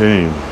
Okay.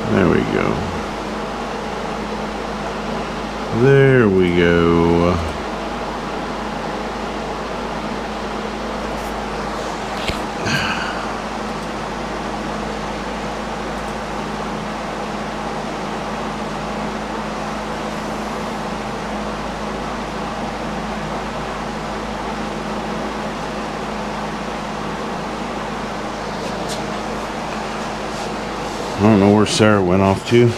There we go. There we go. I don't know where Sarah went off to.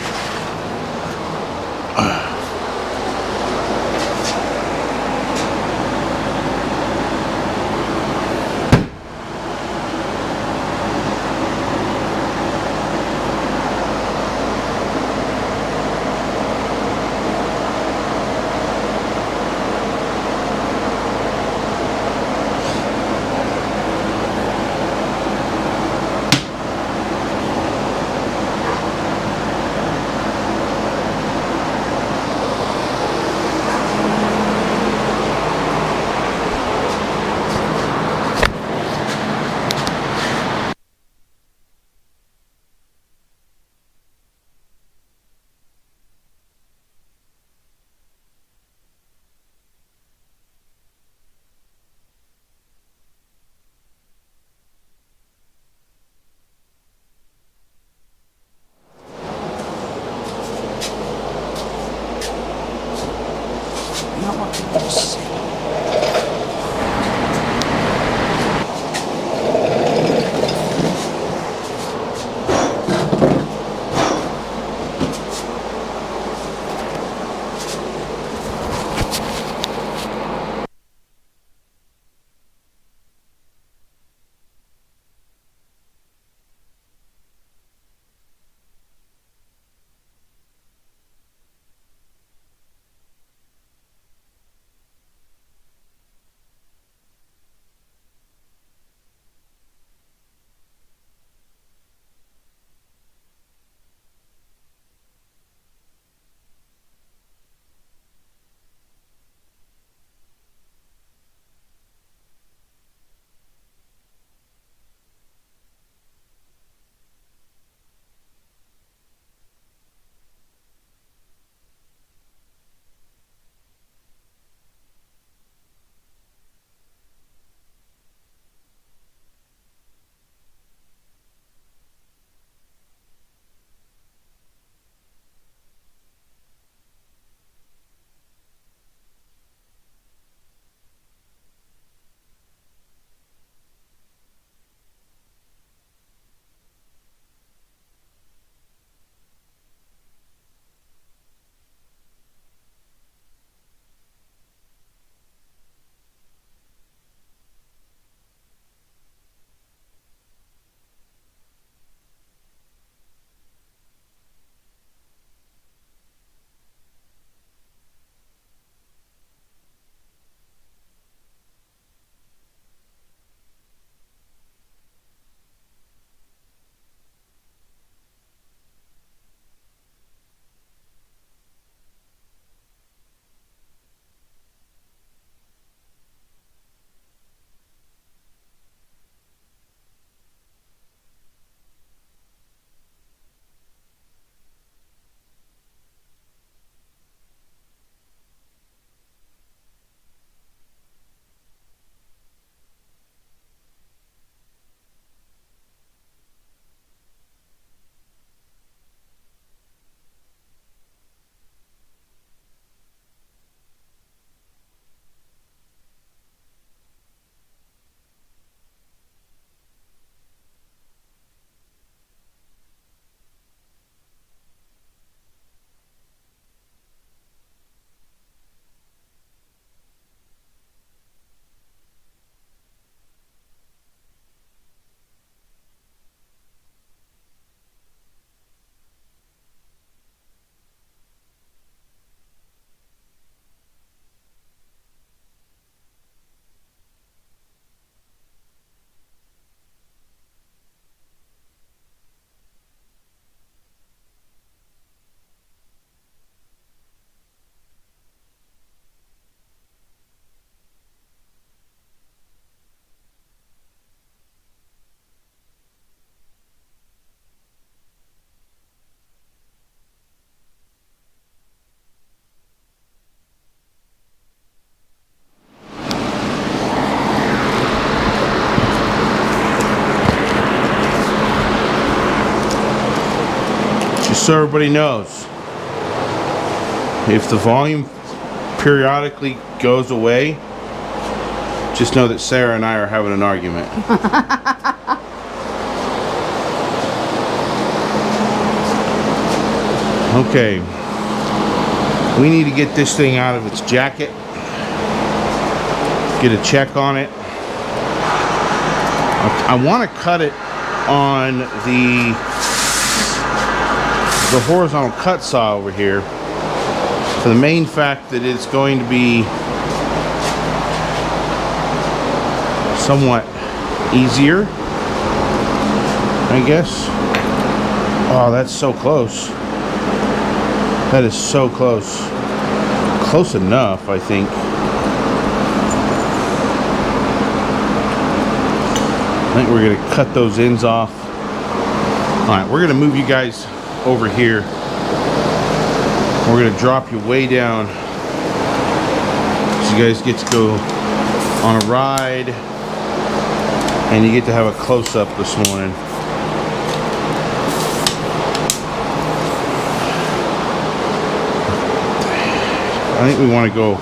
So everybody knows, if the volume periodically goes away, just know that Sarah and I are having an argument. Okay, we need to get this thing out of its jacket, get a check on it. I want to cut it on the horizontal cut saw over here, for the main fact that it's going to be somewhat easier, I guess. Oh, that's so close. That is so close. Close enough, I think. I think we're going to cut those ends off. Alright, we're going to move you guys over here. We're going to drop you way down, so you guys get to go on a ride, and you get to have a close-up this morning. I think we want to go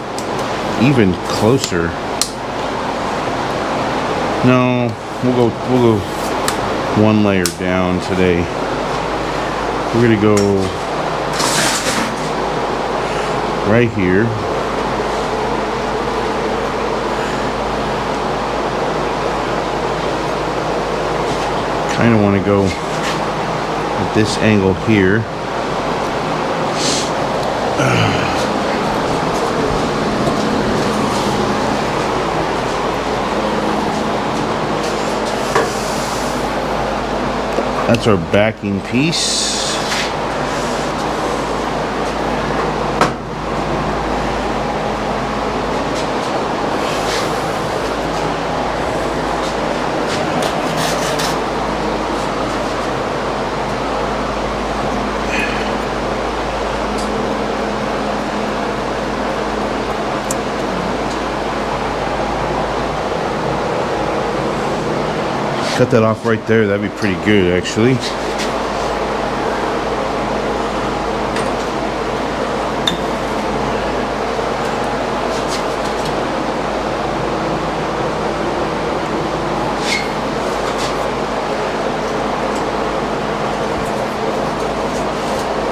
even closer. No, we'll go one layer down today. We're gonna go right here. Kind of want to go at this angle here. That's our backing piece. Cut that off right there. That'd be pretty good, actually.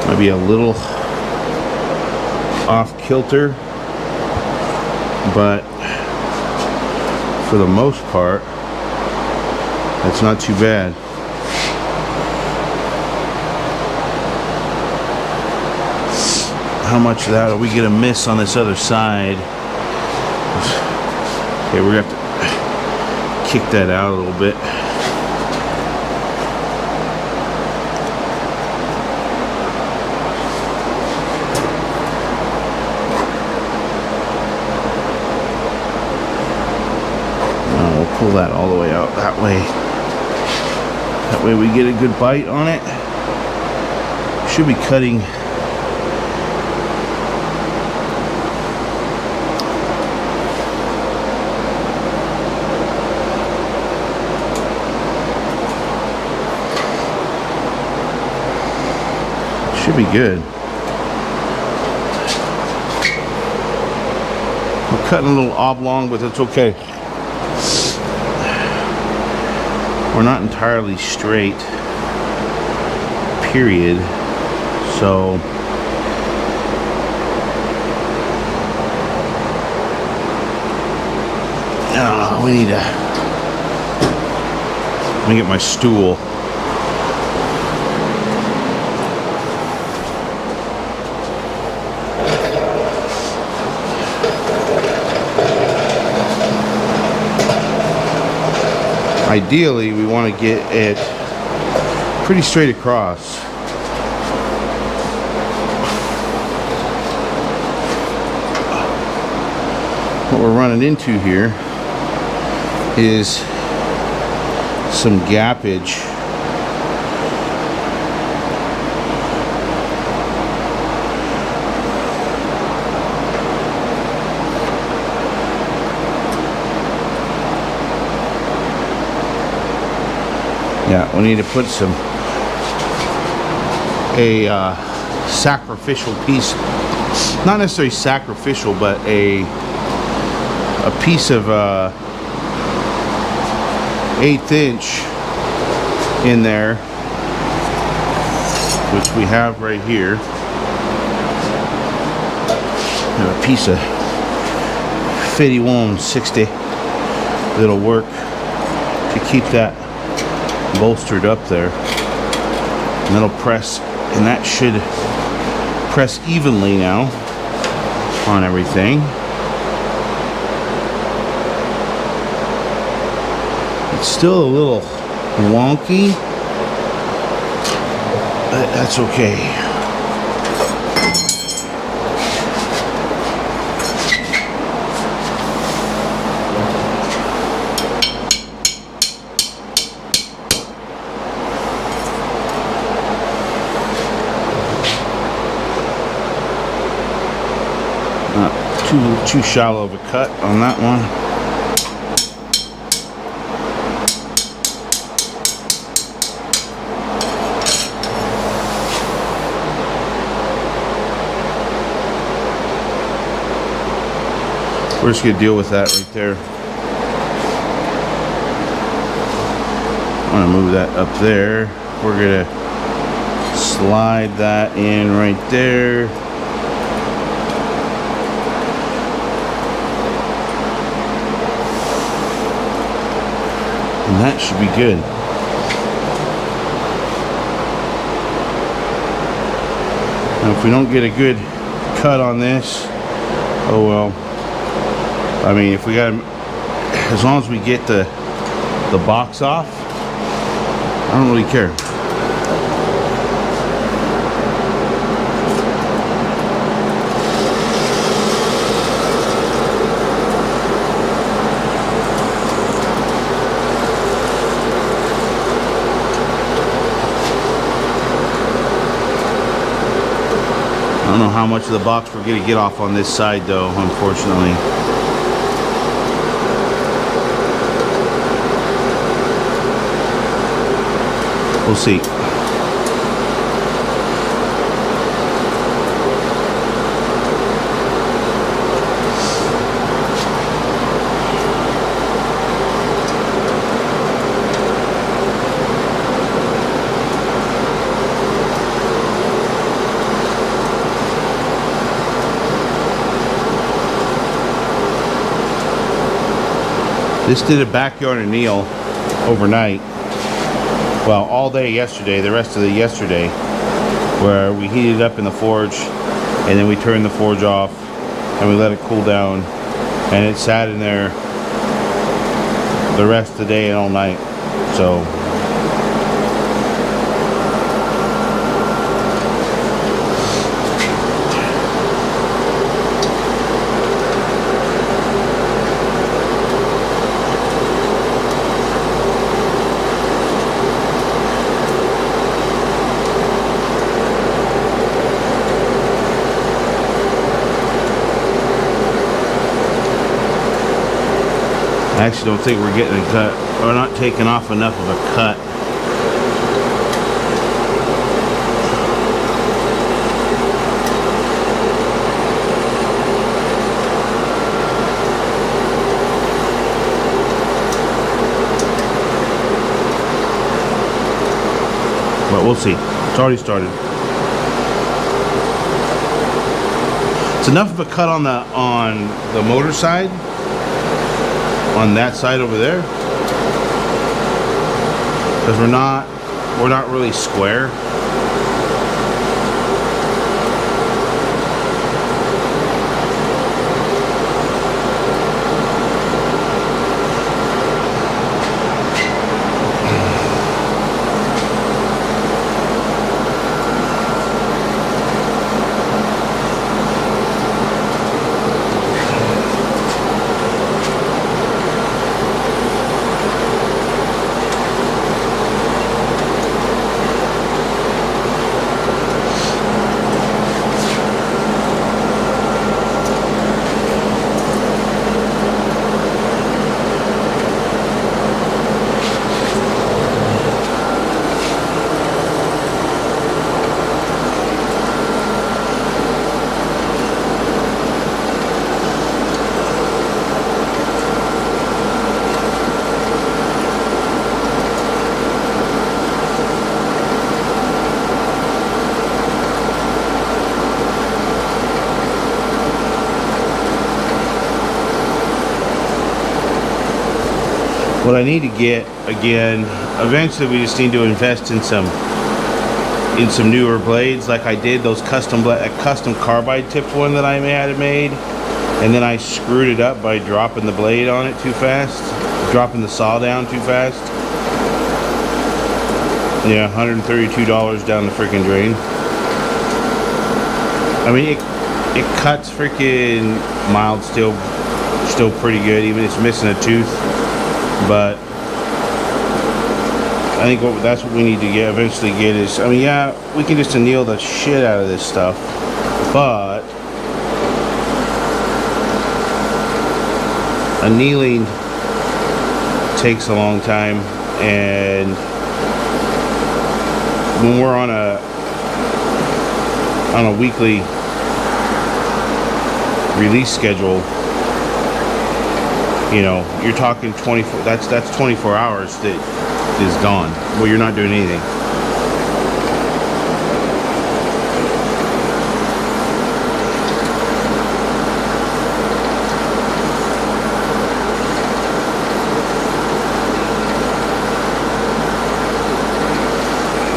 Might be a little off kilter, but for the most part, that's not too bad. How much of that are we gonna miss on this other side? Okay, we're gonna have to kick that out a little bit. Now we'll pull that all the way out that way. That way we get a good bite on it. Should be cutting should be good. We're cutting a little oblong, but that's okay. We're not entirely straight, period. So we need to, let me get my stool. Ideally, we want to get it pretty straight across. What we're running into here is some gappage. Yeah, we need to put some a sacrificial piece, not necessarily sacrificial, but a piece of 1/8 inch in there, which we have right here. Have a piece of 5160 that'll work to keep that bolstered up there, and that'll press, and that should press evenly now on everything. It's still a little wonky, but that's okay. Not too shallow of a cut on that one. We're just going to deal with that right there. I'm going to move that up there. We're going to slide that in right there. And that should be good. Now if we don't get a good cut on this, oh well. I mean, if we got, as long as we get the box off, I don't really care. I don't know how much of the box we're going to get off on this side though, unfortunately. We'll see. This did a backyard anneal overnight. Well, all day yesterday, the rest of the yesterday, where we heated it up in the forge, and then we turned the forge off, and we let it cool down, and it sat in there the rest of the day and all night. So I actually don't think we're getting a cut, or not taking off enough of a cut. But we'll see. It's already started. It's enough of a cut on the motor side. On that side over there, because we're not really square. What I need to get again, eventually we just need to invest in some newer blades, like I did those custom carbide tipped one that I had made, and then I screwed it up by dropping the blade on it too fast, dropping the saw down too fast. Yeah, $132 down the freaking drain. I mean, it cuts freaking mild, still pretty good, even it's missing a tooth, but I think that's what we need to eventually get is, I mean, yeah, we can just anneal the shit out of this stuff, but annealing takes a long time, and when we're on a weekly release schedule, you know, you're talking 24, that's 24 hours that is gone. Well, you're not doing anything.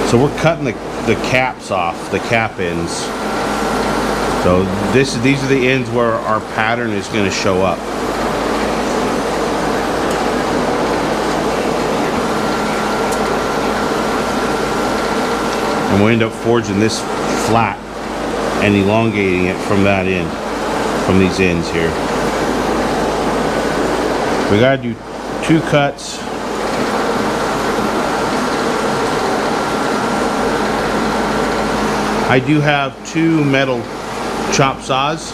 So we're cutting the caps off, the cap ends. So these are the ends where our pattern is going to show up. And we'll end up forging this flat and elongating it from that end, from these ends here. We gotta do 2 cuts. I do have 2 metal chop saws.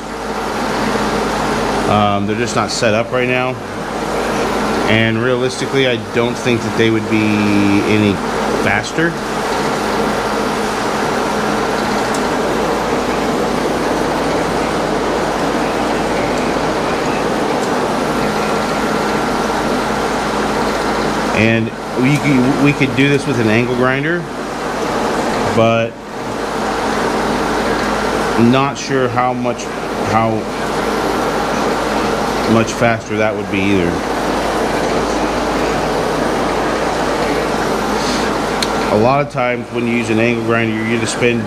They're just not set up right now. And realistically, I don't think that they would be any faster. And we could do this with an angle grinder, but not sure how much faster that would be either. A lot of times when you use an angle grinder, you're going to spend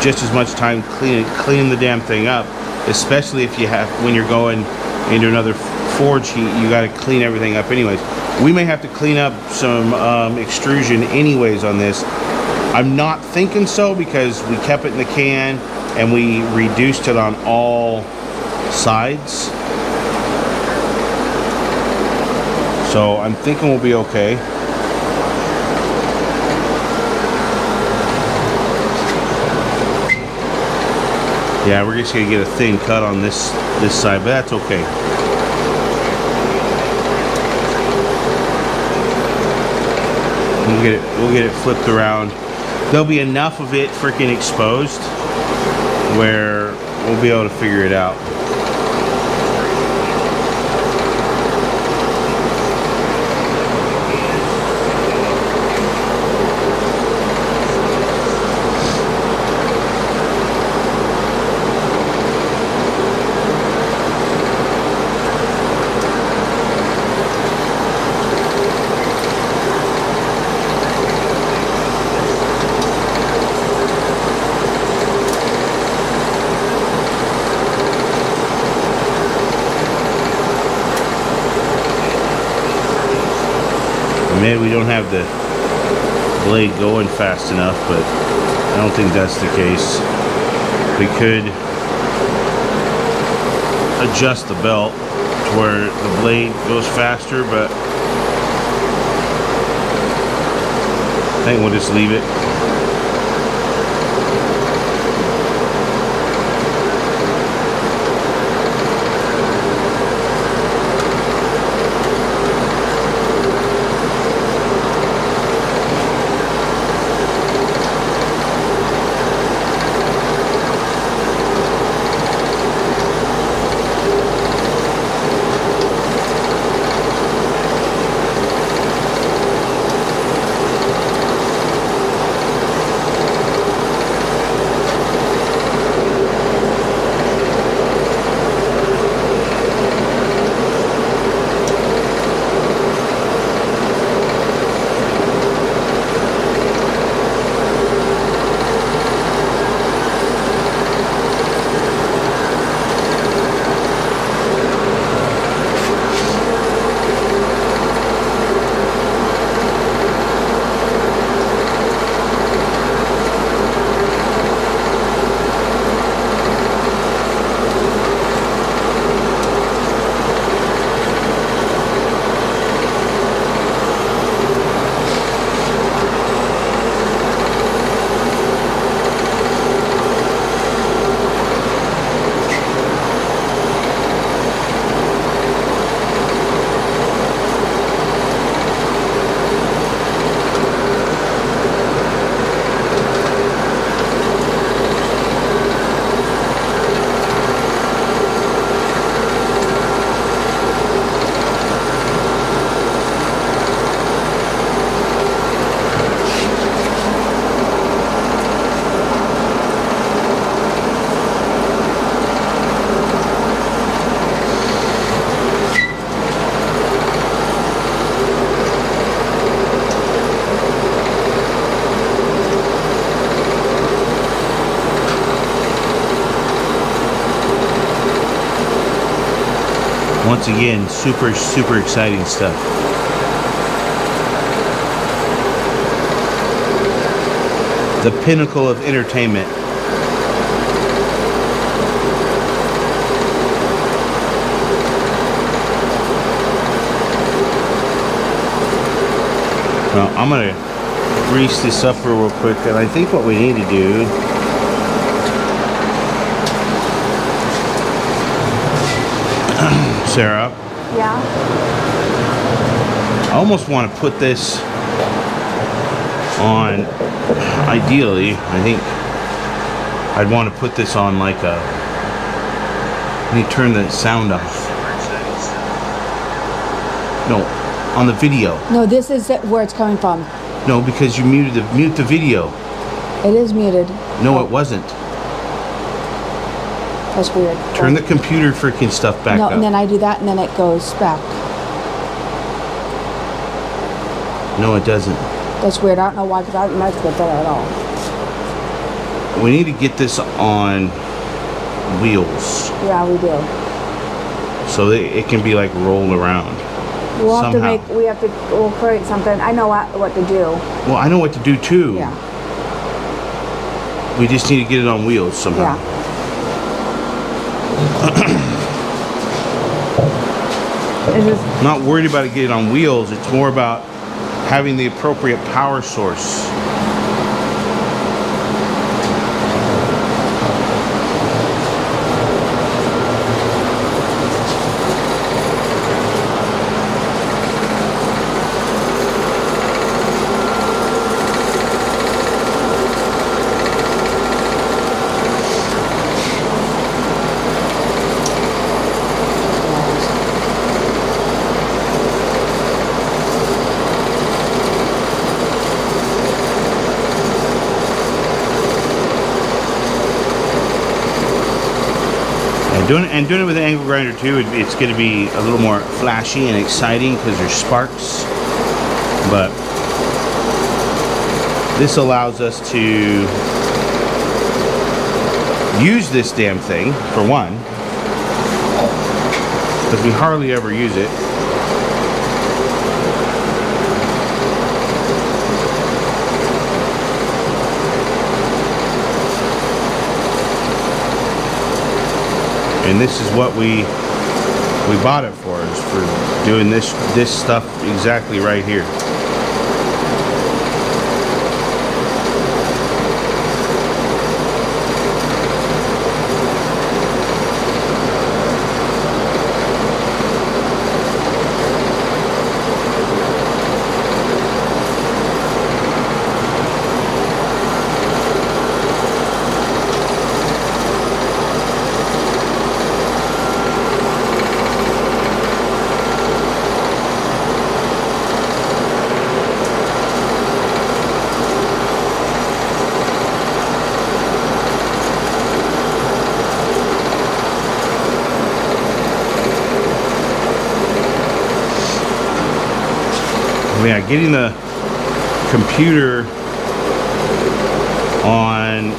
just as much time cleaning the damn thing up, especially if when you're going into another forge heat, you got to clean everything up anyways. We may have to clean up some extrusion anyways on this. I'm not thinking so, because we kept it in the can and we reduced it on all sides. So I'm thinking we'll be okay. Yeah, we're just gonna get a thin cut on this side, but that's okay. We'll get it flipped around. There'll be enough of it freaking exposed where we'll be able to figure it out. Maybe we don't have the blade going fast enough, but I don't think that's the case. We could adjust the belt to where the blade goes faster, but I think we'll just leave it. Once again, super, super exciting stuff. The pinnacle of entertainment. Well, I'm gonna grease this up real quick, and I think what we need to do Sarah. Yeah? I almost want to put this on, ideally, I think I'd want to put this on like a, let me turn the sound off. No, on the video. No, this is where it's coming from. No, because you mute the video. It is muted. No, it wasn't. That's weird. Turn the computer freaking stuff back up. And then I do that and then it goes back. No, it doesn't. That's weird. I don't know why, because I haven't messed with it at all. We need to get this on wheels. Yeah, we do. So that it can be like rolled around. We'll have somehow. we'll create something. I know what to do. Well, I know what to do too. Yeah. We just need to get it on wheels somehow. Yeah. Not worried about it getting on wheels. It's more about having the appropriate power source. And doing it with an angle grinder too, it's going to be a little more flashy and exciting because there's sparks. But this allows us to use this damn thing, for one, because we hardly ever use it. And this is what we bought it for, is for doing this stuff exactly right here. Yeah, getting the computer on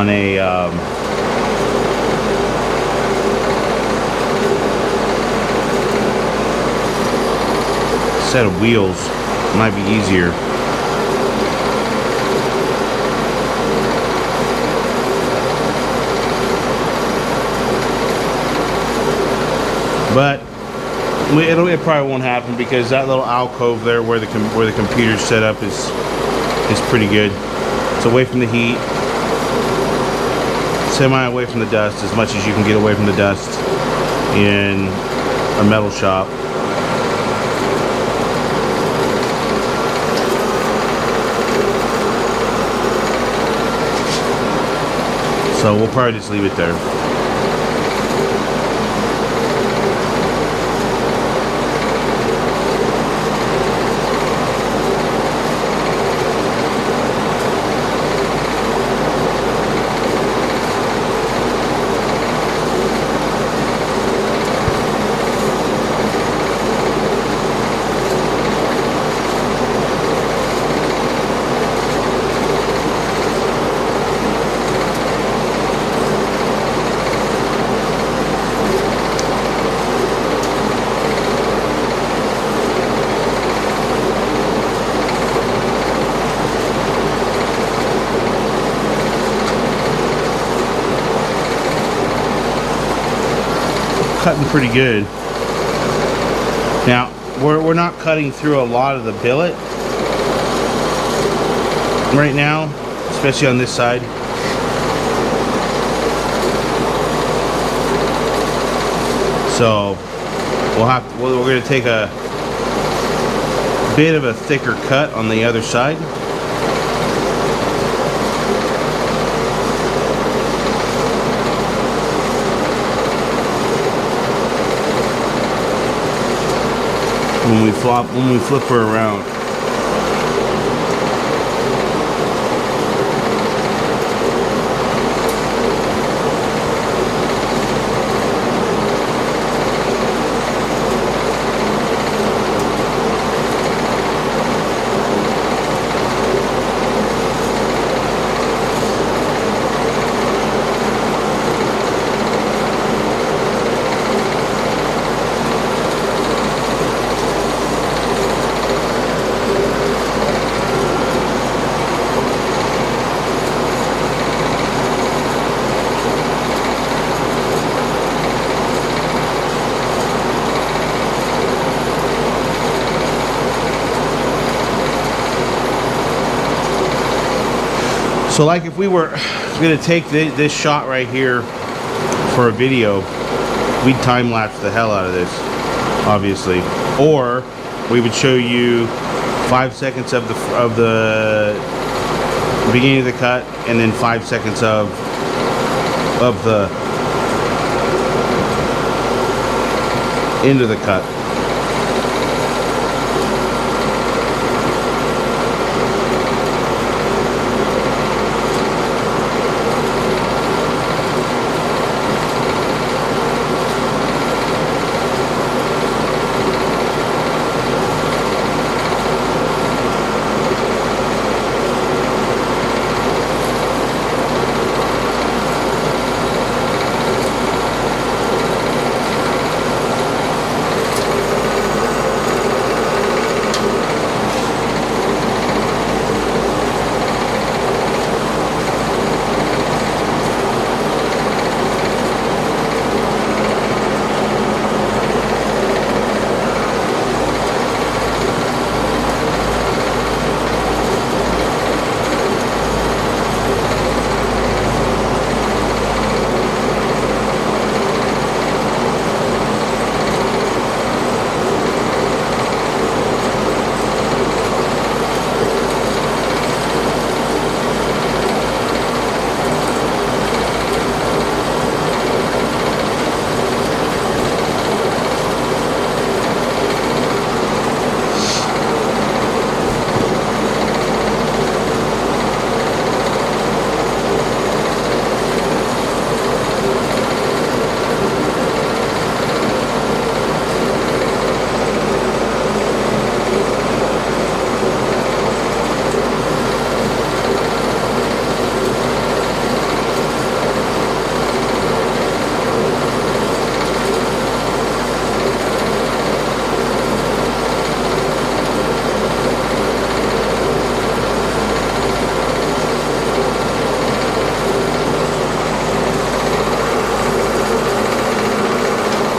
a set of wheels might be easier. But it probably won't happen because that little alcove there where the computer's set up is pretty good. It's away from the heat, semi away from the dust, as much as you can get away from the dust in a metal shop. So we'll probably just leave it there. cutting pretty good. Now, we're not cutting through a lot of the billet right now, especially on this side. So we're going to take a bit of a thicker cut on the other side. When we flip her around. So like if we were going to take this shot right here for a video, we'd time lapse the hell out of this, obviously. Or we would show you 5 seconds of the beginning of the cut, and then 5 seconds of the end of the cut.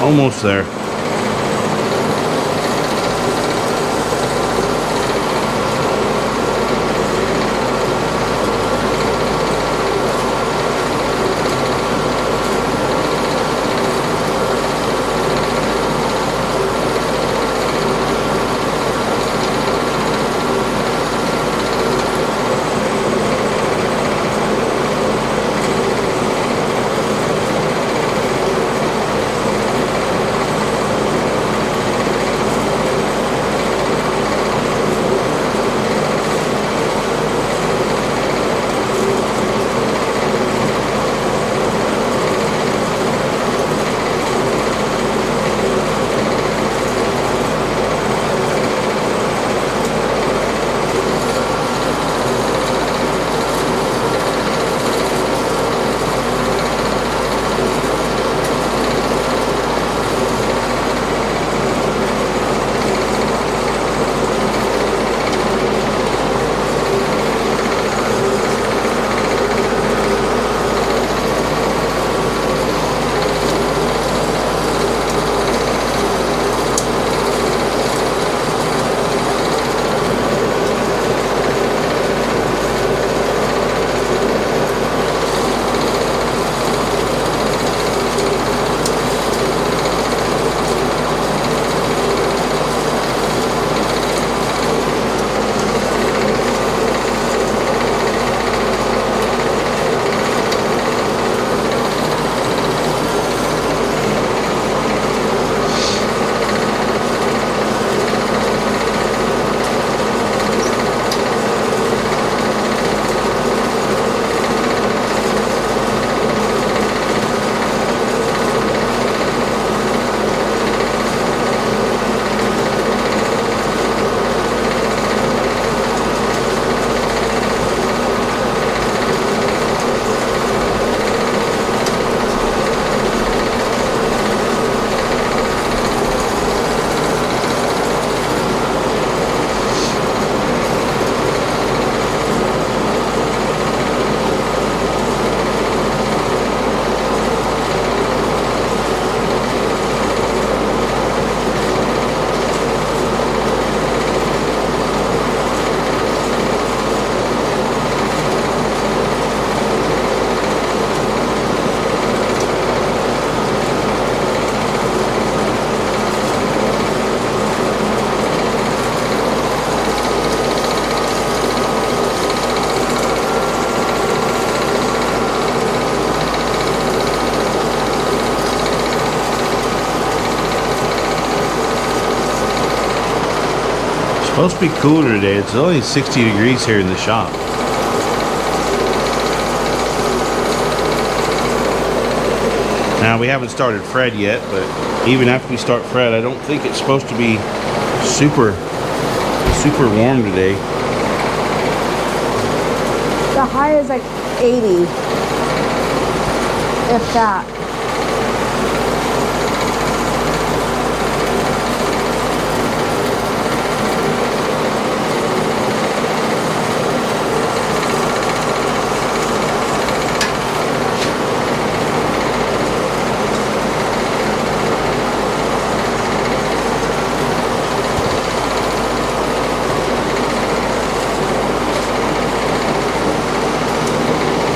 Almost there. Supposed to be cooler today. It's only 60 degrees here in the shop. Now we haven't started Fred yet, but even after we start Fred, I don't think it's supposed to be super warm today. The high is like 80, if that.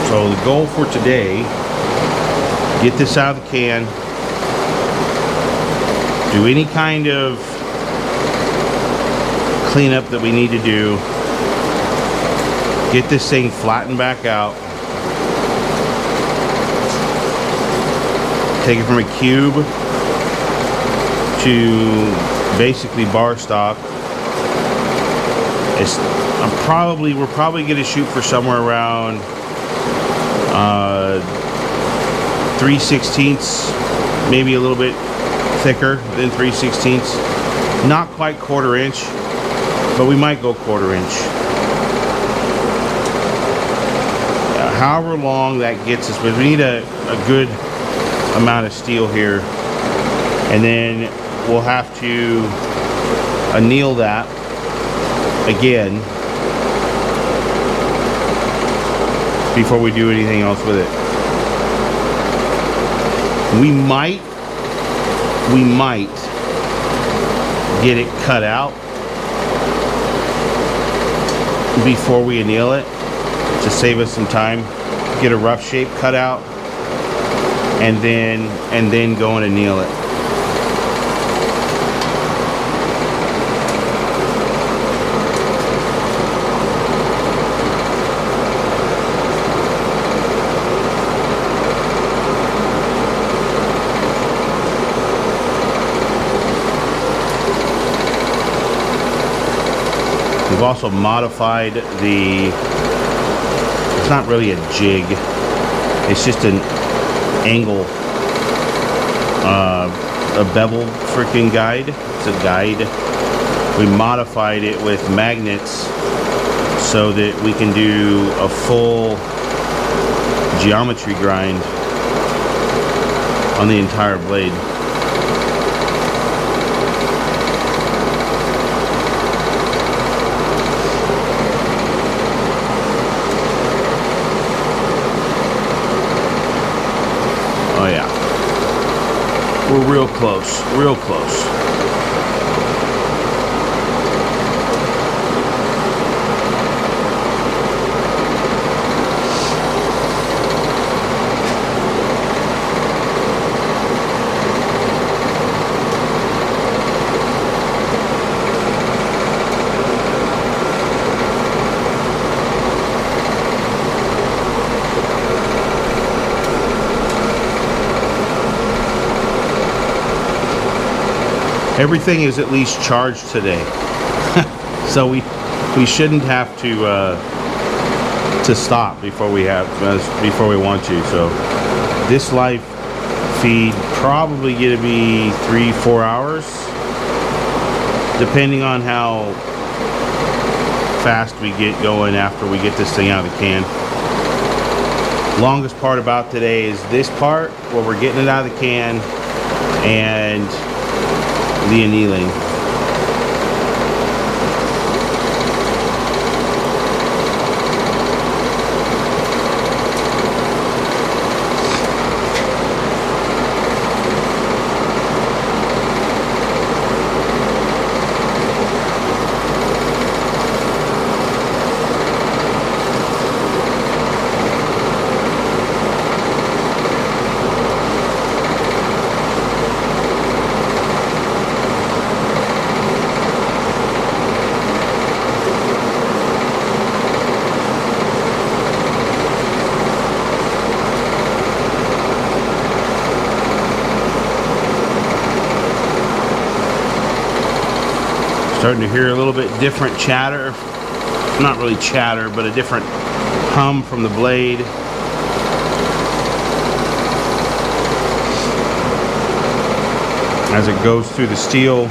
So the goal for today, get this out of the can, do any kind of cleanup that we need to do, get this thing flattened back out, take it from a cube to basically bar stock. We're probably going to shoot for somewhere around 3/16, maybe a little bit thicker than 3/16. Not quite 1/4 inch, but we might go 1/4 inch. However long that gets us, but we need a good amount of steel here, and then we'll have to anneal that again before we do anything else with it. We might get it cut out before we anneal it to save us some time. Get a rough shape cut out and then go and anneal it. We've also modified it's not really a jig, it's just an angle, a bevel freaking guide. It's a guide. We modified it with magnets so that we can do a full geometry grind on the entire blade. Oh yeah, we're real close, real close. Everything is at least charged today, so we shouldn't have to stop before we want to. So this live feed probably going to be 3-4 hours, depending on how fast we get going after we get this thing out of the can. Longest part about today is this part where we're getting it out of the can and the annealing. Starting to hear a little bit different chatter. Not really chatter, but a different hum from the blade. As it goes through the steel.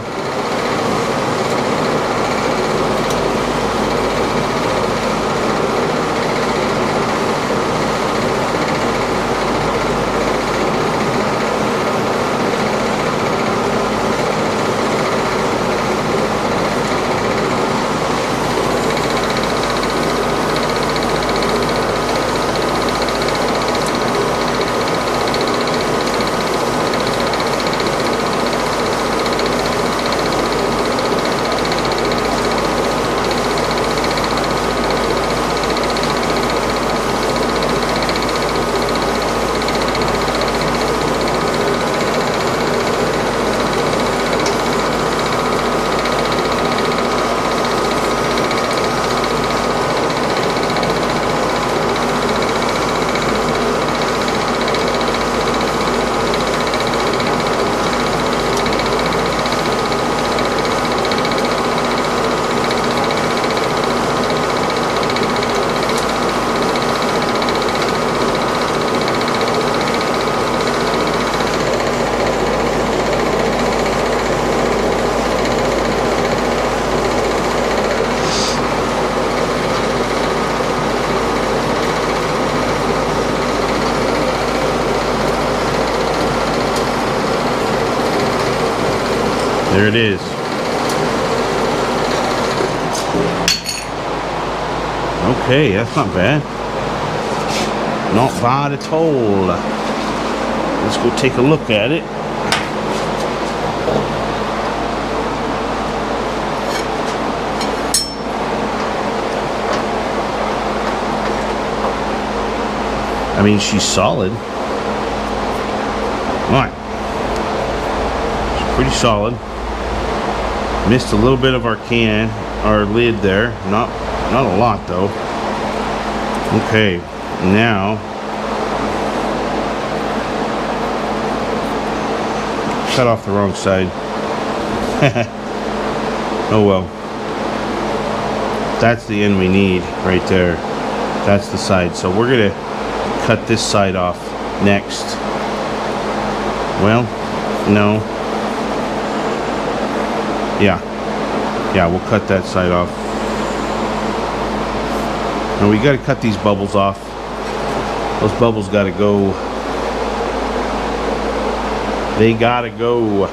There it is. Okay, that's not bad. Not bad at all. Let's go take a look at it. I mean, she's solid. Alright. She's pretty solid. Missed a little bit of our lid there. Not a lot though. Okay, now cut off the wrong side. Oh well. That's the end we need right there. That's the side. So we're gonna cut this side off next. Well, no. Yeah, we'll cut that side off. And we gotta cut these bubbles off. Those bubbles gotta go. They gotta go.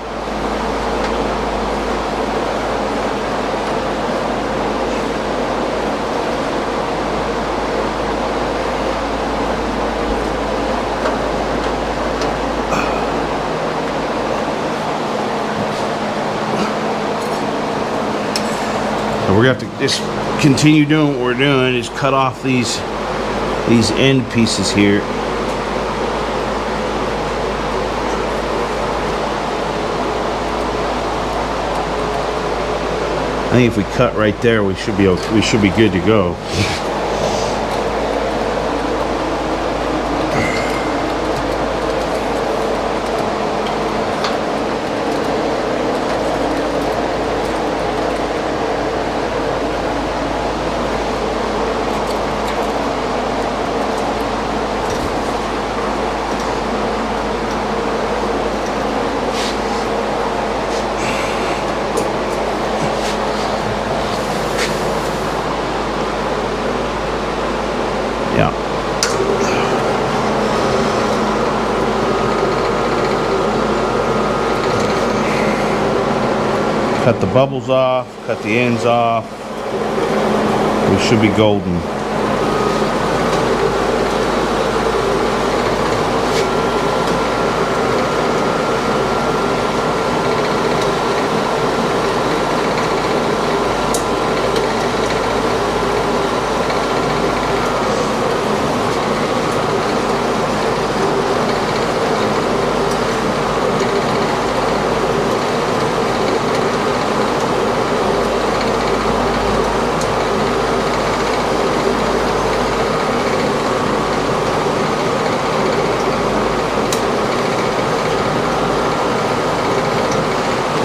So we're gonna have to just continue doing what we're doing, is cut off these end pieces here. I think if we cut right there, we should be good to go. Yeah. Cut the bubbles off, cut the ends off. We should be golden.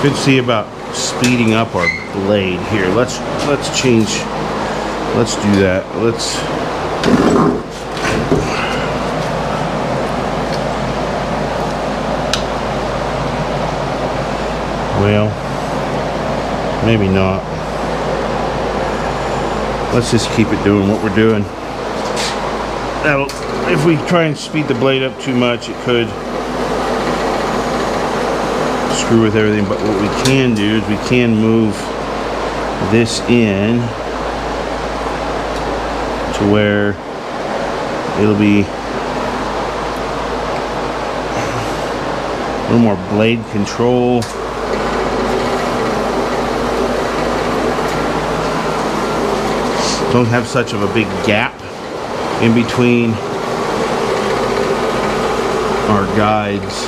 Could see about speeding up our blade here. Let's change. Let's do that. Well, maybe not. Let's just keep it doing what we're doing. If we try and speed the blade up too much, it could screw with everything. But what we can do is we can move this in to where it'll be a little more blade control. Don't have such of a big gap in between our guides.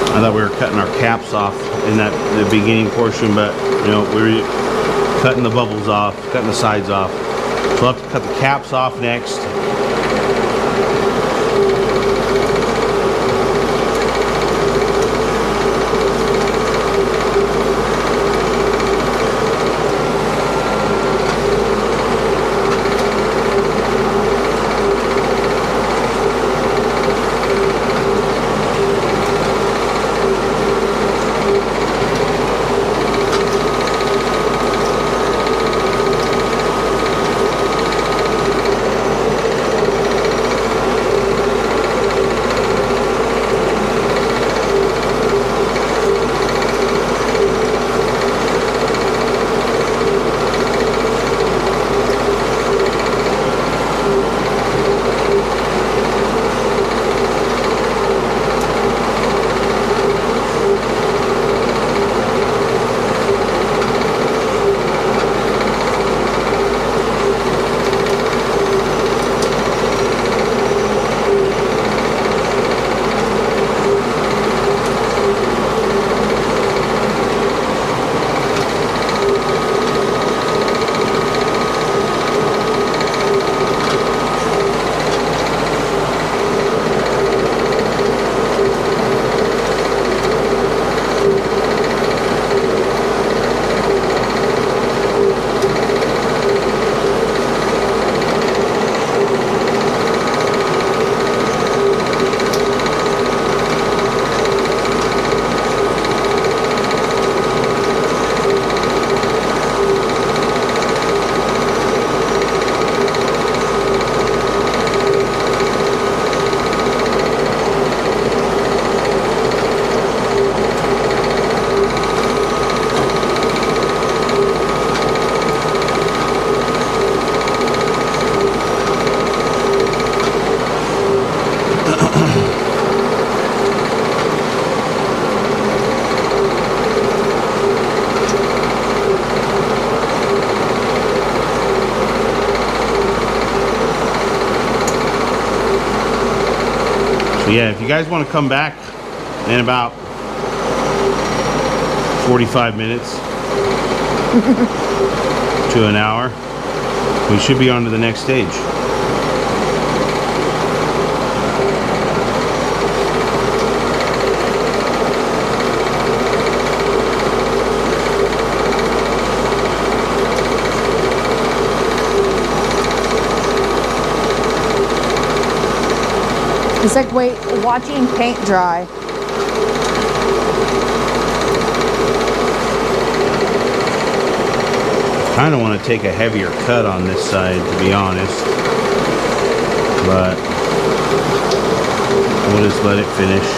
I thought we were cutting our caps off in the beginning portion, but you know, we were cutting the bubbles off, cutting the sides off. So we'll have to cut the caps off next. Yeah, if you guys want to come back in about 45 minutes to an hour, we should be on to the next stage. It's like watching paint dry. Kind of want to take a heavier cut on this side, to be honest. but we'll just let it finish.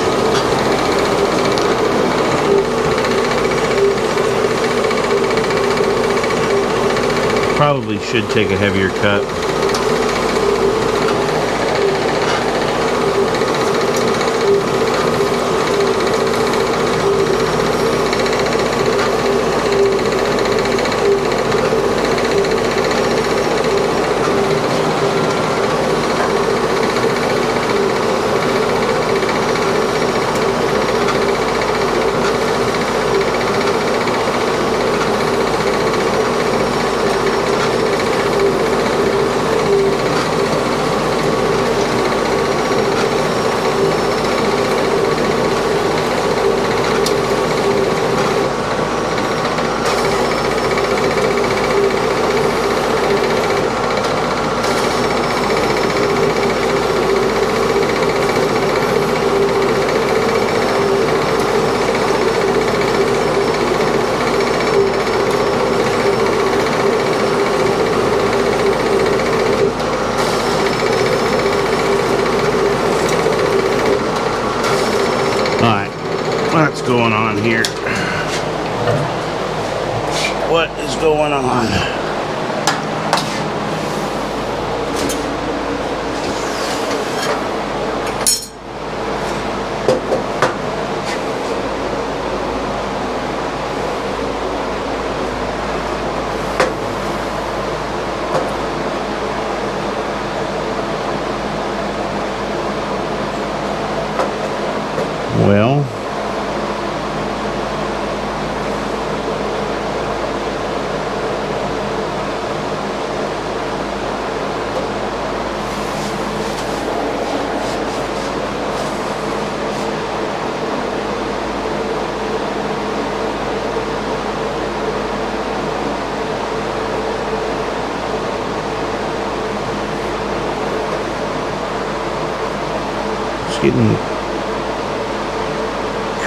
Probably should take a heavier cut. What's going on here? What is going on? Well, it's getting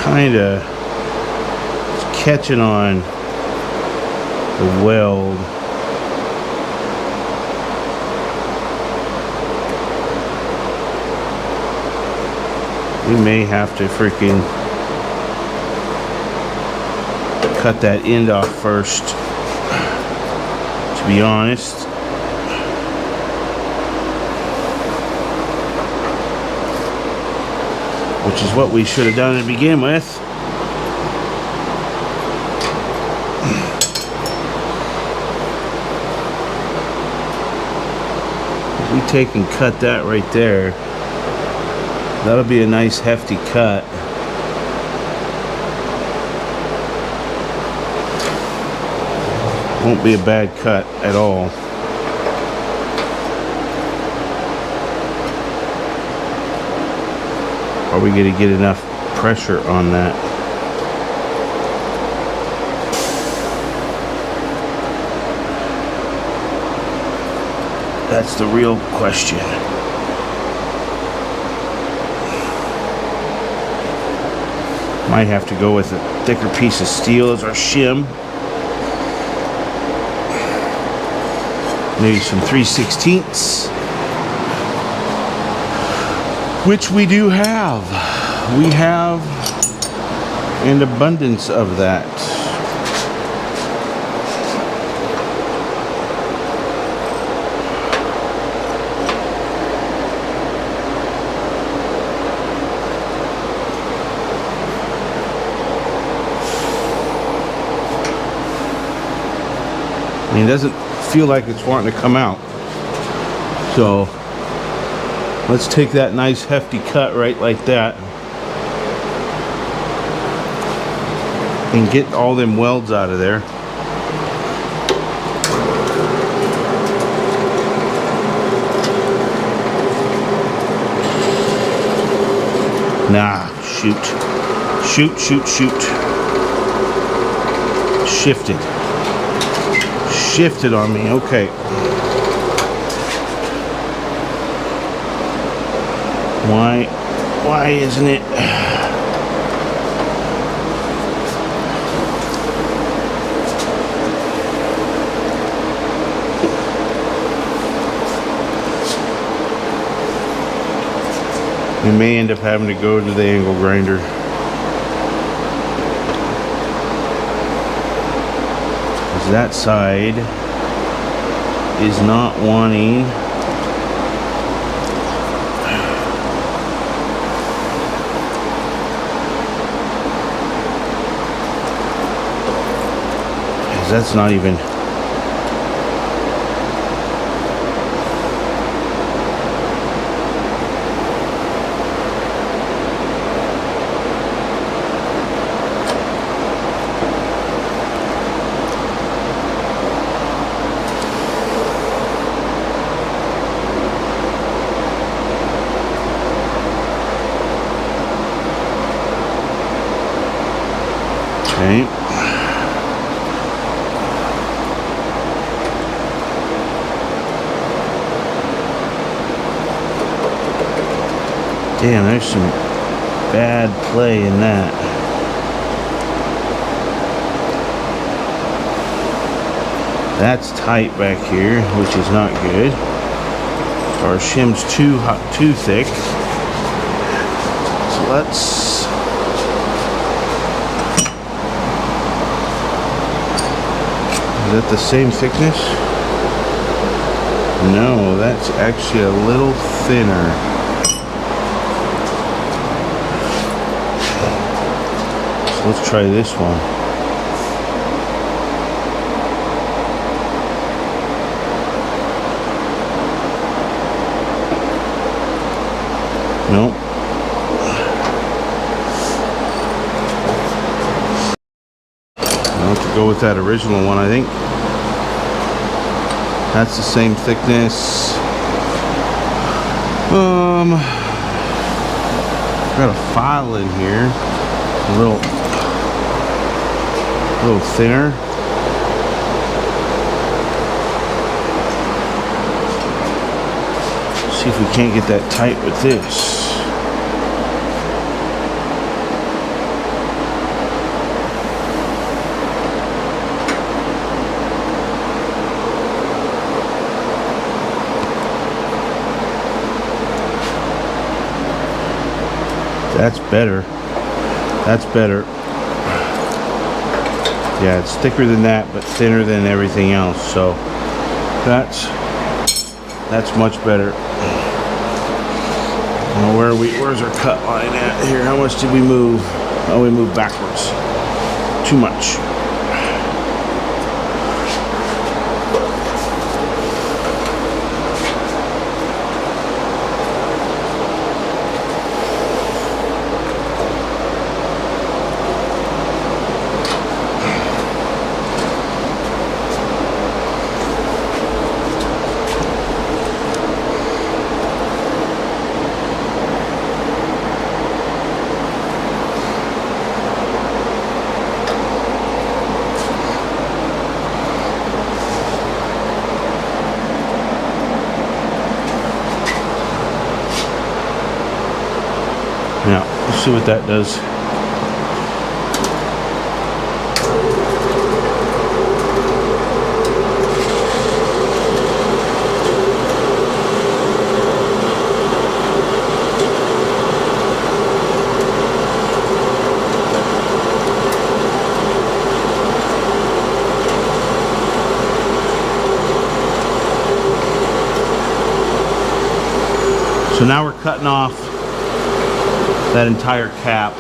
kind of catching on the weld. We may have to freaking cut that end off first, to be honest. Which is what we should have done to begin with. If we take and cut that right there, that'll be a nice hefty cut. Won't be a bad cut at all. Are we going to get enough pressure on that? That's the real question. Might have to go with a thicker piece of steel as our shim. Maybe some 3/16, which we do have. We have an abundance of that. I mean, it doesn't feel like it's wanting to come out. So let's take that nice hefty cut right like that and get all them welds out of there. Nah, shoot. Shoot, shoot, shoot. Shifted. Shifted on me, okay. Why isn't it? We may end up having to go to the angle grinder. 'Cause that side is not wanting. Because that's not even. Okay. Damn, there's some bad play in that. That's tight back here, which is not good. Our shim's too thick. So let's. Is that the same thickness? No, that's actually a little thinner. So let's try this one. Nope. I'll have to go with that original one, I think. That's the same thickness. Got a file in here. A little thinner. See if we can't get that tight with this. That's better. That's better. Yeah, it's thicker than that, but thinner than everything else. So that's much better. Now where's our cut line at here? How much did we move? Oh, we moved backwards. Too much. Now, let's see what that does. So now we're cutting off that entire cap.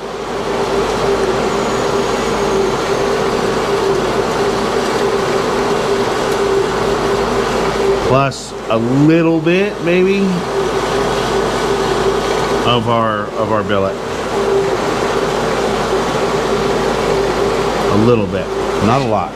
Plus a little bit maybe of our billet. A little bit, not a lot.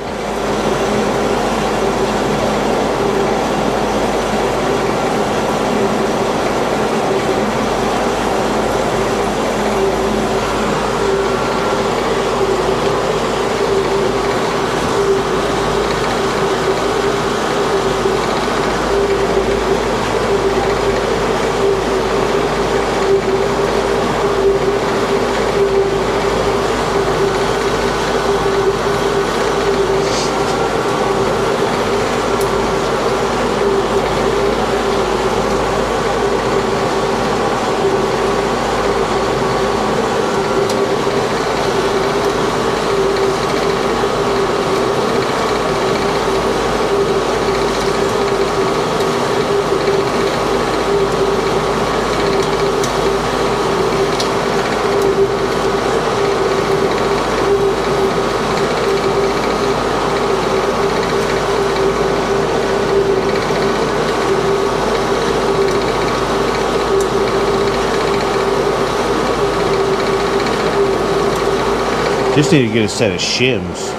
Just need to get a set of shims.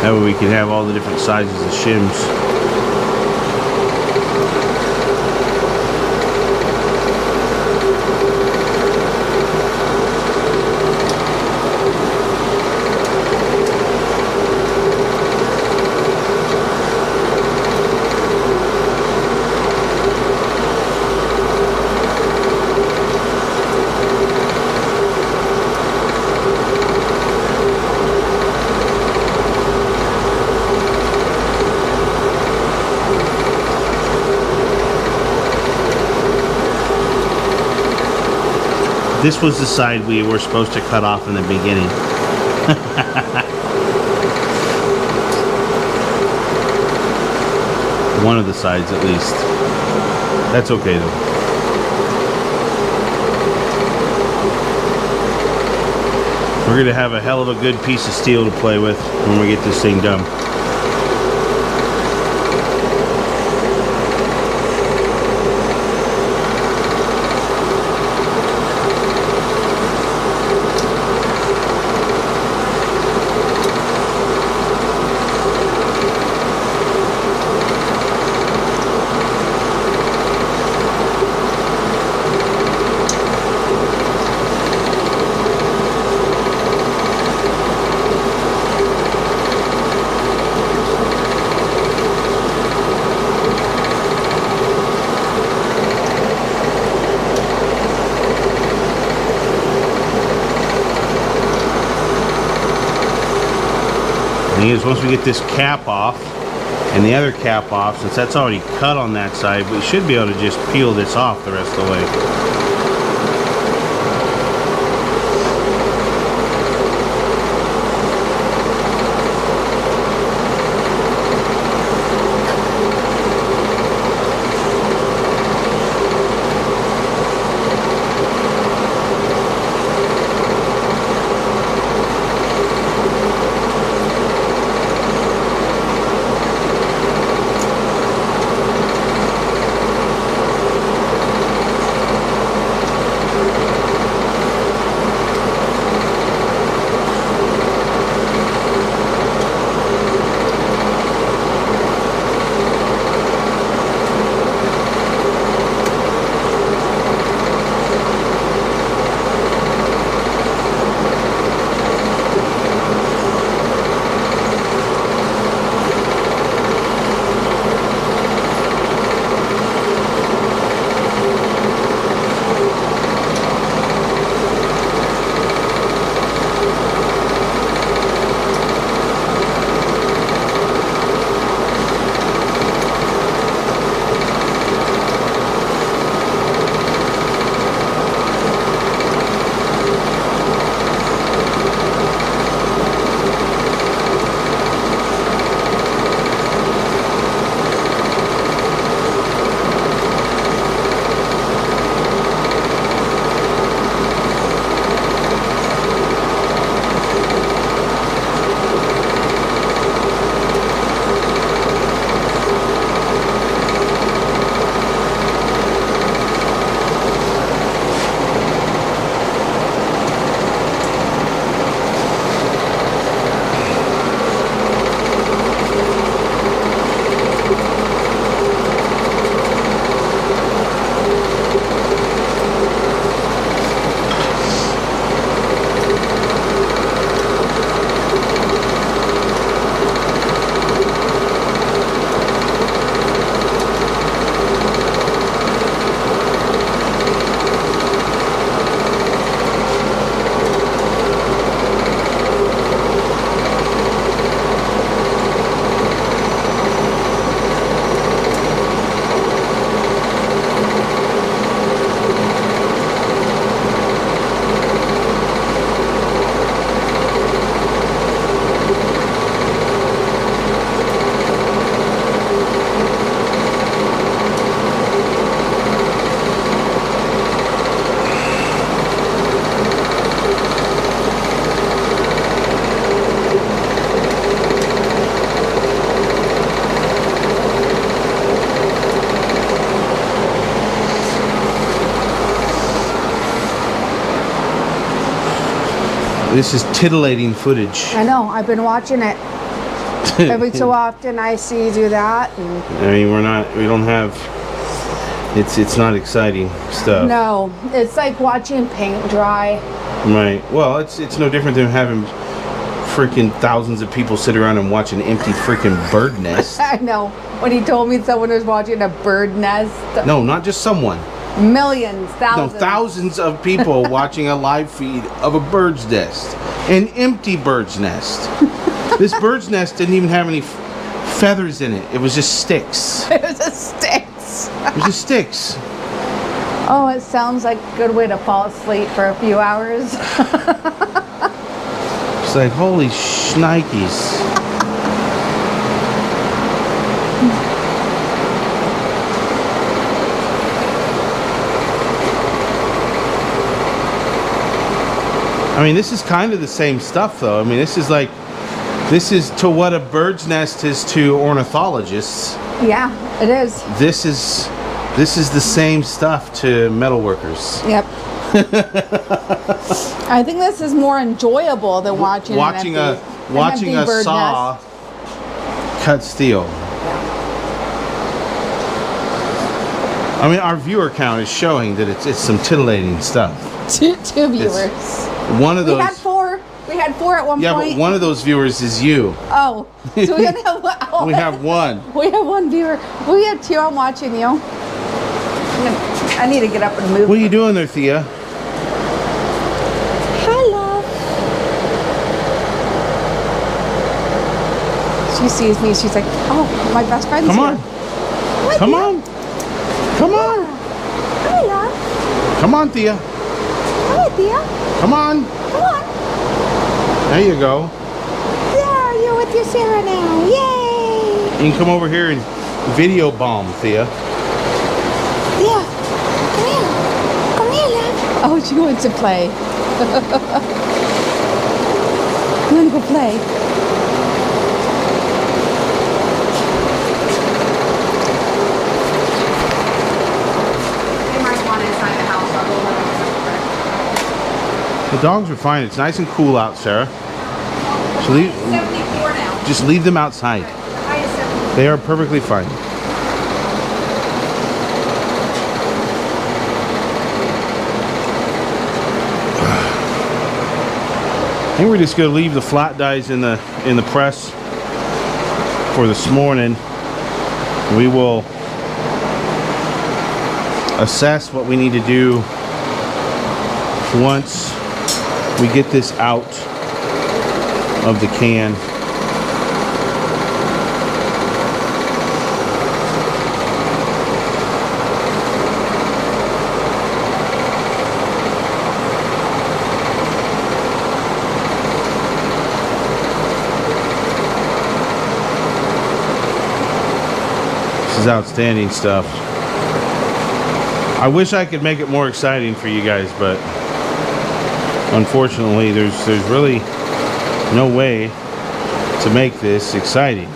That way we can have all the different sizes of shims. This was the side we were supposed to cut off in the beginning. One of the sides at least. That's okay though. We're gonna have a hell of a good piece of steel to play with when we get this thing done. Is once we get this cap off and the other cap off, since that's already cut on that side, we should be able to just peel this off the rest of the way. This is titillating footage. I know. I've been watching it. Every so often I see you do that. And I mean, we don't have, it's not exciting stuff. no, it's like watching paint dry. Right. Well, it's no different than having freaking thousands of people sit around and watch an empty freaking bird nest. I know. When he told me someone was watching a bird nest. No, not just someone. Millions, thousands. No, thousands of people watching a live feed of a bird's nest. An empty bird's nest. This bird's nest didn't even have any feathers in it. It was just sticks. It was just sticks. It was just sticks. Oh, it sounds like a good way to fall asleep for a few hours. It's like, holy shnikes. I mean, this is kind of the same stuff, though. I mean, this is to what a bird's nest is to ornithologists. Yeah, it is. This is the same stuff to metal workers. Yep. I think this is more enjoyable than watching a saw cut steel. I mean, our viewer count is showing that it's some titillating stuff. Two viewers. One of those. We had four. We had four at one point. Yeah, but one of those viewers is you. Oh, so we only have one. We have one. We have one viewer. We had two. I'm watching you. I need to get up and move. What are you doing there, Thea? Hello. She sees me. She's like, "Oh, my best friend's Come here." on. Come on. Come on. Hello. Come on, Thea. Hi, Thea. Come on. Come on. There you go. There, you're with your Sarah now. Yay. You can come over here and video bomb, Thea. Thea, come here. Come here, love. Oh, she wants to play. You want to go play? They might want inside the house. I'll go let them. The dogs are fine. It's nice and cool out, Sarah. So 74 now. just leave them outside. I is 74. They are perfectly fine. I think we're just gonna leave the flat dies in the press for this morning. We will assess what we need to do once we get this out of the can. This is outstanding stuff. I wish I could make it more exciting for you guys, but unfortunately there's really no way to make this exciting.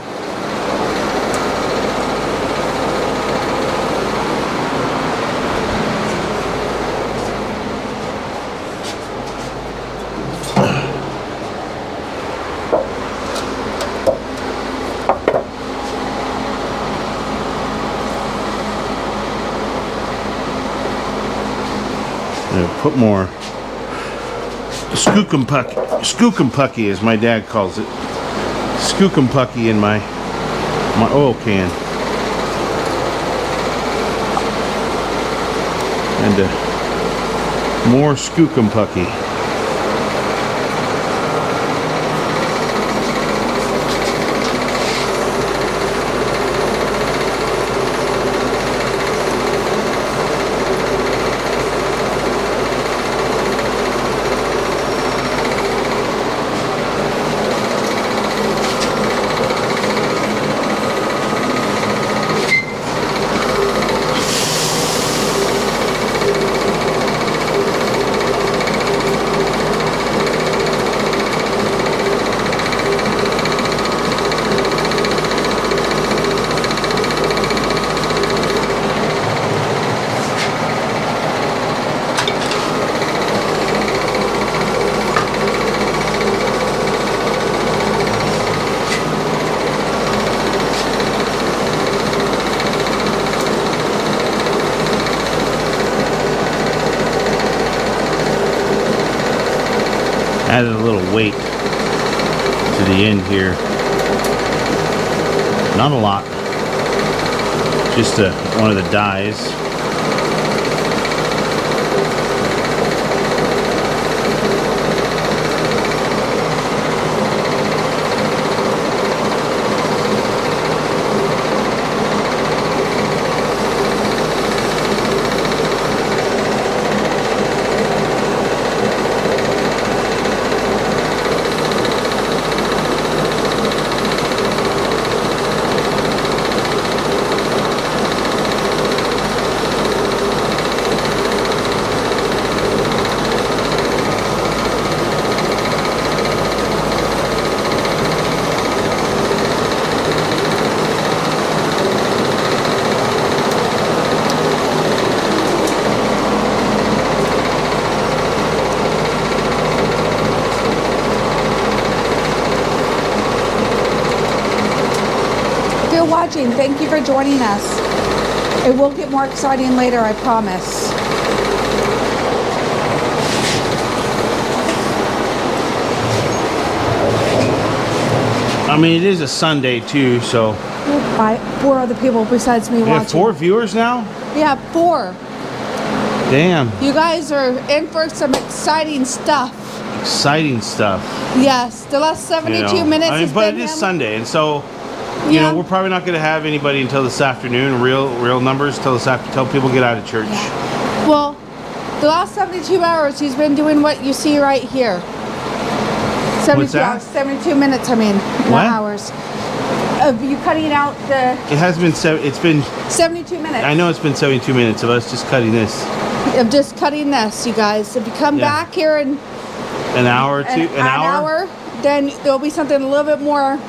Put more skookumpucky, as my dad calls it, skookumpucky in my oil can, and more skookumpucky. weight to the end here. Not a lot. Just one of the dies. Watching. Thank you for joining us. It will get more exciting later, I promise. I mean, it is a Sunday too, so. By 4 other people besides me watching. We have 4 viewers now? Yeah, 4. Damn. You guys are in for some exciting stuff. Exciting stuff. Yes, the last 72 minutes. I mean, but it is Sunday, and so. You know, we're probably not going to have anybody until this afternoon. Real numbers till this after till people get out of church. Yeah. Well, the last 72 hours, he's been doing what you see right here. 72 hours, 72 minutes. I mean, not hours. Of you cutting out the. It has been. It's been 72 minutes. I know it's been 72 minutes of us just cutting this. Of just cutting this, you guys. If you come back here in an hour or two, an hour, then there'll be something a little bit more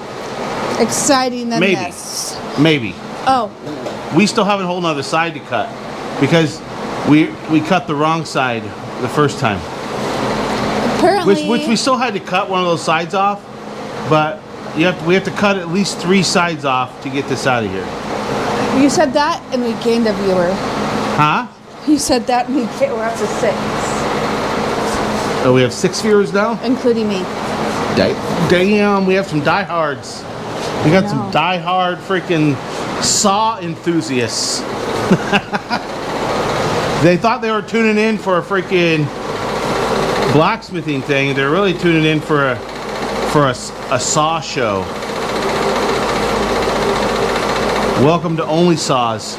exciting than this. Maybe. Oh. We still have a whole nother side to cut because we cut the wrong side the first time. Apparently. Which we still had to cut one of those sides off, but we have to cut at least 3 sides off to get this out of here. You said that and we gained a viewer. Huh? You said that and we're up to 6. Oh, we have 6 viewers now? Including me. Damn, we have some diehards. We got some die-hard freaking saw enthusiasts. They thought they were tuning in for a freaking blacksmithing thing. They're really tuning in for a saw show. Welcome to Only Saws.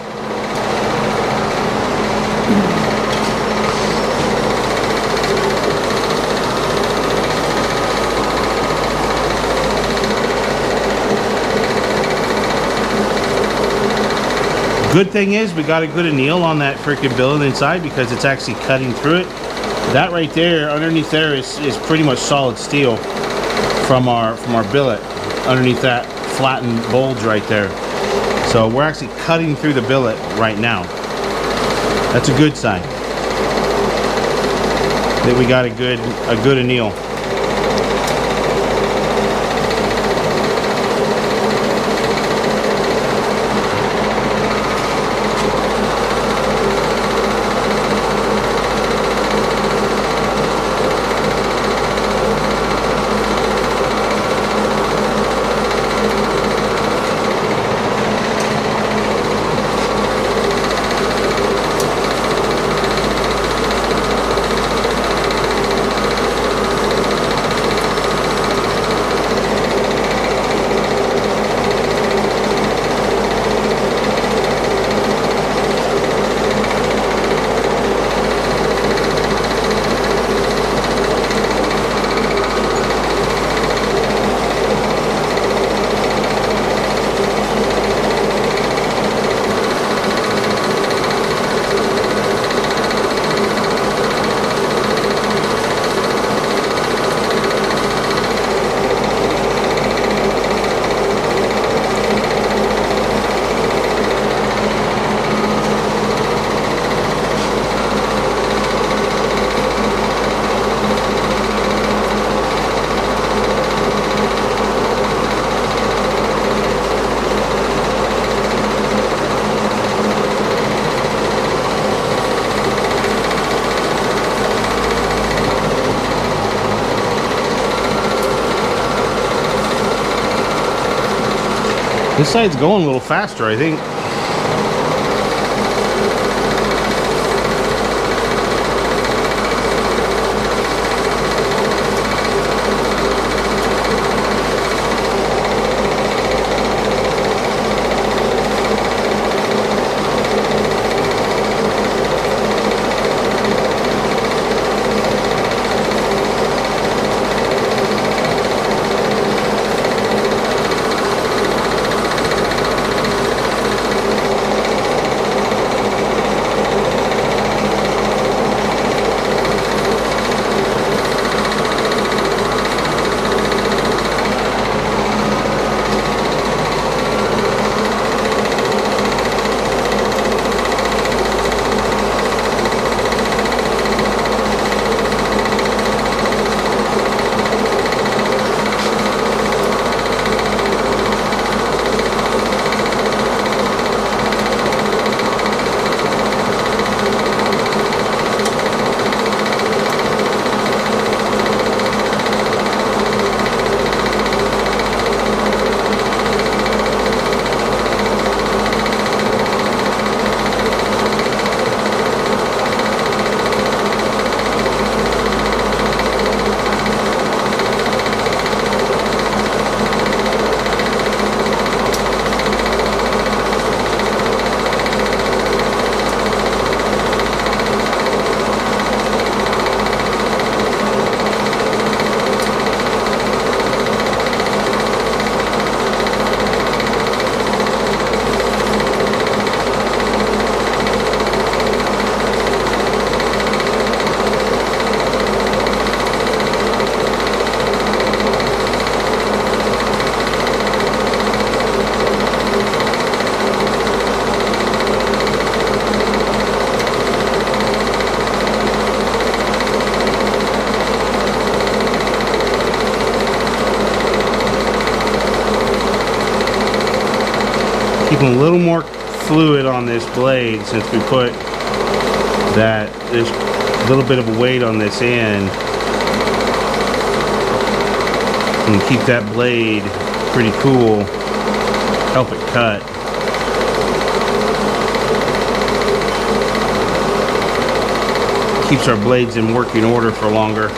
Good thing is we got a good anneal on that freaking billet inside because it's actually cutting through it. That right there, underneath there is pretty much solid steel from our billet. Underneath that flattened bulge right there. So we're actually cutting through the billet right now. That's a good sign that we got a good anneal. This side's going a little faster, I think. Keeping a little more fluid on this blade since we put that, there's a little bit of a weight on this end, and keep that blade pretty cool, help it cut. Keeps our blades in working order for longer.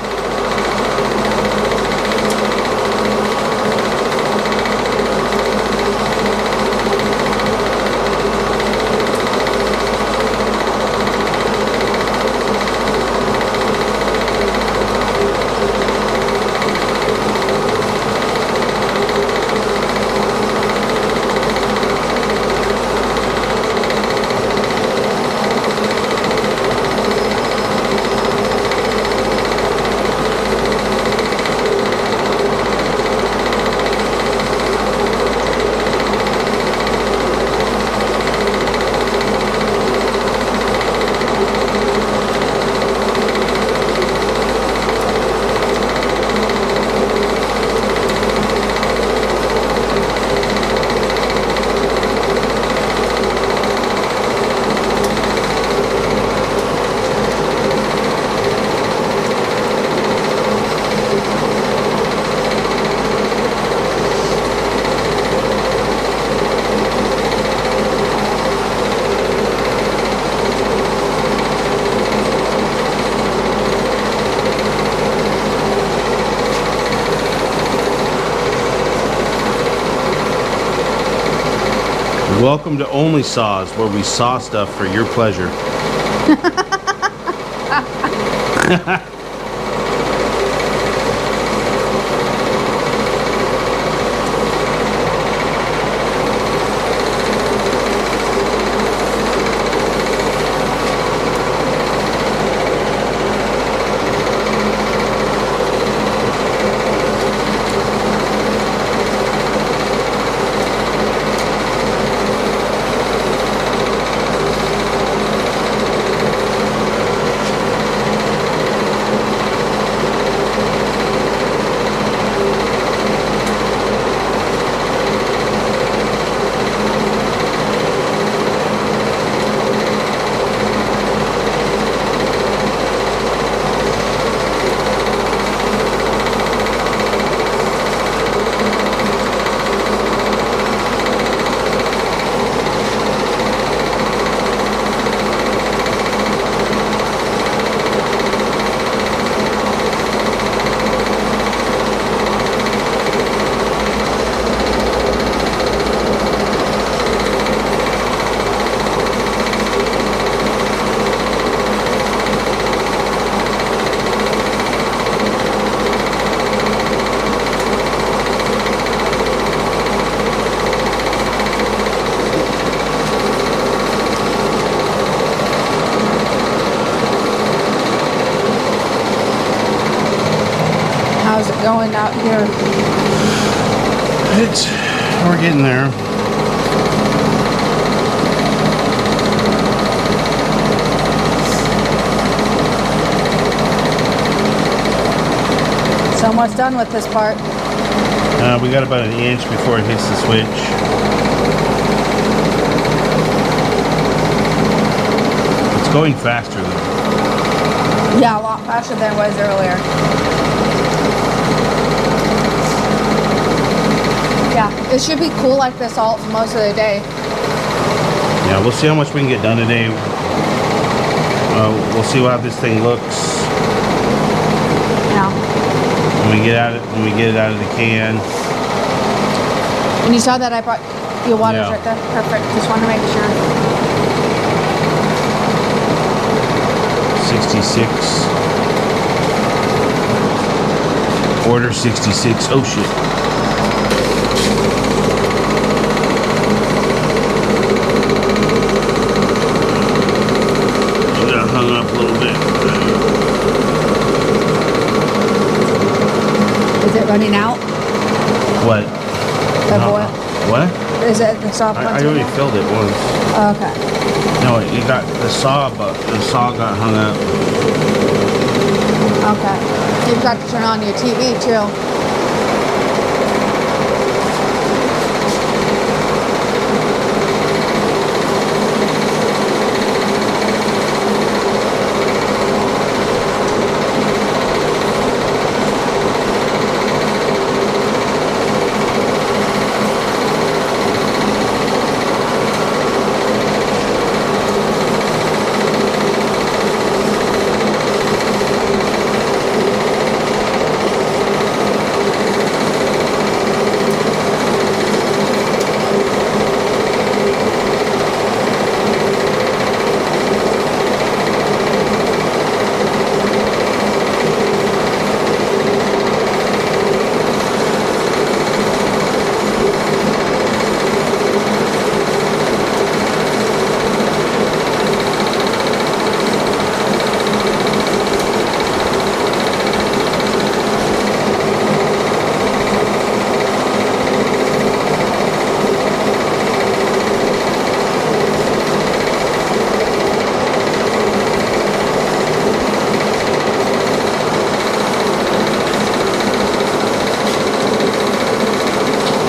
Welcome to Only Saws, where we saw stuff for your pleasure. going out here. We're getting there. It's almost done with this part. We got about an inch before it hits the switch. It's going faster though. Yeah, a lot faster than it was earlier. Yeah, it should be cool like this all most of the day. Yeah, we'll see how much we can get done today. We'll see how this thing looks Yeah. when we get it out of the can. And you saw that I brought your waters Yeah. right there. Perfect. Just want to make sure. 66. Order 66. Oh shit. I got hung up a little bit. Is it running out? What? The No. boil? What? Is it the soft ones? I already filled it once. Okay. No, you got the saw, but the saw got hung up. Okay. You've got to turn on your TV too.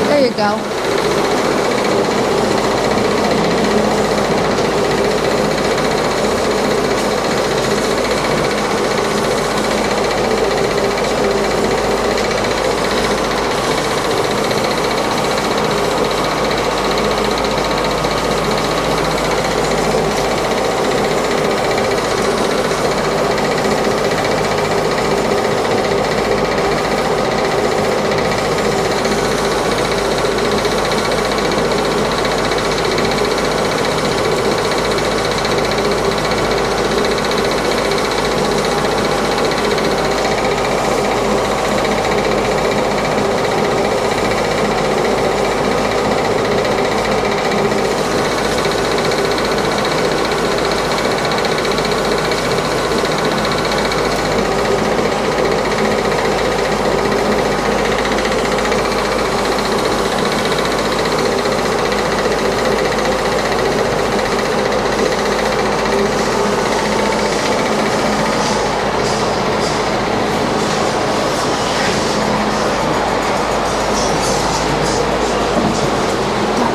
There you go.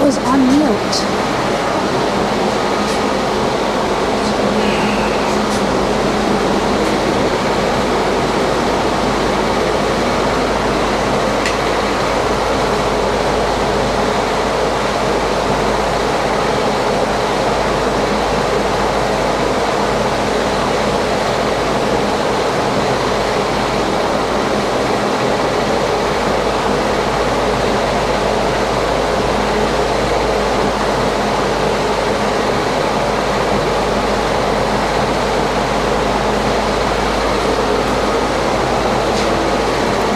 Was on mute.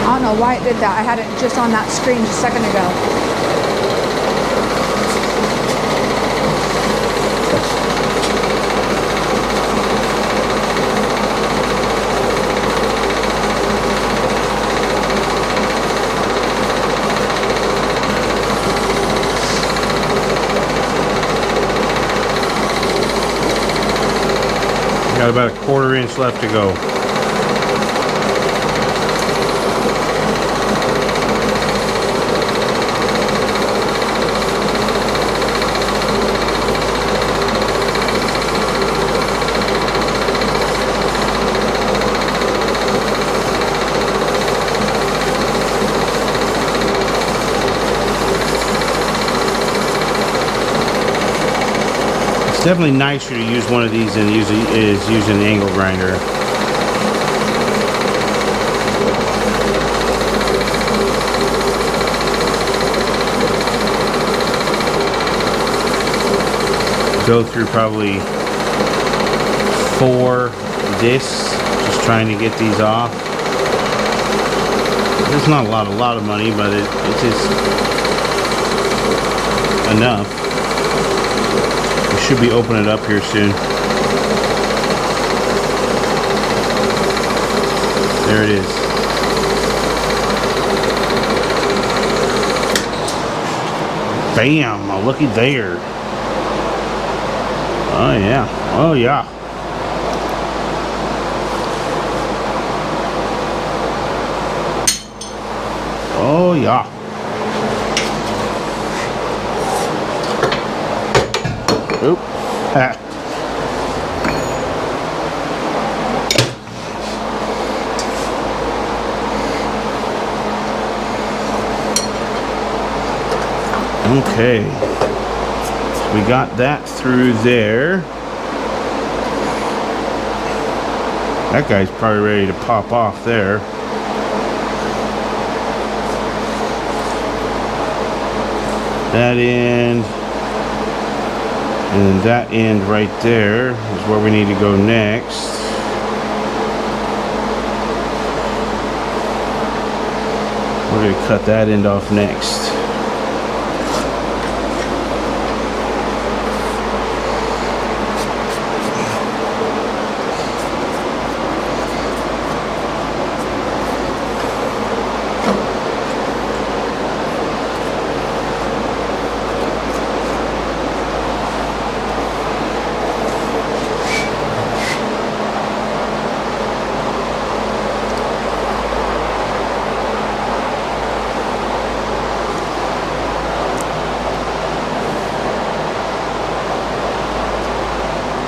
I don't know why it did that. I had it just on that screen just a second ago. Got about a 1/4 inch left to go. Definitely nicer to use one of these than use using an angle grinder. Go through probably 4 discs just trying to get these off. It's not a lot of money, but it's just enough. Should be opening it up here soon. There it is. Bam! Looky there. Oh yeah. Oh yeah. Oh yeah. Oop. Ha. Okay. So we got that through there. That guy's probably ready to pop off there. That end. And that end right there is where we need to go next. We're going to cut that end off next.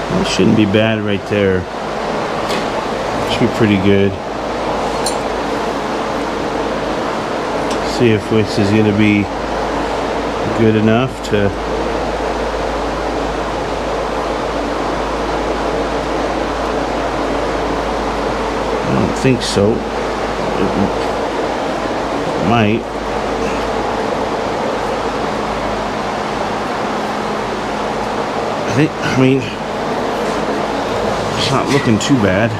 That shouldn't be bad right there. Should be pretty good. See if this is going to be good enough to... I don't think so. It might. I mean, it's not looking too bad.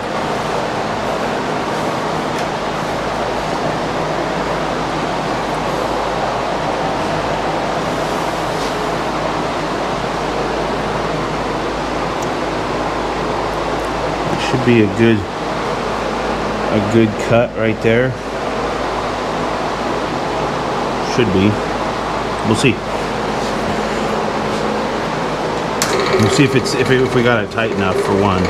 It should be a good cut right there. Should be. We'll see. We'll see if we got it tight enough for one.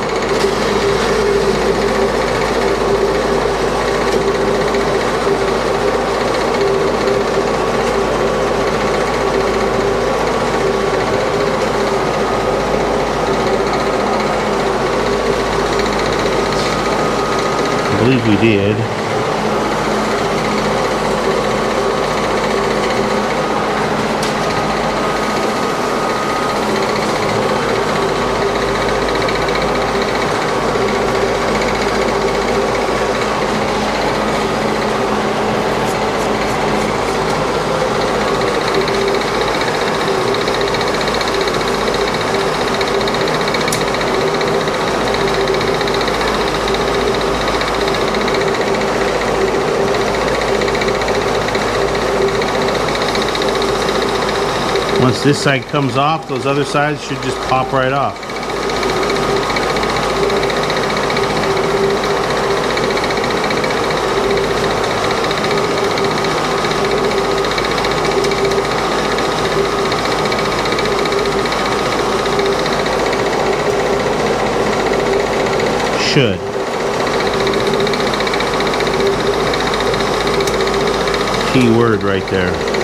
I believe we did. Once this side comes off, those other sides should just pop right off. Should. Key word right there.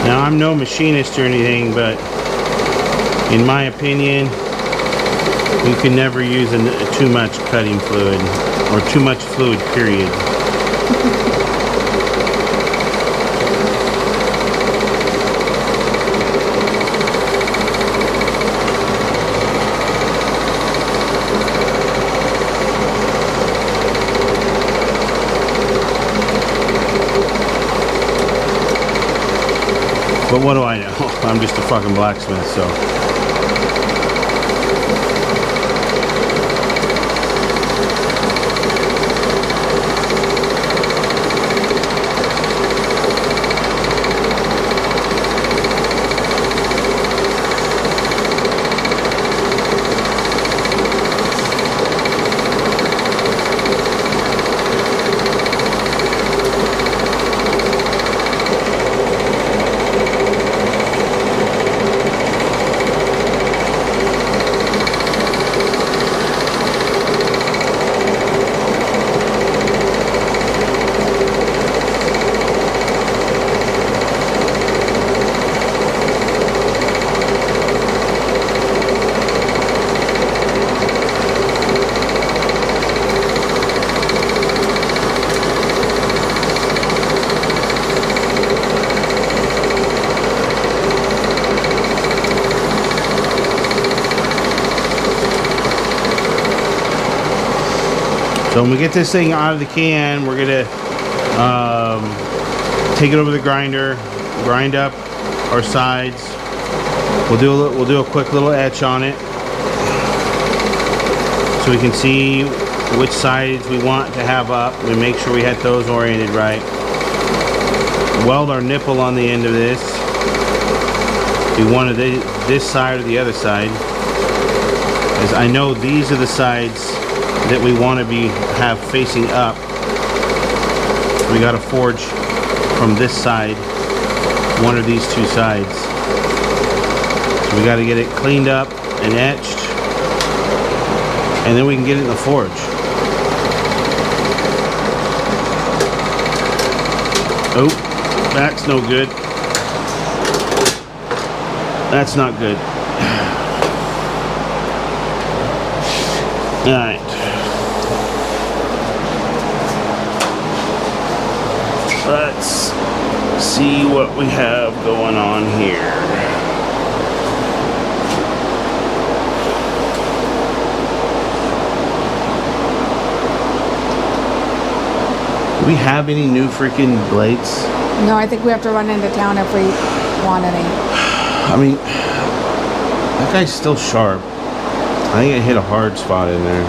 Now, I'm no machinist or anything, but in my opinion, you can never use too much cutting fluid, or too much fluid, period. But what do I know? I'm just a fucking blacksmith, so. So when we get this thing out of the can, we're gonna take it over the grinder, grind up our sides. We'll do a quick little etch on it, so we can see which sides we want to have up. We make sure we had those oriented right. Weld our nipple on the end of this. We wanted this side or the other side, as I know these are the sides that we want to have facing up. We got to forge from this side, one of these two sides. So we got to get it cleaned up and etched, and then we can get it in the forge. Oh, that's no good. That's not good. All right. Let's see what we have going on here. Do we have any new freaking blades? No, I think we have to run into town if we want any. I mean, that guy's still sharp. I think I hit a hard spot in there.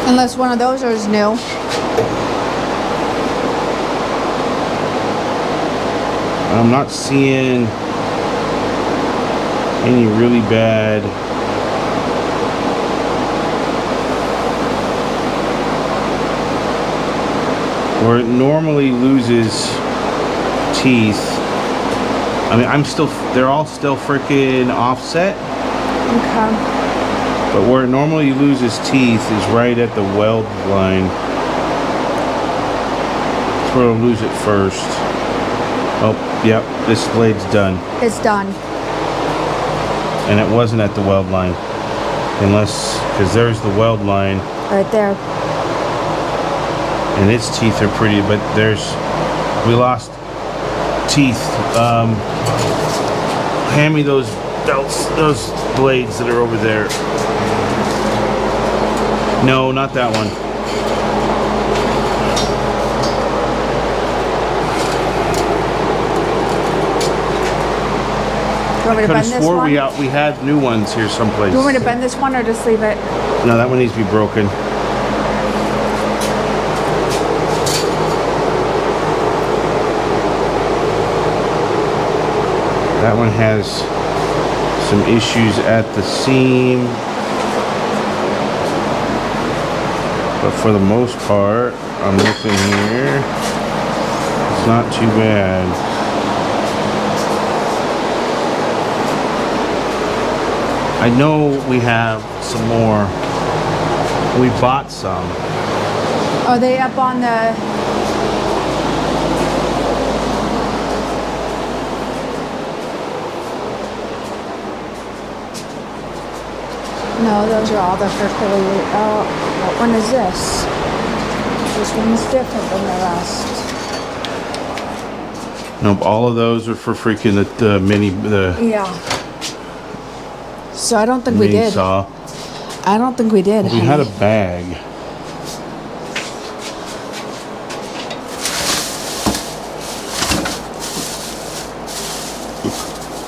Unless one of those is new. I'm not seeing any really bad where it normally loses teeth. I mean, they're all still freaking offset. Okay. But where it normally loses teeth is right at the weld line. That's where it'll lose it first. Oh, yep, this blade's done. It's done. And it wasn't at the weld line. Because there's the weld line. Right there. And its teeth are pretty, but we lost teeth. Hand me those belts, those blades that are over there. No, not that one. You want me to bend this one? We had new ones here someplace. Do you want me to bend this one or just leave it? No, that one needs to be broken. That one has some issues at the seam, but for the most part, I'm looking here, it's not too bad. I know we have some more. We bought some. Are they up on the... No, those are all the fertility. Oh, what one is this? This one's different than the rest. Nope, all of those are for freaking the mini, Yeah. So I don't think we mini did. saw. I don't think we did. We had a bag.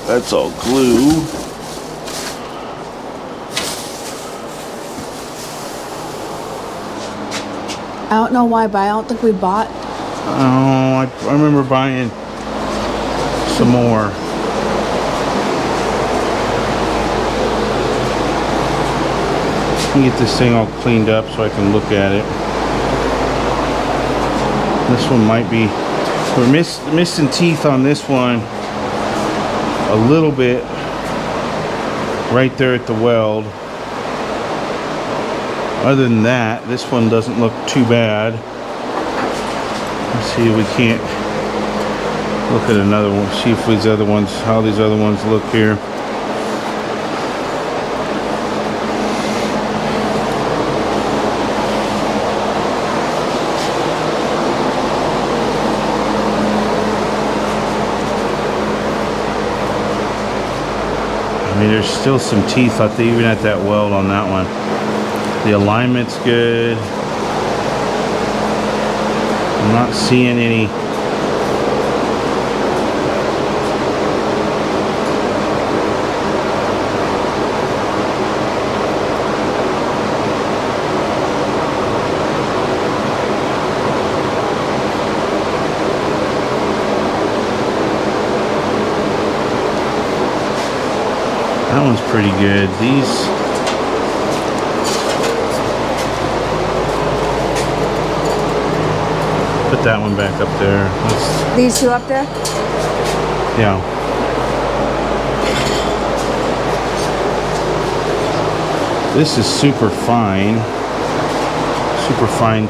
That's all glue. I don't know why, but I don't think we bought. Oh, I remember buying some more. Let me get this thing all cleaned up so I can look at it. This one might be, we're missing teeth on this one a little bit right there at the weld. Other than that, this one doesn't look too bad. Let's see if we can't look at another one, see if these other ones, how these other ones look here. mean, there's still some teeth out there, even at that weld on that one. The alignment's good. I'm not seeing any. That one's pretty good. These, put that one back up there. These two up there? Yeah. This is super fine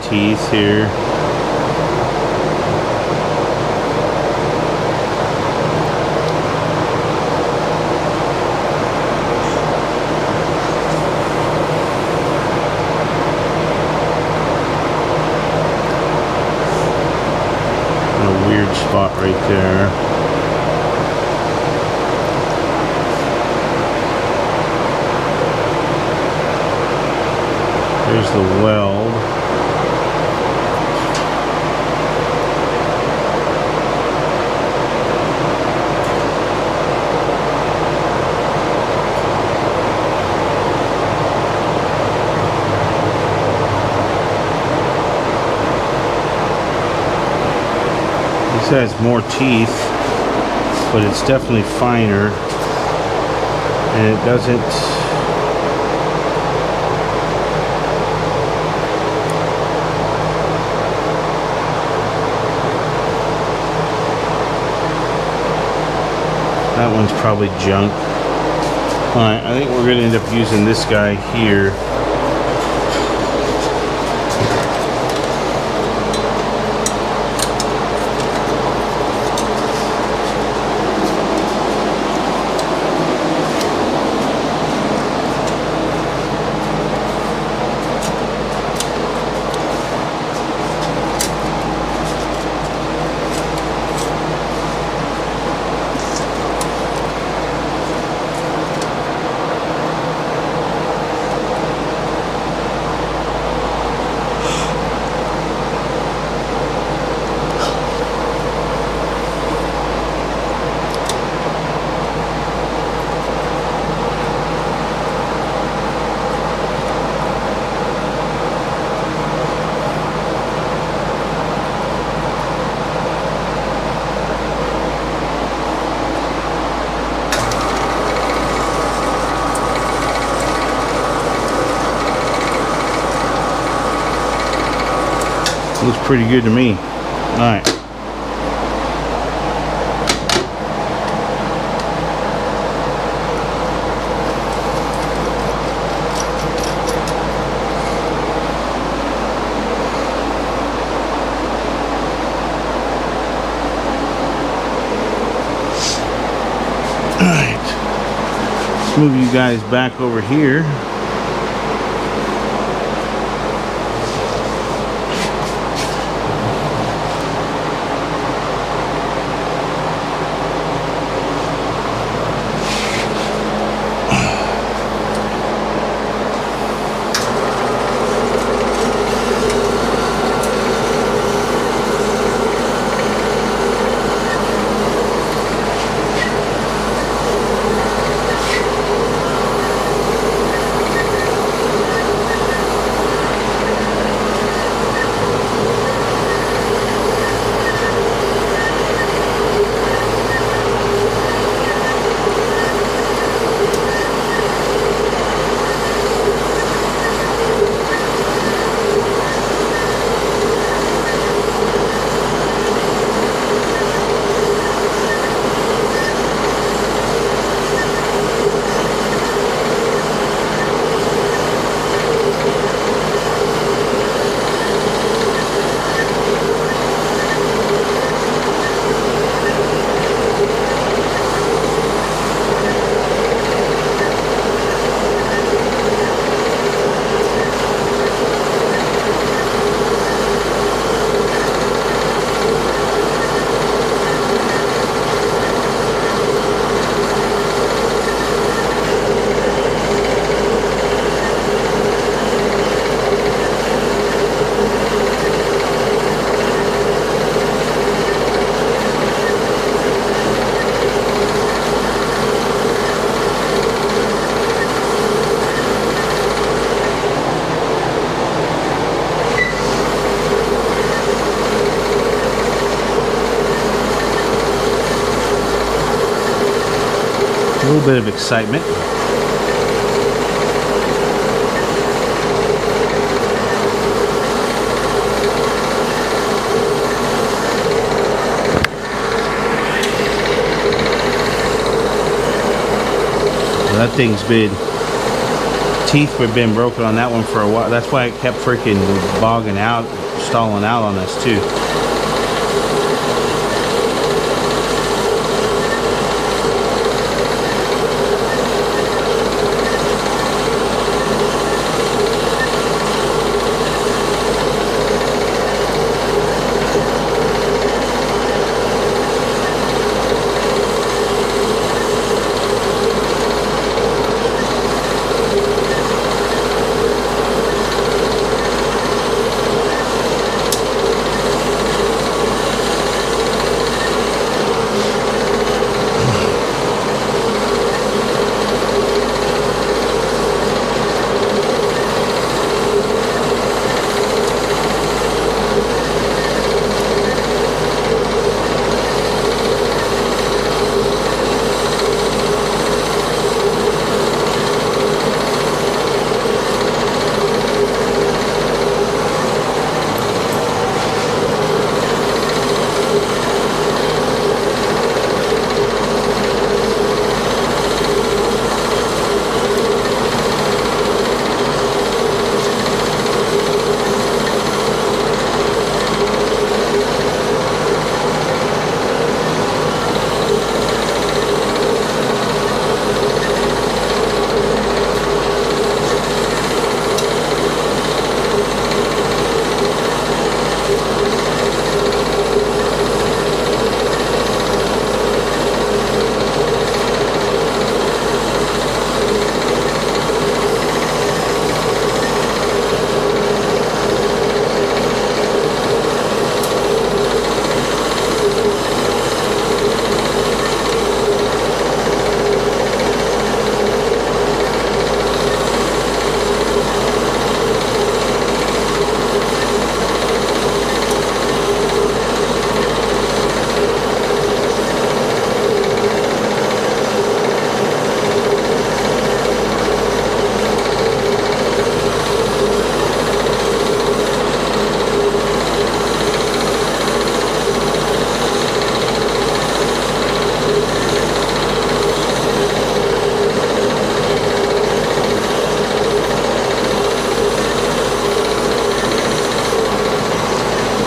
teeth here. Weird spot right there. There's the weld. This has more teeth, but it's definitely finer, and it doesn't. That one's probably junk. Alright, I think we're going to end up using this guy here. Looks pretty good to me. Alright. Alright. Let's move you guys back over here. little bit of excitement. That thing's been, teeth have been broken on that one for a while. That's why it kept freaking bogging out, stalling out on us too.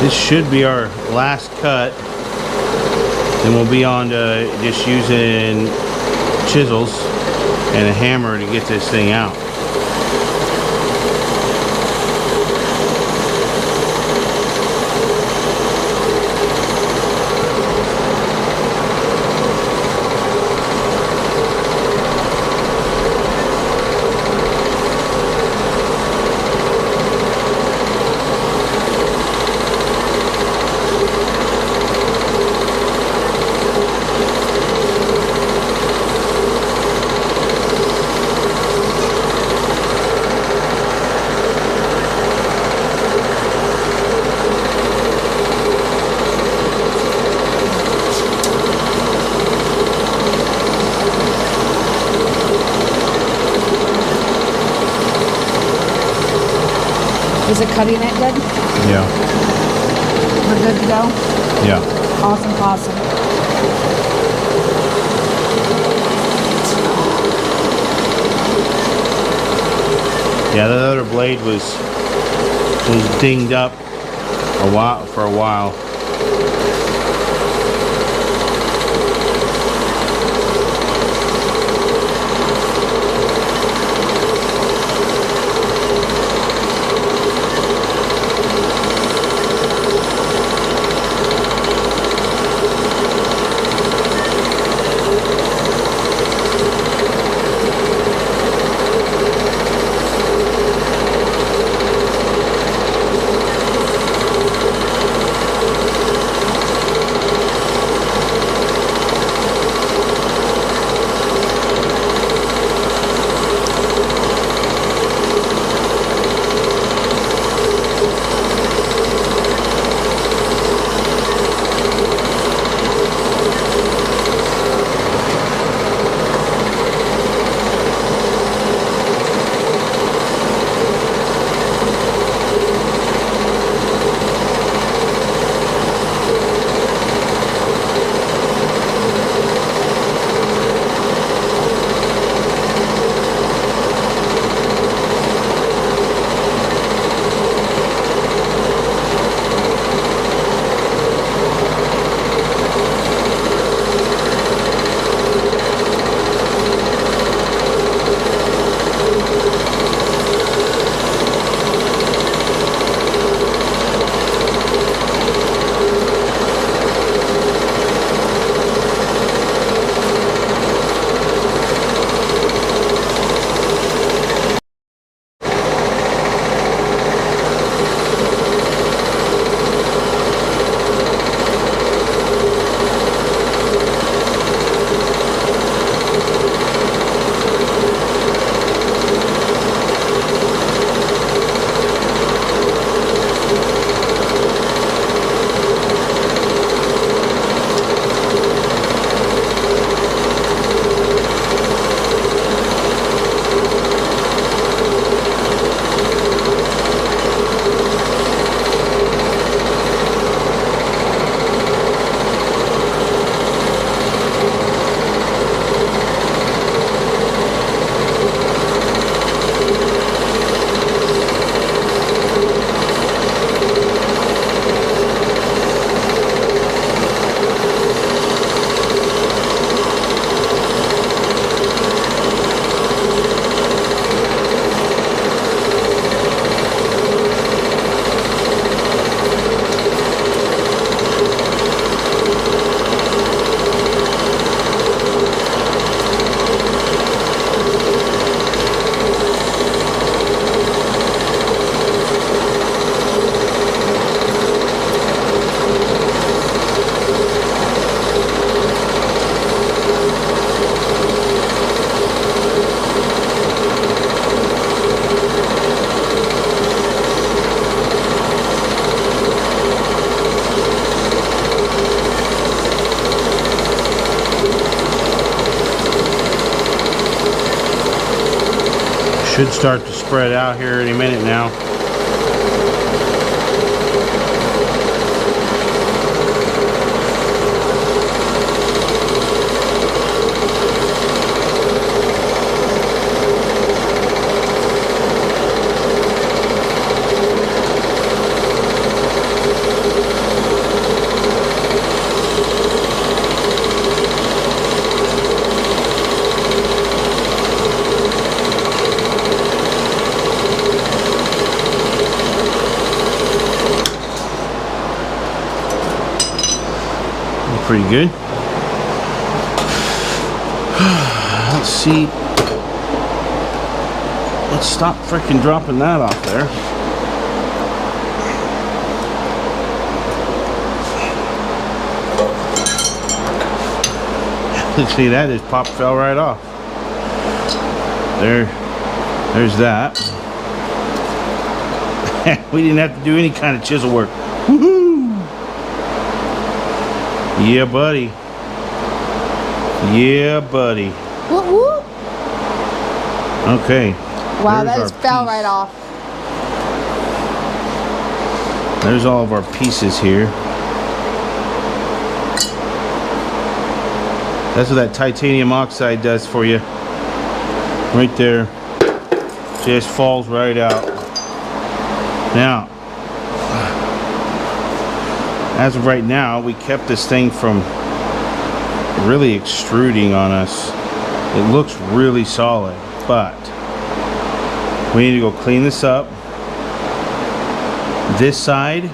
This should be our last cut. Then we'll be on to just using chisels and a hammer to get this thing out. Is it cutting it good? Yeah. We're good to go? Yeah. Awesome, awesome. Yeah, that other blade was dinged up for a while. Should start to spread out here any minute now. Pretty good. Let's see. Let's stop freaking dropping that off there. Let's see, that just fell right off. There's that. We didn't have to do any kind of chisel work. Woohoo! Yeah, buddy. Yeah, buddy. Whoop, whoop. Okay. Wow, that just fell right off. There's all of our pieces here. That's what that titanium oxide does for you. Right there. Just falls right out. Now, as of right now, we kept this thing from really extruding on us. It looks really solid, but we need to go clean this up. This side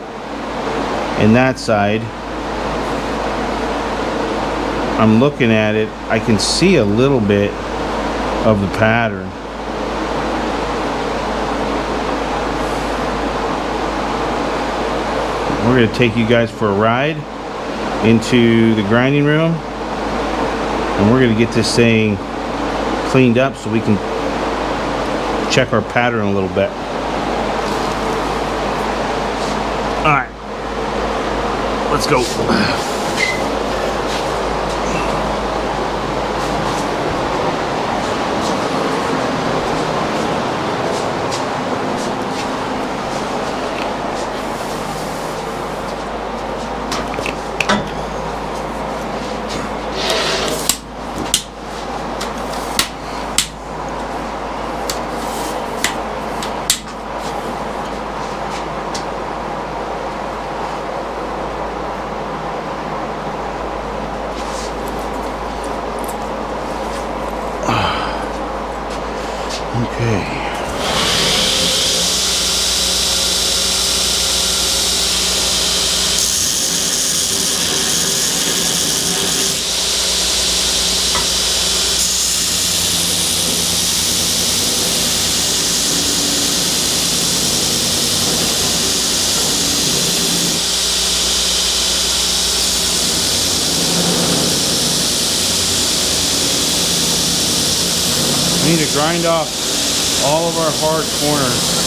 and that side, I'm looking at it, I can see a little bit of the pattern. We're going to take you guys for a ride into the grinding room, and we're going to get this thing cleaned up so we can check our pattern a little bit. Alright, let's go. Okay. We need to grind off all of our hard corners.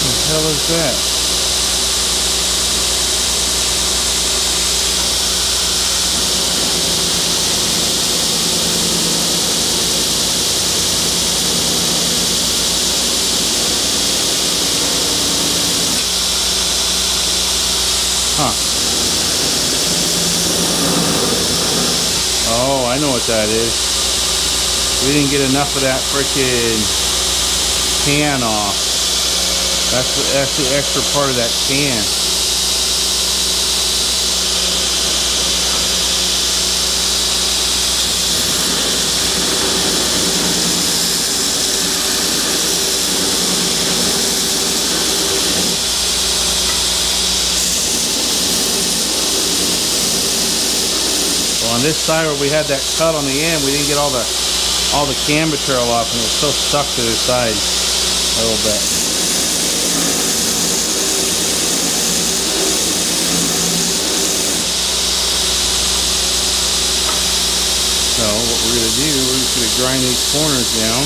What the hell is that? Huh. Oh, I know what that is. We didn't get enough of that freaking can off. That's the extra part of that can. On this side where we had that cut on the end, we didn't get all the can material off, and it was so stuck to the side a little bit. we're going to do. We're just going to grind these corners down.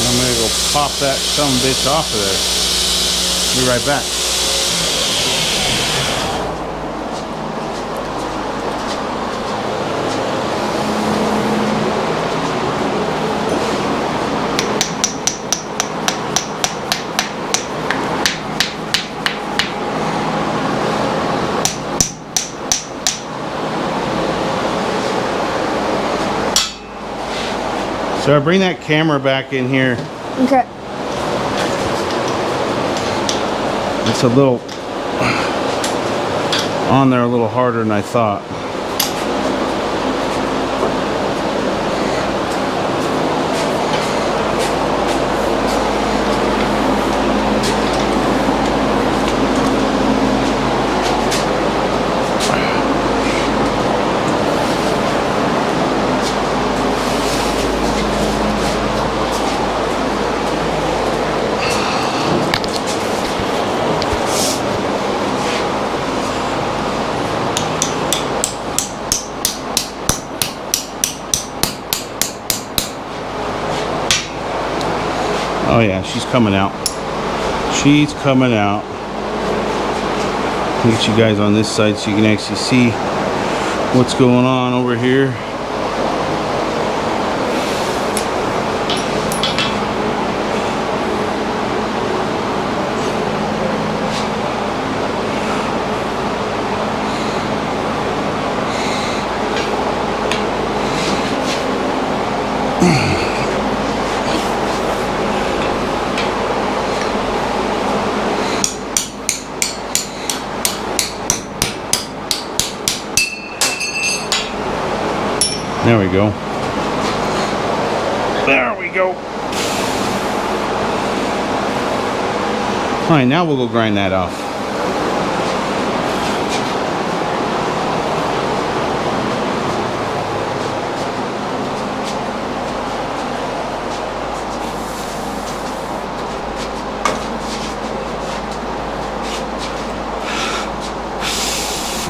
I'm going to go pop that some bitch off of there. Be right back. So I bring that camera back in here. Okay. It's a little on there a little harder than I thought. Oh yeah, she's coming out. She's coming out. Get you guys on this side so you can actually see what's going on over here. There we go. There we go. Alright, now we'll go grind that off.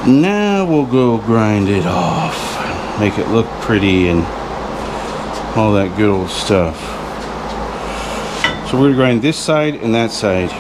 Now we'll go grind it off. Make it look pretty and all that good old stuff. So we're going to grind this side and that side.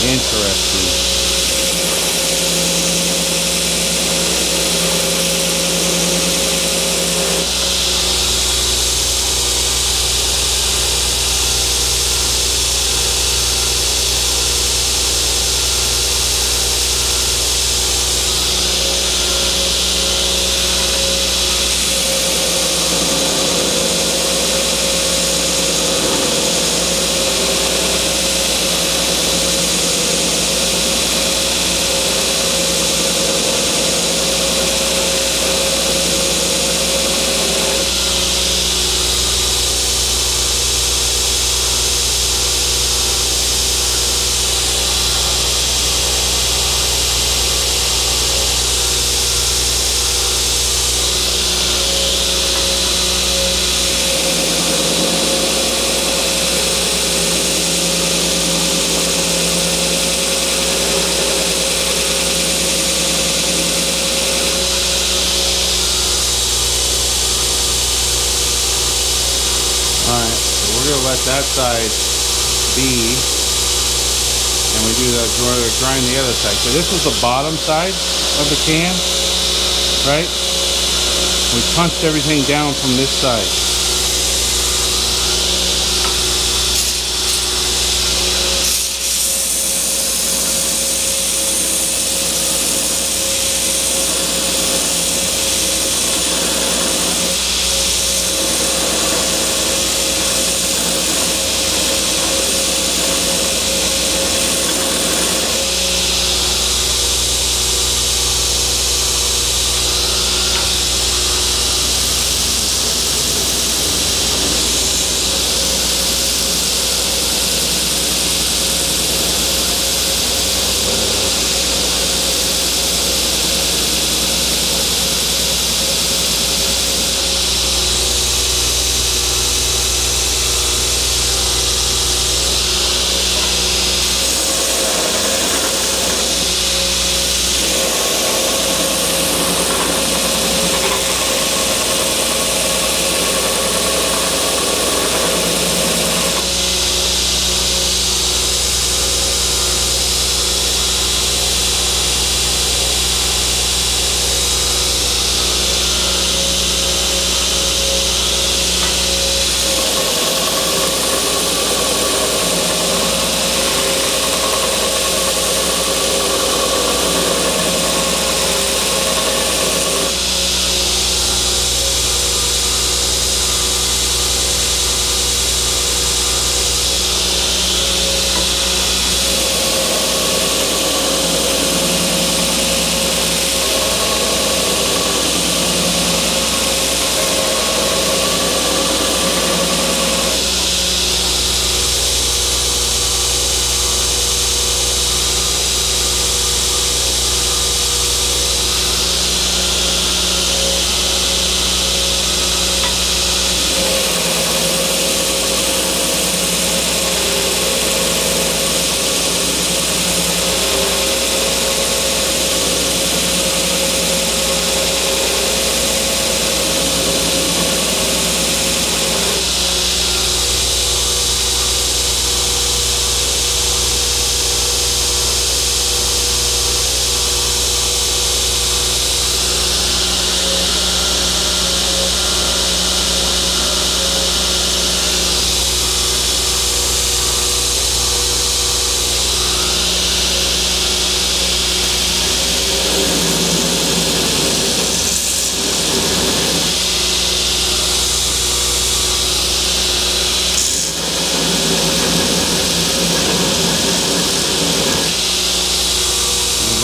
Interesting. Alright, so we're going to let that side be, and we do the grind the other side. So this was the bottom side of the can, right? We punched everything down from this side.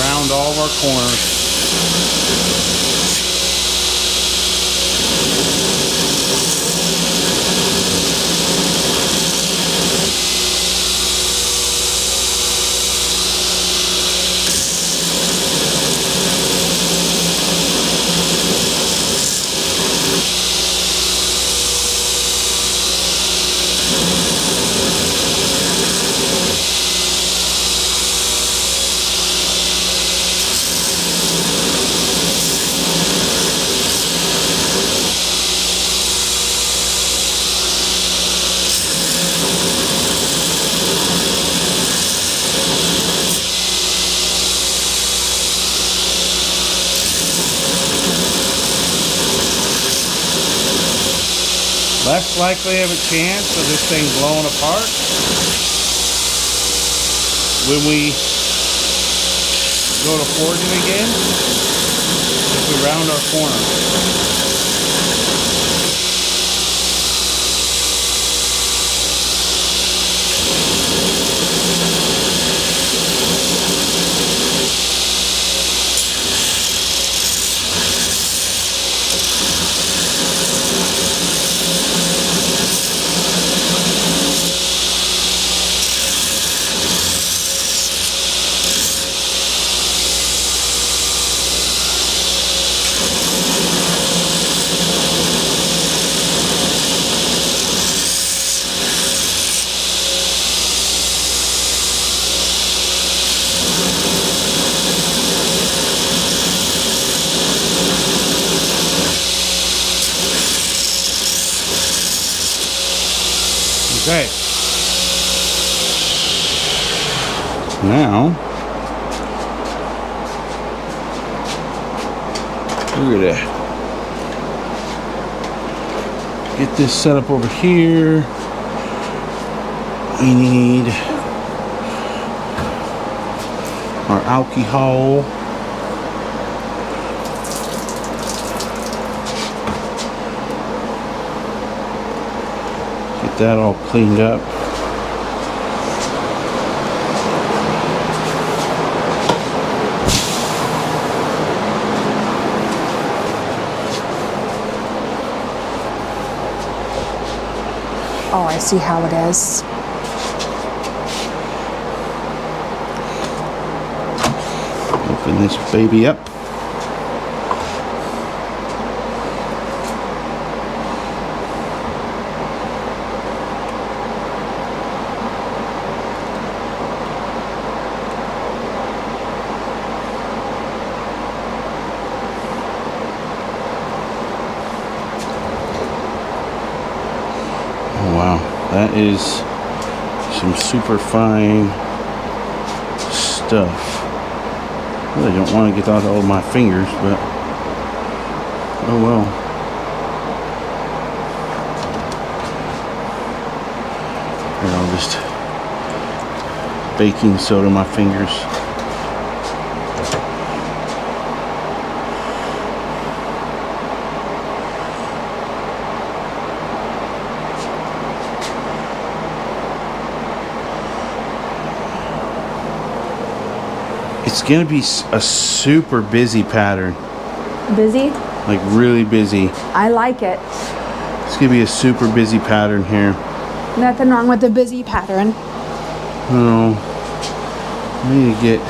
Around all of our corners. likely have a chance of this thing blowing apart when we go to forging again, if we round our corner. Okay. Now, we're gonna get this set up over here. We need our alcohol. Get that all cleaned up. Oh, I see how it is. Open this baby up. Oh wow, that is some super fine stuff. I really don't want to get out all of my fingers, but oh well. Here, I'll just baking soda my fingers. It's gonna be a super busy pattern. Busy? Like really busy. I like it. It's gonna be a super busy pattern here. Nothing wrong with the busy pattern. No. I need to get...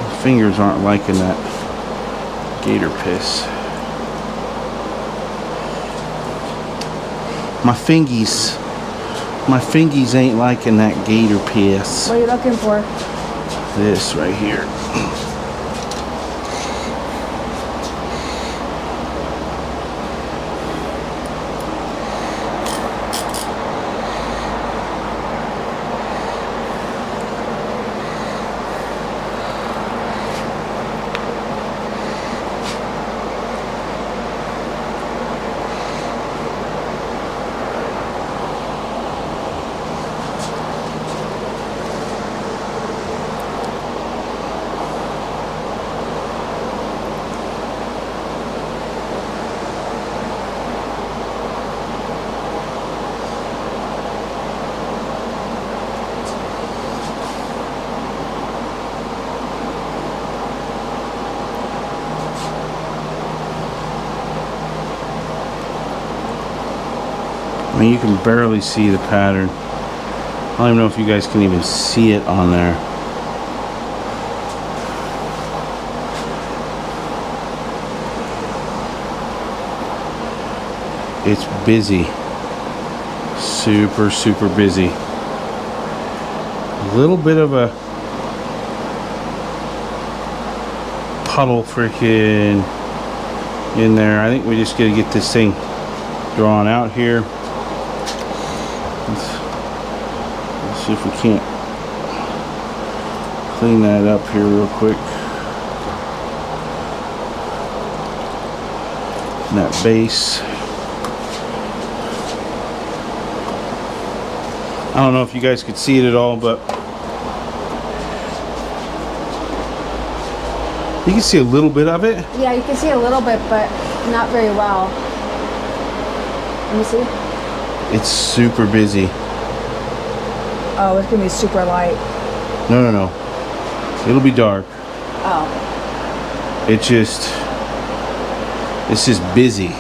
My fingers aren't liking that gator piss. My fingies ain't liking that gator piss. What are you looking for? This right here. I mean, you can barely see the pattern. I don't even know if you guys can even see it on there. It's busy. Super, super busy. A little bit of a puddle freaking in there. I think we just gotta get this thing drawn out here. Let's see if we can't clean that up here real quick. And that base. I don't know if you guys could see it at all, but you can see a little bit of it. Yeah, you can see a little bit, but not very well. Let me see. It's super busy. Oh, it's gonna be super light. No. It'll be dark. Oh. It's just busy.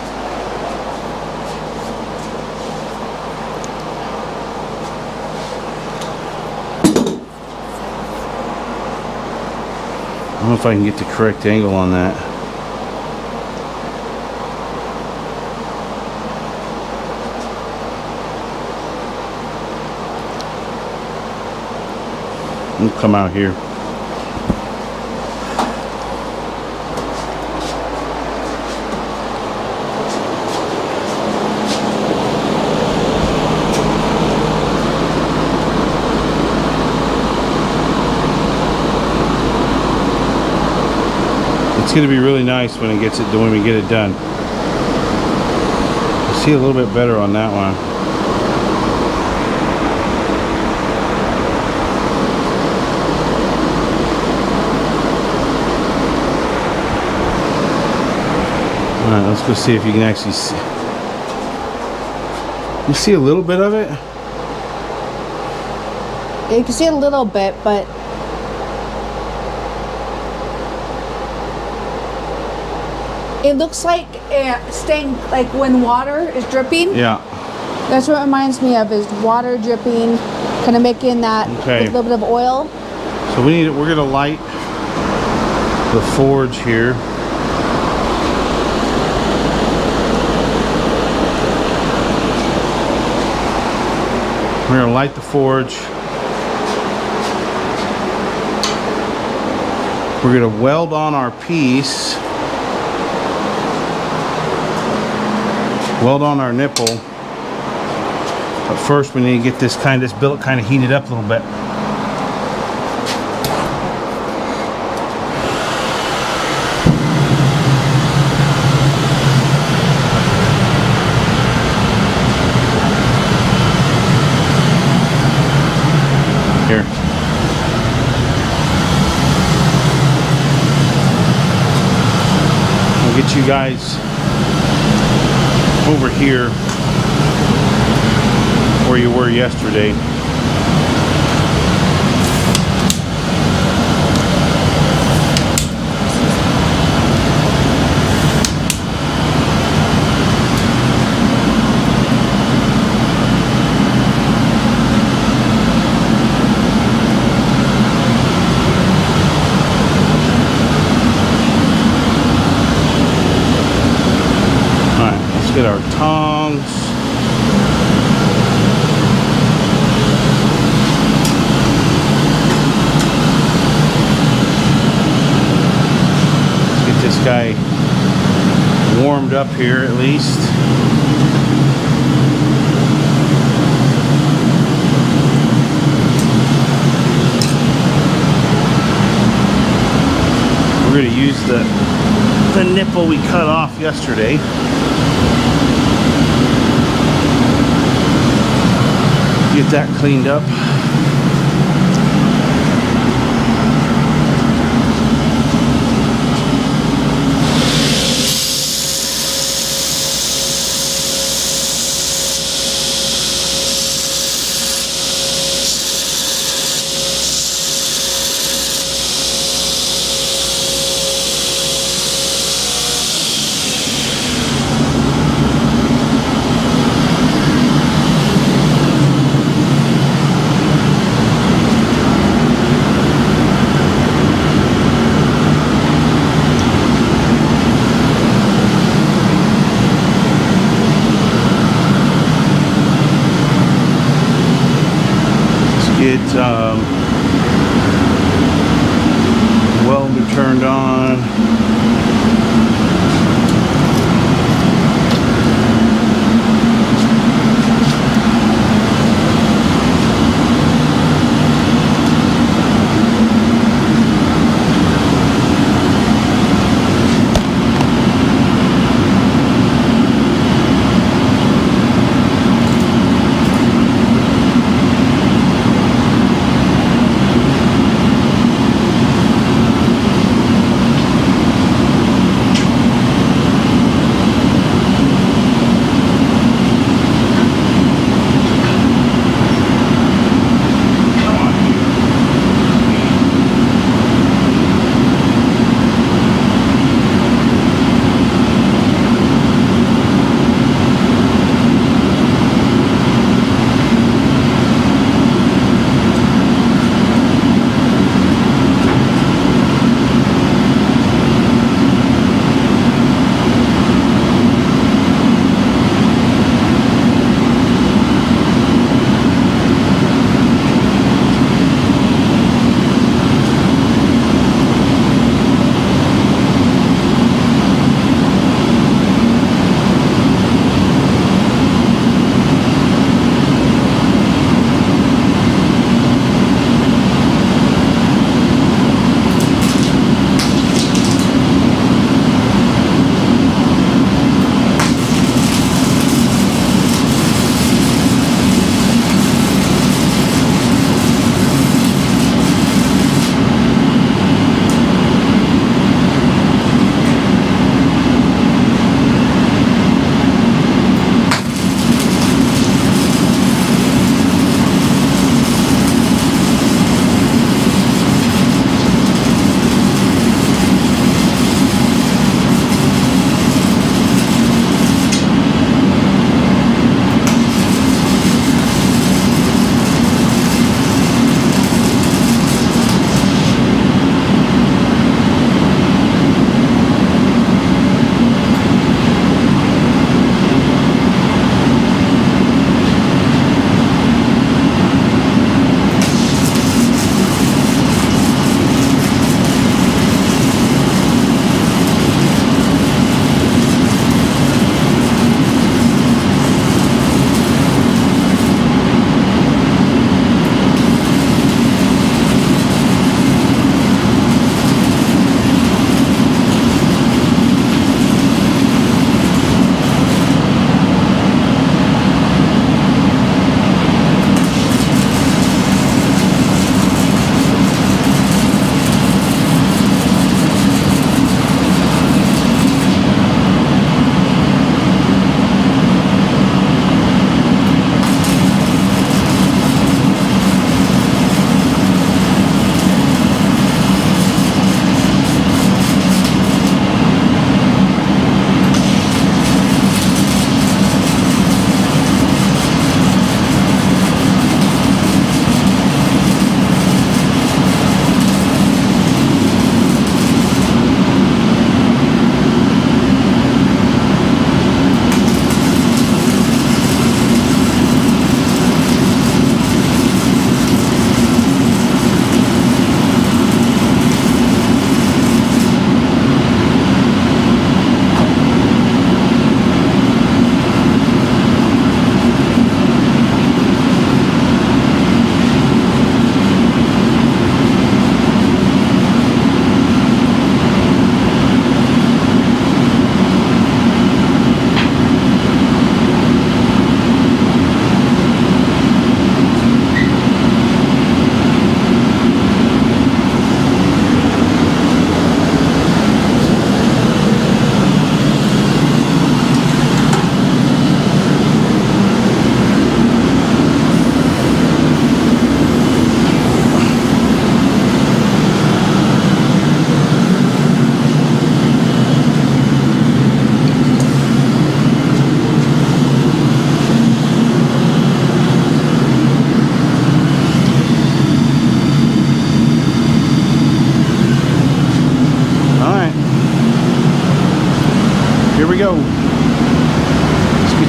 I don't know if I can get the correct angle on that. We'll come out here. It's going to be really nice when we get it done. I see a little bit better on that one. All right, let's go see if you can actually see. You see a little bit of it? You can see a little bit, but it looks like staying, like when water is dripping. Yeah. That's what it reminds me of, is water dripping, kind of making that Okay. little bit of oil. So we're gonna light the forge here. We're gonna light the forge. We're gonna weld on our piece. Weld on our nipple. But first we need to get this billet kind of heated up a little bit. Here. I'll get you guys over here where you were yesterday. Get our tongs. Let's get this guy warmed up here at least. We're going to use the nipple we cut off yesterday. Get that cleaned up. Get welder turned on.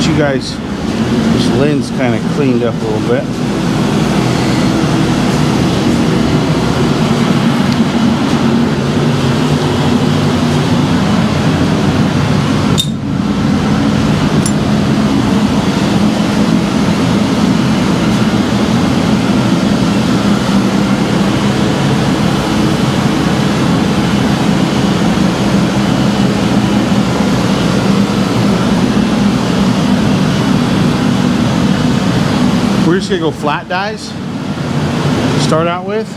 Get you guys this lens kind of cleaned up a little bit. We're just gonna go flat dies, start out with.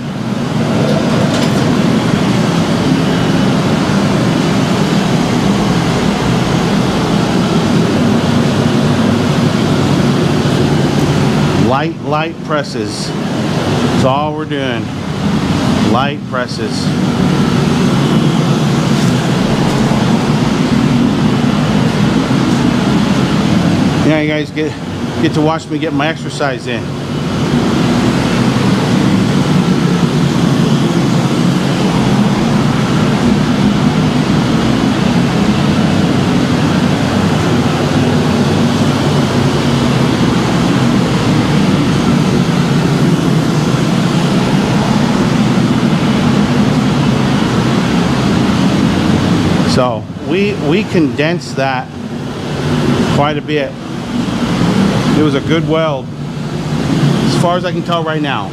Light presses. That's all we're doing. Light presses. Yeah, you guys get to watch me get my exercise in. So we condensed that quite a bit. It was a good weld, as far as I can tell right now.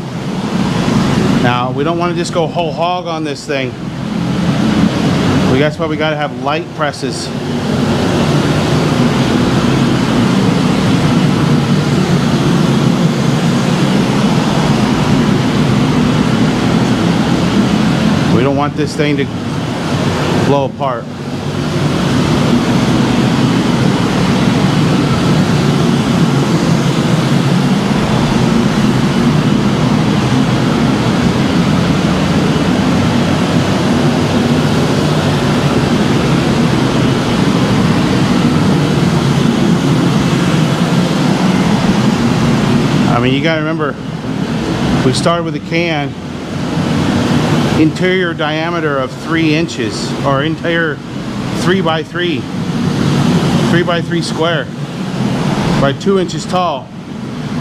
Now, we don't want to just go whole hog on this thing. That's why we got to have light presses. We don't want this thing to blow apart. I mean, you gotta remember, we started with a can, interior diameter of 3 inches, or entire 3x3 square by 2 inches tall,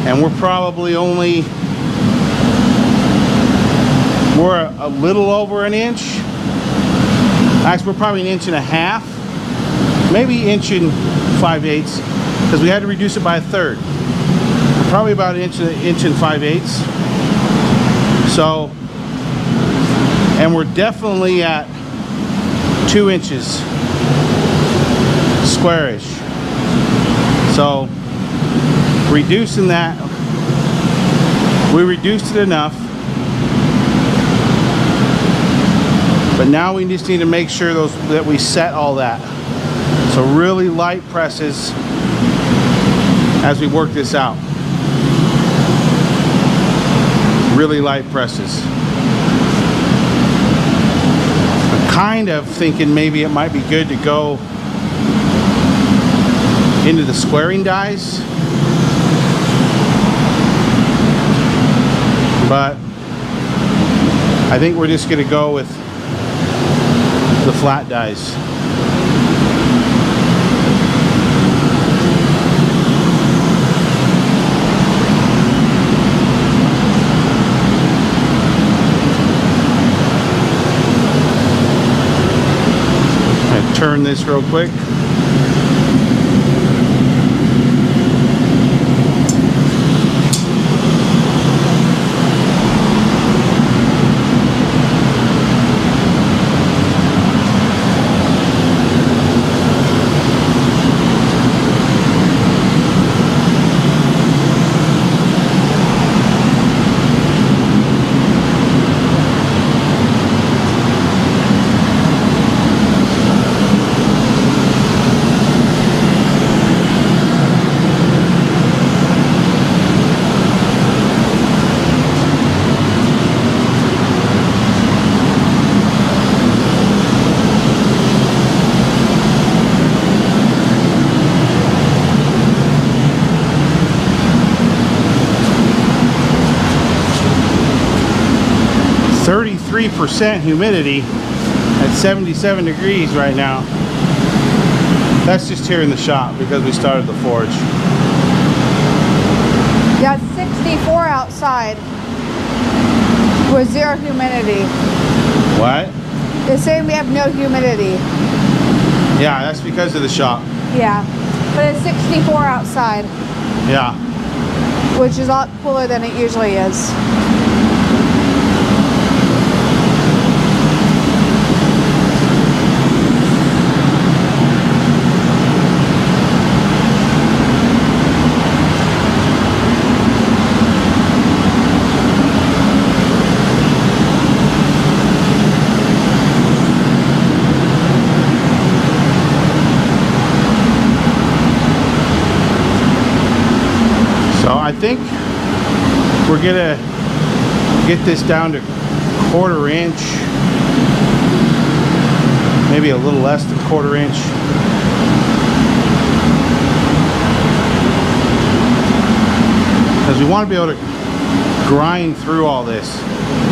and we're probably only, we're a little over an inch. Actually, we're probably 1.5 inches, maybe 1 5/8 inches, because we had to reduce it by 1/3. Probably about 1 inch and 5/8. So, and we're definitely at 2 inches squarish. So, reducing that, we reduced it enough. But now we just need to make sure that we set all that. So really light presses as we work this out. Really light presses. I'm kind of thinking maybe it might be good to go into the squaring dies, but I think we're just going to go with the flat dies. Turn this real quick. % humidity at 77 degrees right now. That's just here in the shop because we started the forge. Yeah, it's 64 outside with zero humidity. What? They're saying we have no humidity. Yeah, that's because of the shop. Yeah, but it's 64 outside, Yeah. which is a lot cooler than it usually is. So I think we're gonna get this down to 1/4 inch, maybe a little less than 1/4 inch. Because we want to be able to grind through all this.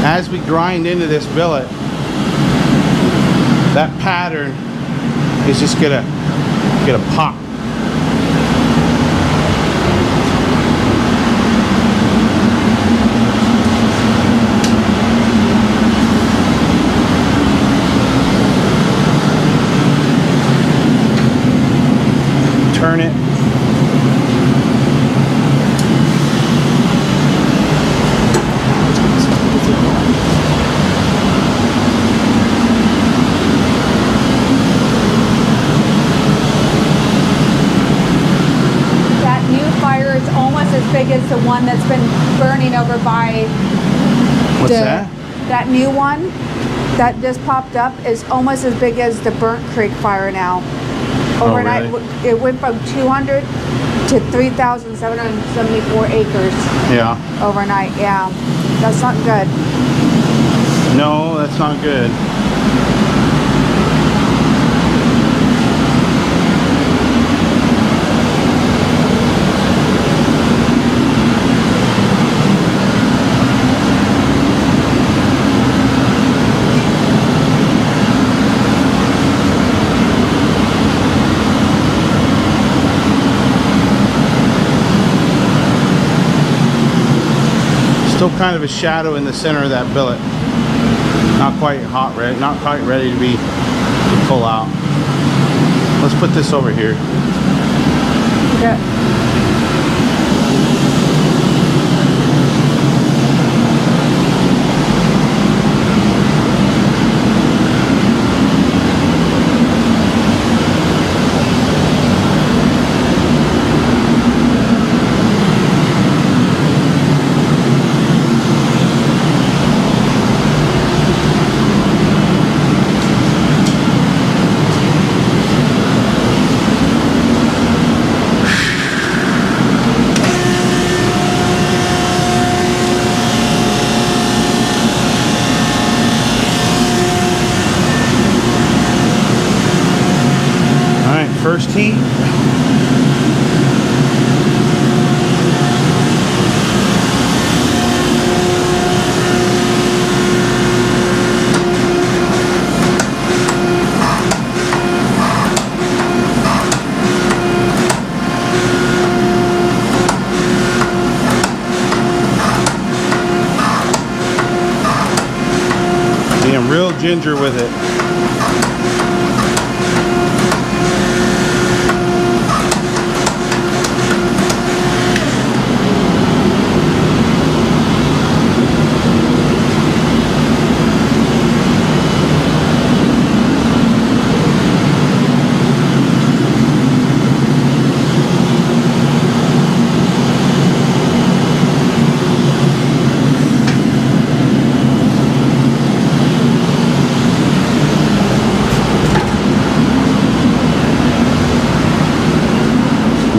As we grind into this billet, that pattern is just gonna get a pop. Turn it. That new fire is almost as big as the one that's been burning over by What's that? That new one that just popped up is almost as big as the Burnt Creek fire now. Overnight, really? it went from 200 to 3,774 acres Yeah. overnight. Yeah, that's not good. No, that's not good. Still kind of a shadow in the center of that billet. Not quite hot ready, not quite ready to pull out. Let's put this over here. Okay. First heat. Being real ginger with it.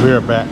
Be right back.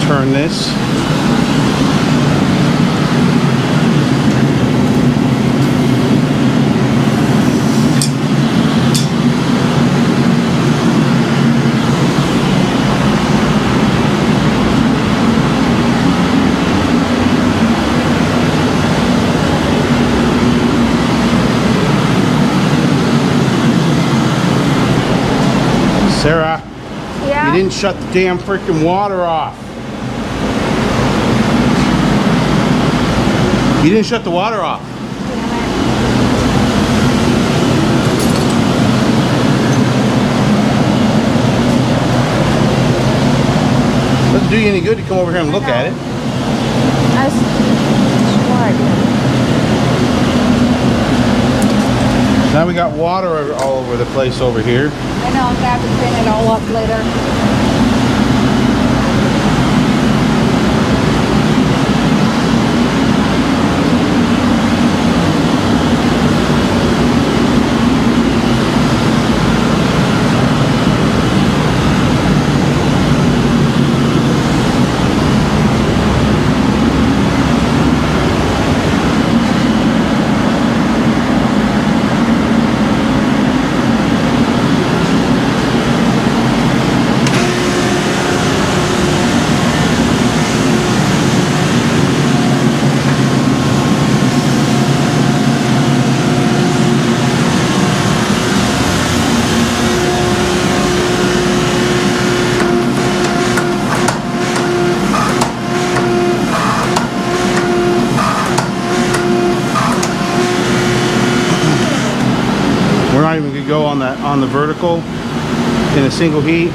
turn this. Sarah, Yeah? you didn't shut the damn freaking water off. You didn't shut the water off. Doesn't do you any good to come over here and look at it. I was sure I did. Now we got water all over the place over here. I know, I'm gonna have to clean it all up later. We're not even gonna go on the vertical in a single heat.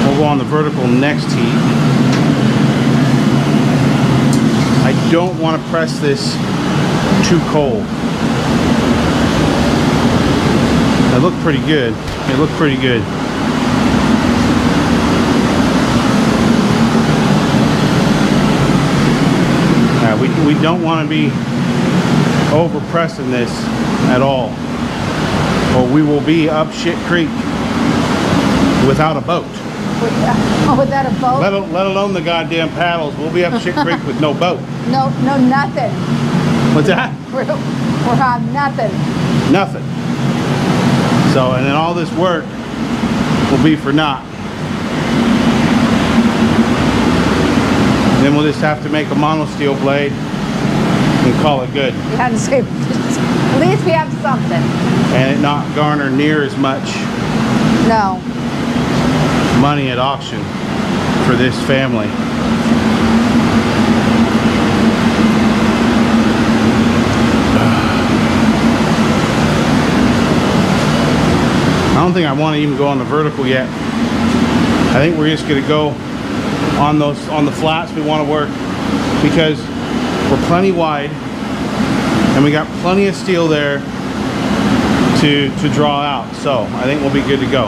We'll go on the vertical next heat. I don't want to press this too cold. It looked pretty good. It looked pretty good. We don't want to be over pressing this at all, or we will be up shit creek without a boat. Without a boat? Let alone the goddamn paddles. We'll be up shit creek with no boat. No, nothing. What's that? We're on nothing. Nothing. So, and then all this work will be for naught. Then we'll just have to make a mono steel blade and call it good. You had to say, at least we have something. And it not garner near as much No. money at auction for this family. I don't think I want to even go on the vertical yet. I think we're just going to go on the flats we want to work, because we're plenty wide and we got plenty of steel there to draw out. So I think we'll be good to go.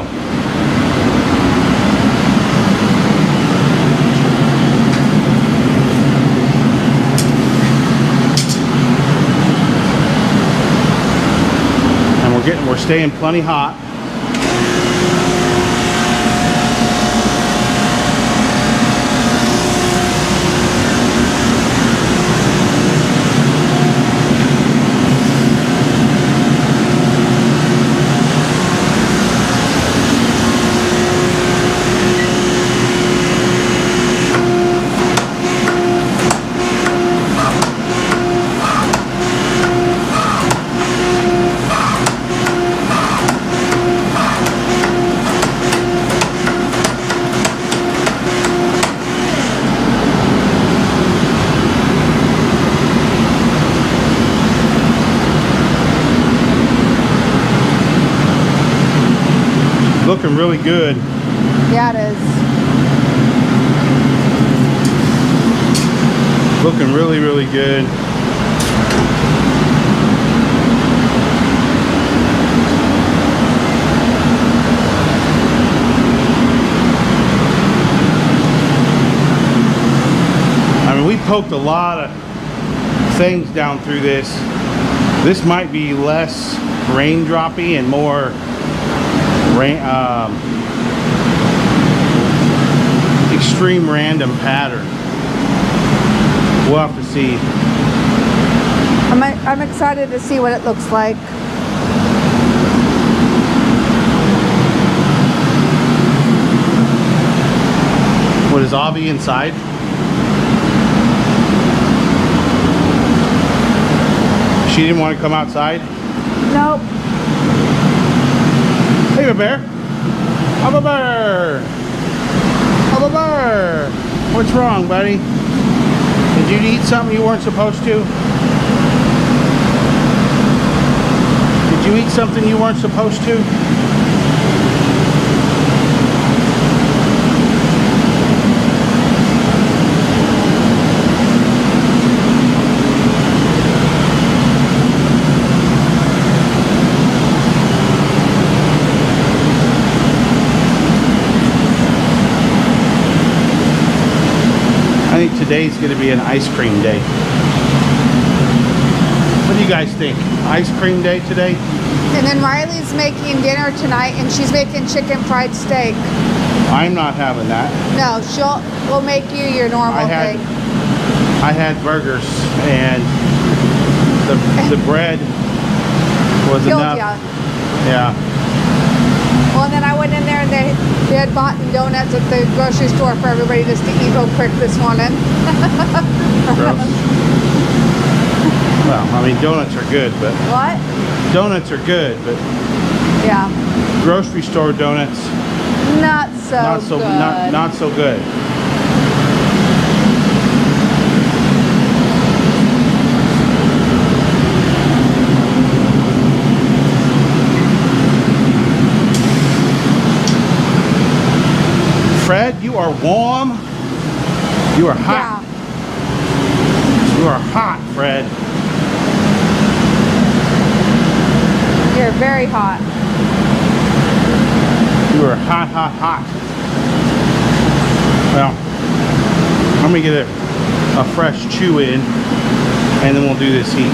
And we're staying plenty hot. Looking really good. Yeah, it is. Looking really, really good. I mean, we poked a lot of things down through this. This might be less raindroppy and more extreme random pattern. We'll have to see. I'm excited to see what it looks like. What is Avi inside? She didn't want to come outside? Nope. Hey, bear. I'm a bear. I'm a bear. What's wrong, buddy? Did you eat something you weren't supposed to? Did you eat something you weren't supposed to? I think today's going to be an ice cream day. What do you guys think? Ice cream day today? And then Riley's making dinner tonight, and she's making chicken fried steak. I'm not having that. No, we'll make you your normal thing. I had burgers, and the bread was Killed enough. ya. Yeah. Well, and then I went in there and they had bought donuts at the grocery store for everybody just to eat real quick this morning. Gross. Well, I mean, donuts are good, but What? donuts are good, but Yeah. grocery store donuts Not so good. not so good. Fred, you are warm. You are hot. Yeah. You are hot, Fred. You're very hot. You are hot, hot, hot. Well, I'm gonna get a fresh chew in, and then we'll do this heat.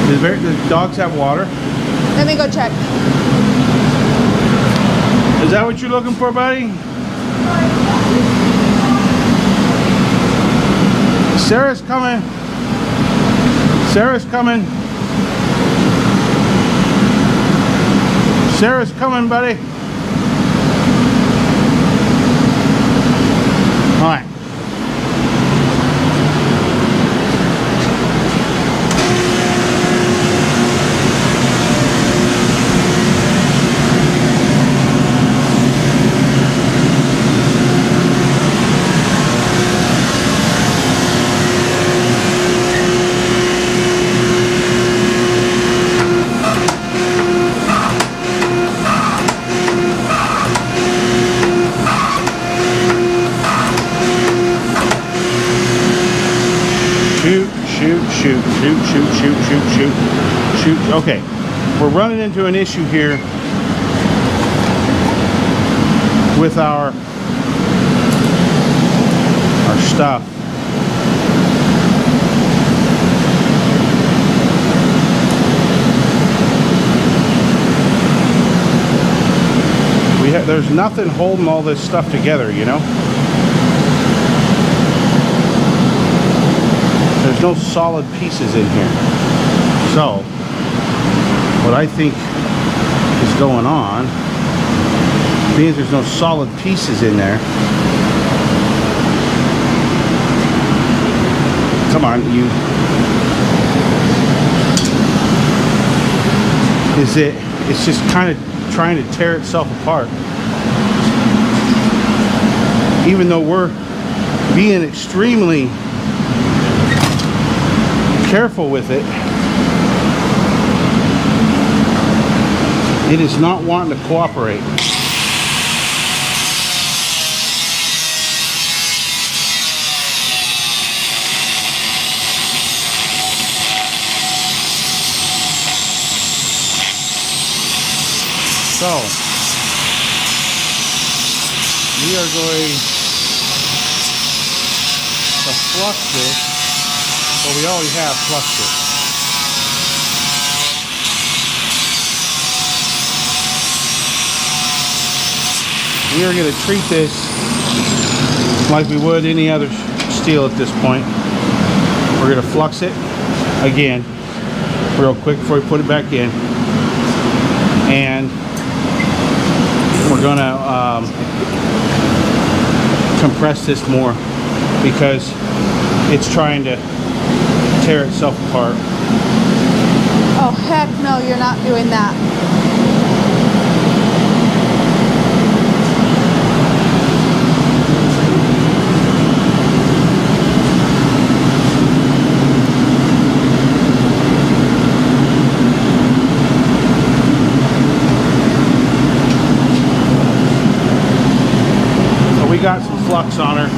Does dogs have water? Let me go check. Is that what you're looking for, buddy? Sarah's coming. Sarah's coming. Sarah's coming, buddy. All right. Shoot. Okay, we're running into an issue here with our stuff. There's nothing holding all this stuff together, you know? There's no solid pieces in here. So, what I think is going on means there's no solid pieces in there. Come on, you. It's just kind of trying to tear itself apart. Even though we're being extremely careful with it, it is not wanting to cooperate. So, we are going to flux this. Well, we already have fluxed it. we are going to treat this like we would any other steel at this point. We're going to flux it again real quick before we put it back in, and we're going to compress this more because it's trying to tear itself apart. Oh heck no, you're not doing that. We got some flux on her.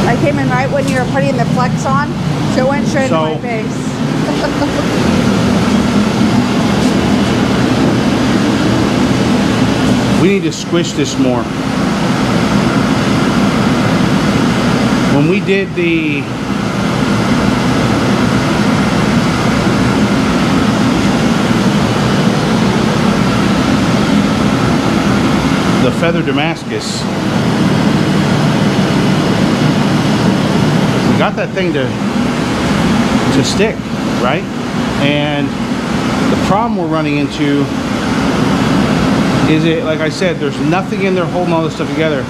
I came in right when you were putting the flex on, so it went straight into my face. We need to squish this more. When we did the feather Damascus, we got that thing to stick, right? And the problem we're running into is, it, like I said, there's nothing in there holding all this stuff together.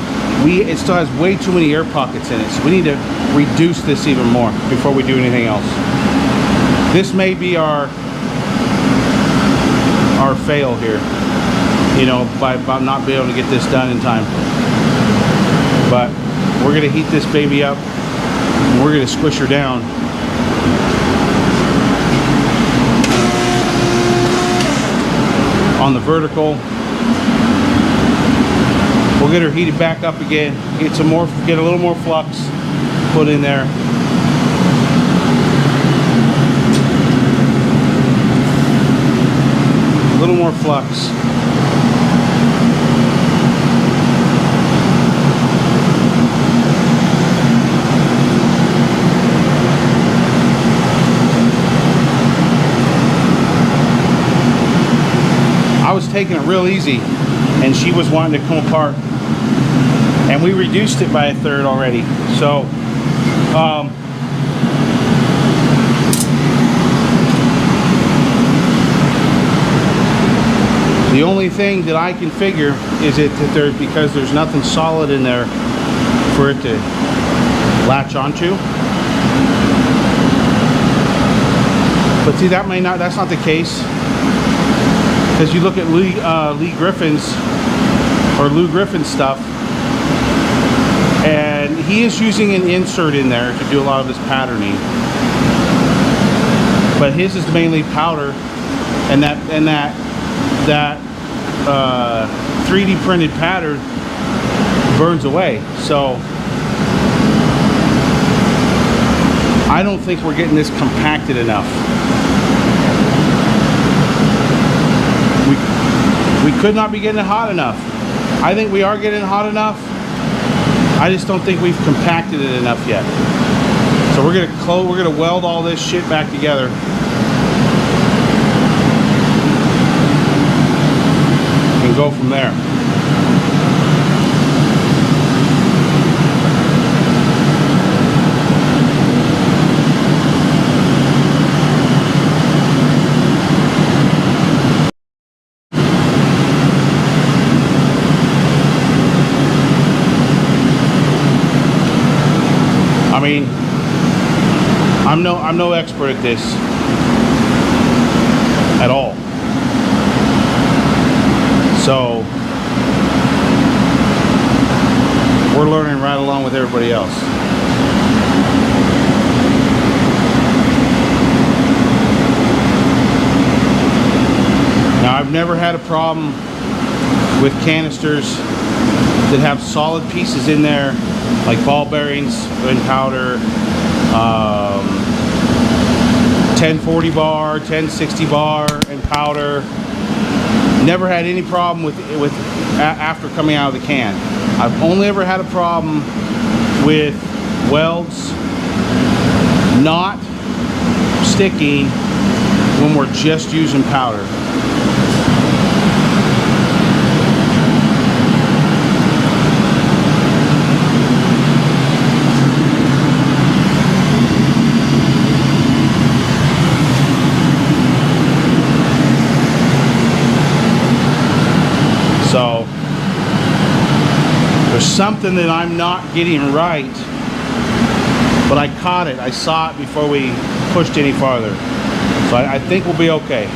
It still has way too many air pockets in it, so we need to reduce this even more before we do anything else. This may be our fail here, you know, by not being able to get this done in time. But we're gonna heat this baby up and we're gonna squish her down. On the vertical. We'll get her heated back up again, get a little more flux put in there. A little more flux. I was taking it real easy and she was wanting to come apart, and we reduced it by a third already. So the only thing that I can figure is that because there's nothing solid in there for it to latch onto. But see, that's not the case. Because you look at Lou Griffin's stuff, and he is using an insert in there to do a lot of his patterning. But his is mainly powder, and that 3D printed pattern burns away. So I don't think we're getting this compacted enough. We could not be getting it hot enough. I think we are getting it hot enough. I just don't think we've compacted it enough yet. So we're gonna weld all this shit back together. And go from there. I mean, I'm no expert at this at all. So we're learning right along with everybody else. Now, I've never had a problem with canisters that have solid pieces in there, like ball bearings in powder, 1040 bar, 1060 bar in powder. Never had any problem with after coming out of the can. I've only ever had a problem with welds not sticking when we're just using powder. So there's something that I'm not getting right, but I caught it. I saw it before we pushed any farther. So I think we'll be okay.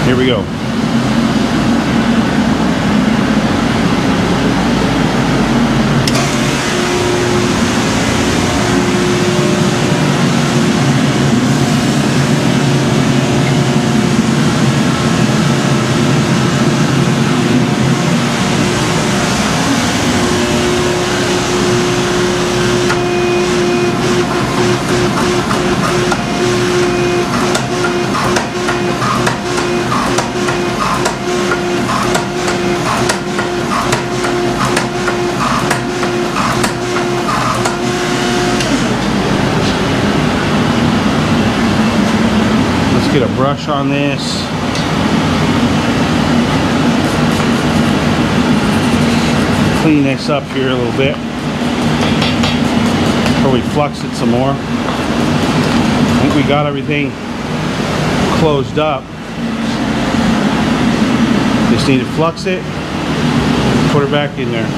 Here we go. Get a brush on this. Clean this up here a little bit before we flux it some more. I think we got everything closed up. Just need to flux it, put her back in there.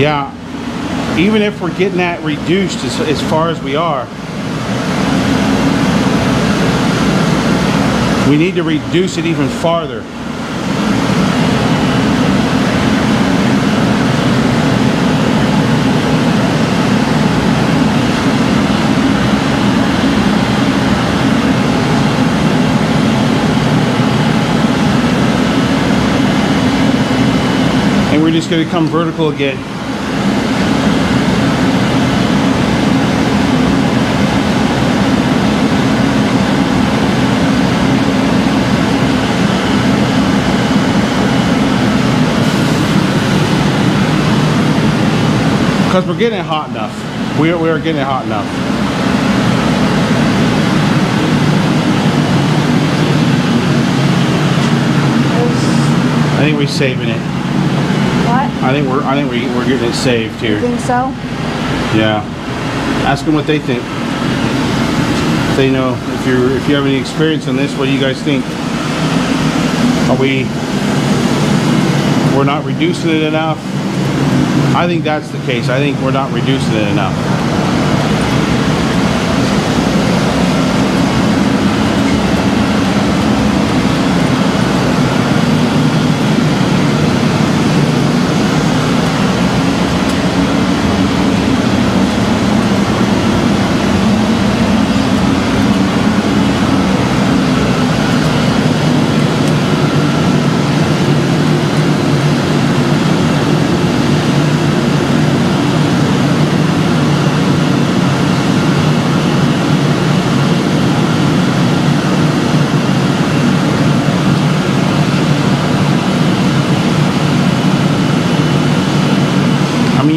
Yeah, even if we're getting that reduced as far as we are, we need to reduce it even farther. And we're just going to come vertical again. Because we're getting it hot enough. We are getting it hot enough. I think we're saving it. What? I think we're getting it saved here. You think so? Yeah. Ask them what they think. If they know, if you have any experience on this, what do you guys think? We're not reducing it enough? I think that's the case. I think we're not reducing it enough. I mean,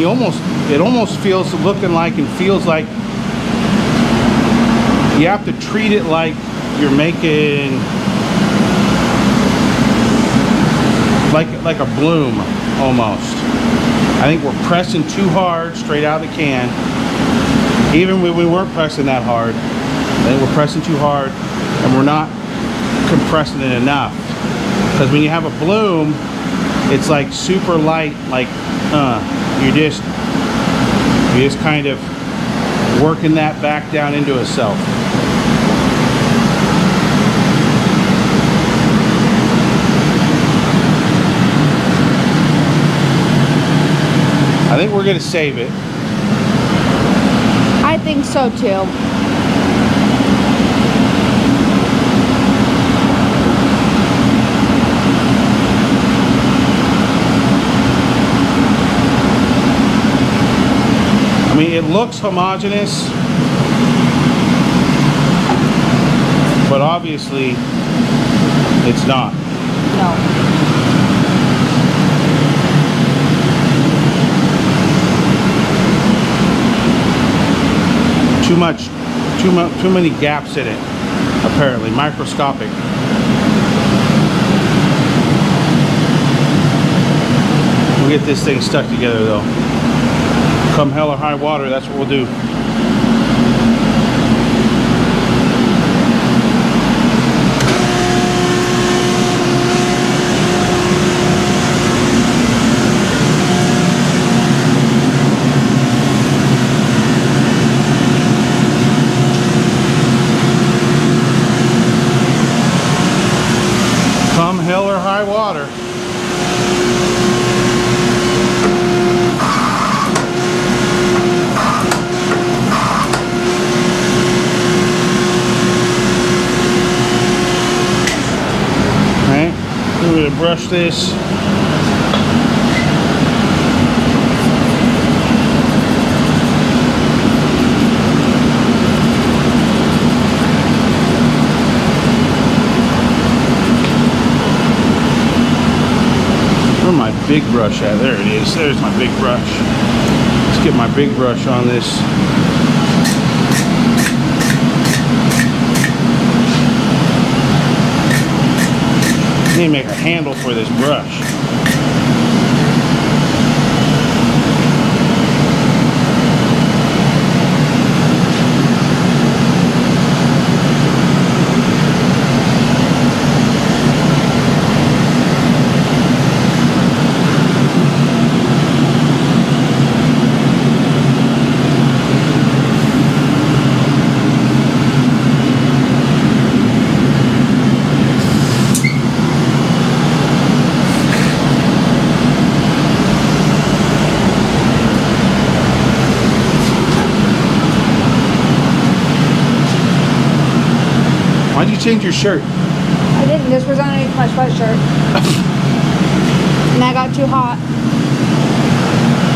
it almost feels looking like and feels like you have to treat it like you're making like a bloom almost. I think we're pressing too hard straight out of the can. Even when we weren't pressing that hard, I think we're pressing too hard and we're not compressing it enough. Because when you have a bloom, it's like super light, like you're just kind of working that back down into itself. I think we're going to save it. I think so too. I mean, it looks homogeneous, but obviously it's not. No. Too many gaps in it, apparently, microscopic. We'll get this thing stuck together though. Come hell or high water, that's what we'll do. Come hell or high water. Alright, we're going to brush this. Where's my big brush at? There it is. There's my big brush. Let's get my big brush on this. I need to make a handle for this brush. Why'd you change your shirt? I didn't. This was underneath my sweatshirt. And I got too hot.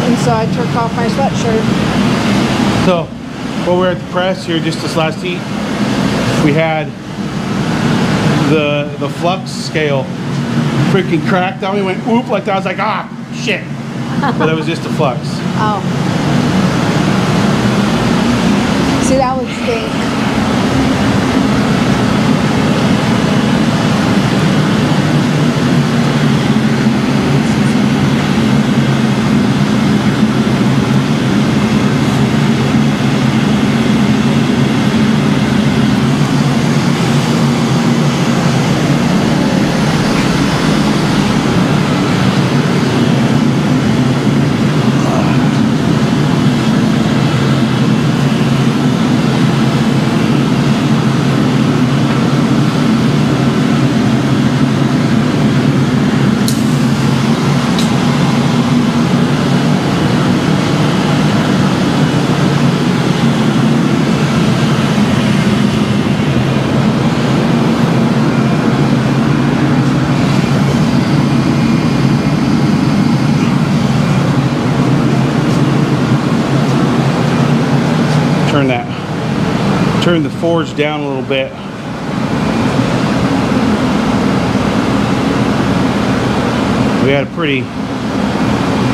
And so I took off my sweatshirt. So, while we were at the press here just this last heat, we had the flux scale freaking cracked on me. Went whoop like that. I was like, ah, shit. But that was just the flux. Oh. See, that would stink. Turn the forge down a little bit. We had a pretty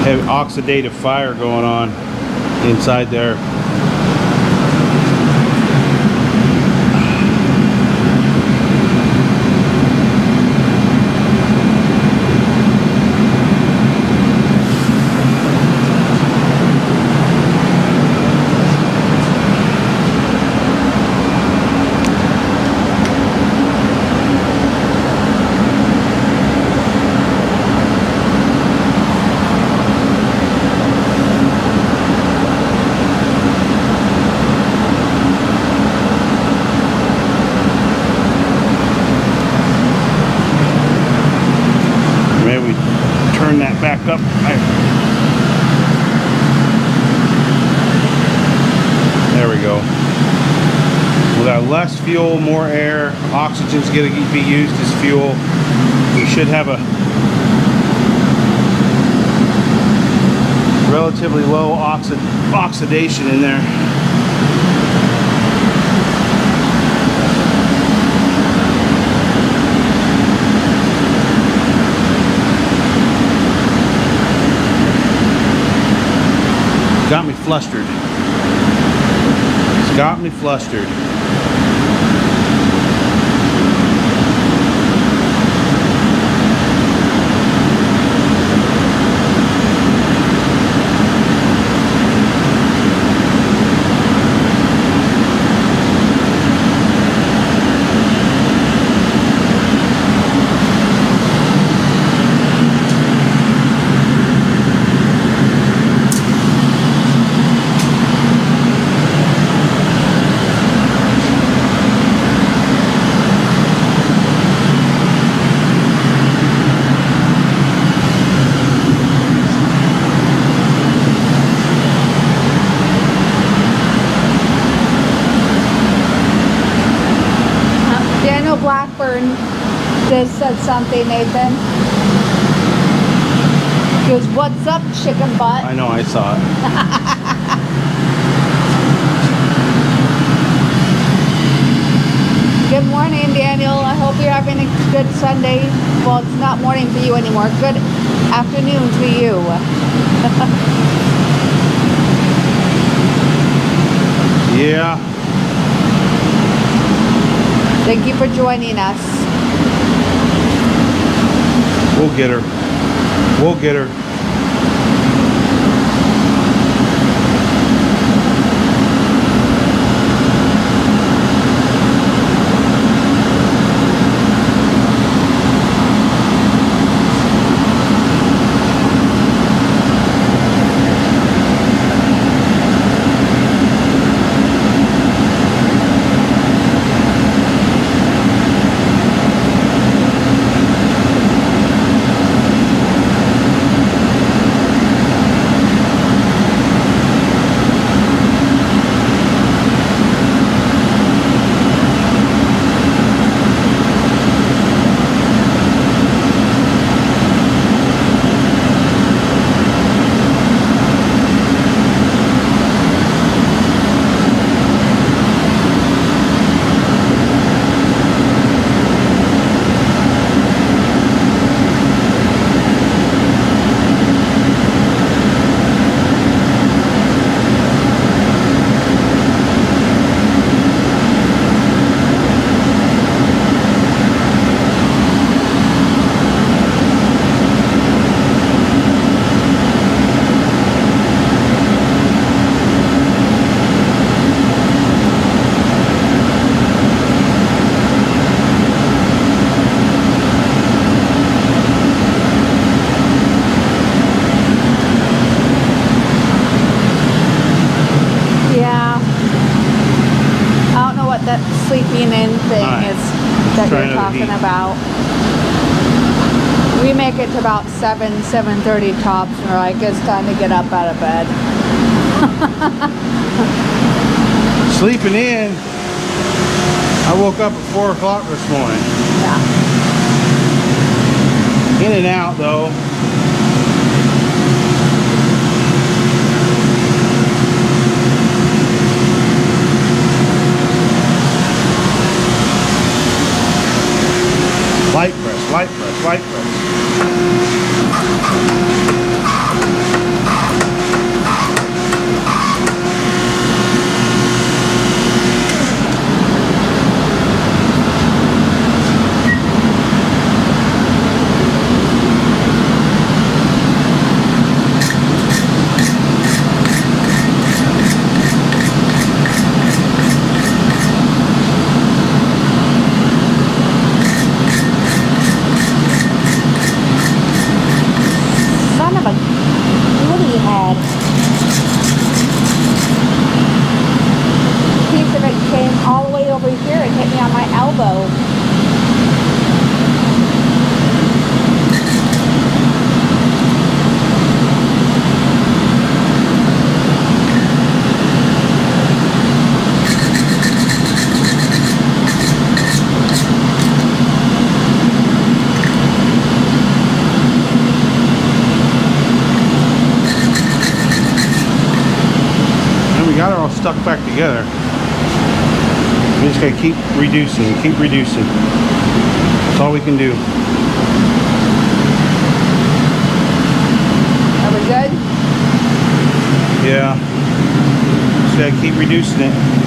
heavy oxidative fire going on inside there. less fuel, more air. Oxygen's going to be used as fuel. We should have a relatively low oxidation in there. Got me flustered. It's got me flustered. Just said something, Nathan. He goes, "What's up, chicken butt?" I know, I saw it. Good morning, Daniel. I hope you're having a good Sunday. Well, it's not morning for you anymore. Good afternoon to you. Yeah. Thank you for joining us. We'll get her. We'll get her. Sleeping in thing is that you're talking about. We make it to about 7:30 tops, and we're like, it's time to get up out of bed. Sleeping in. I woke up at 4 o'clock this morning. Yeah. In and out though. Light press, light press, light press. got her all stuck back together. We just gotta keep reducing, keep reducing. That's all we can do. Are we good? Yeah. Just gotta keep reducing it.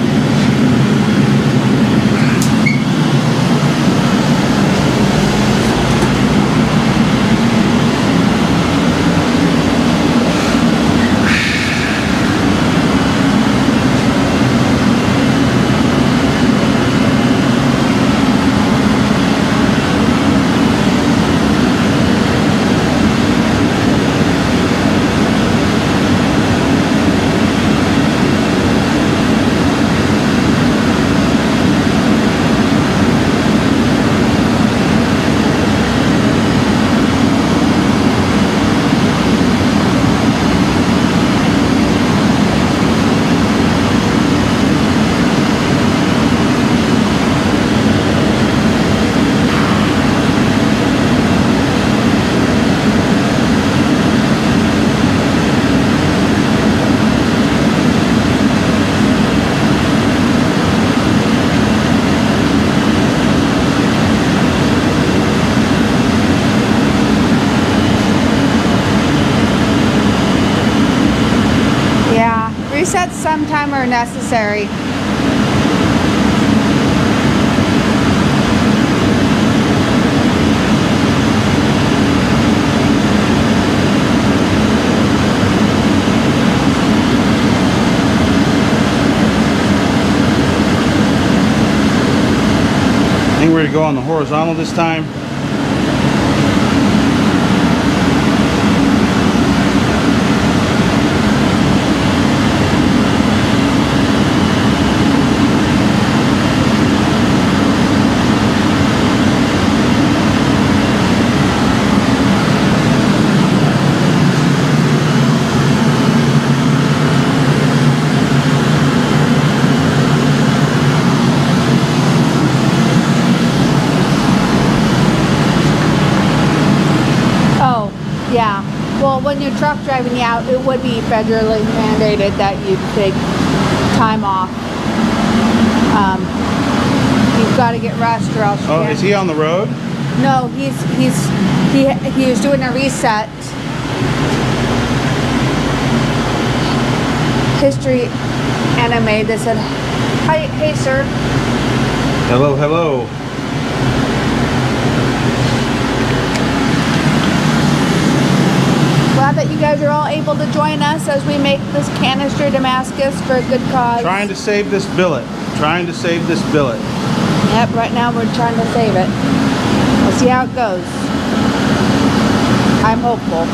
Resets sometime are necessary. I think we're going to go on the horizontal this time. Yeah, well, when you're truck driving, yeah, it would be federally mandated that you take time off. You've got to get rest or else you Oh, can't. is he on the road? No, he was doing a reset. History anime that said, "Hi, hey, sir." Hello, hello. Glad that you guys are all able to join us as we make this Canister Damascus for a good cause. Trying to save this billet. Trying to save this billet. Yep, right now we're trying to save it. We'll see how it goes. I'm hopeful.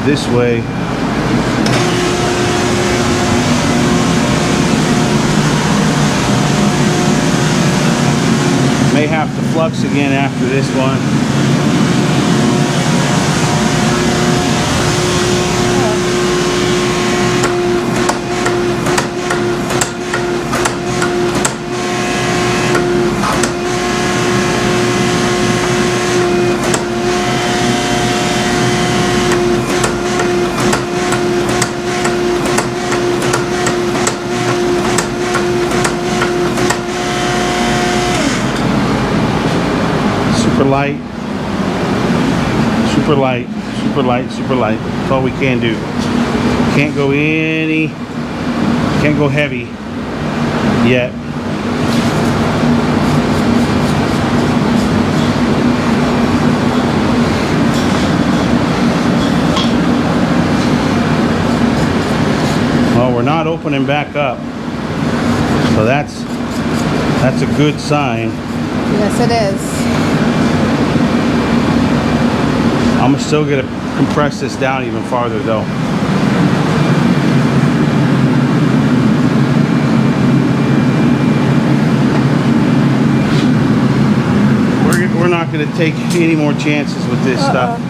this way. May have to flux again after this one. Super light, super light, super light, super light. That's all we can do. Can't go heavy yet. Well, we're not opening back up, so that's a good sign. Yes, it is. I'm still gonna compress this down even farther though. We're not gonna take any more chances with this stuff.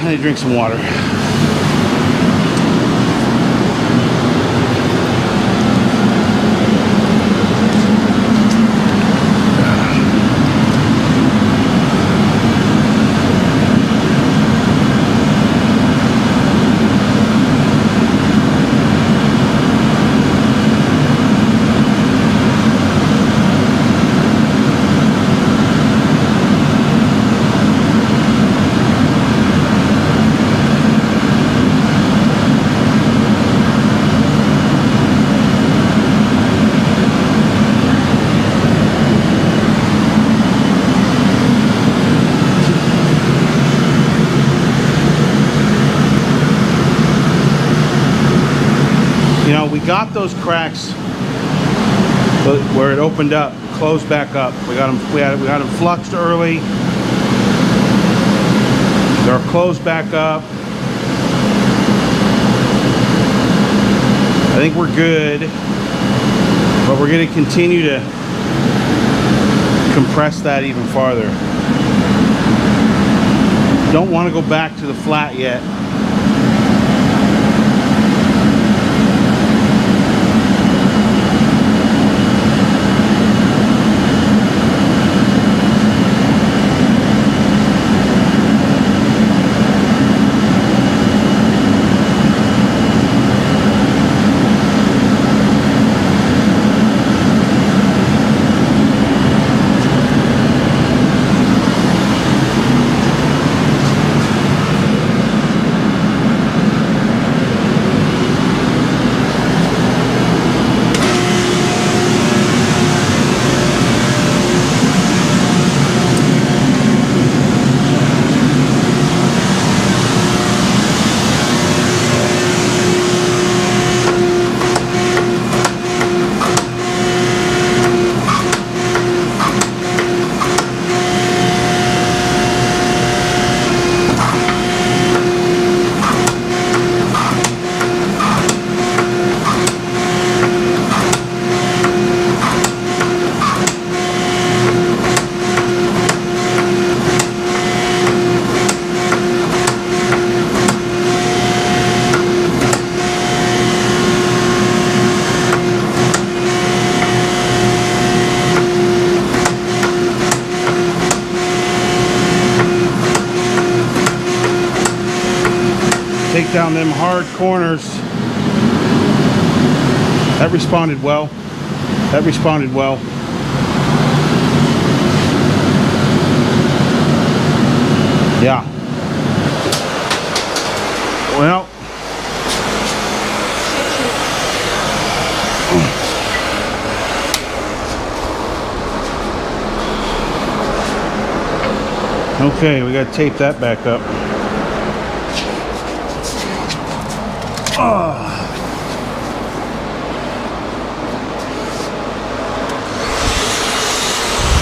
I need to drink some water. You know, we got those cracks where it opened up, closed back up. We got them fluxed early. They're closed back up. I think we're good, but we're going to continue to compress that even farther. Don't want to go back to the flat yet. Put down them hard corners. That responded well. That responded well. Yeah. Well. Okay, we got to tape that back up.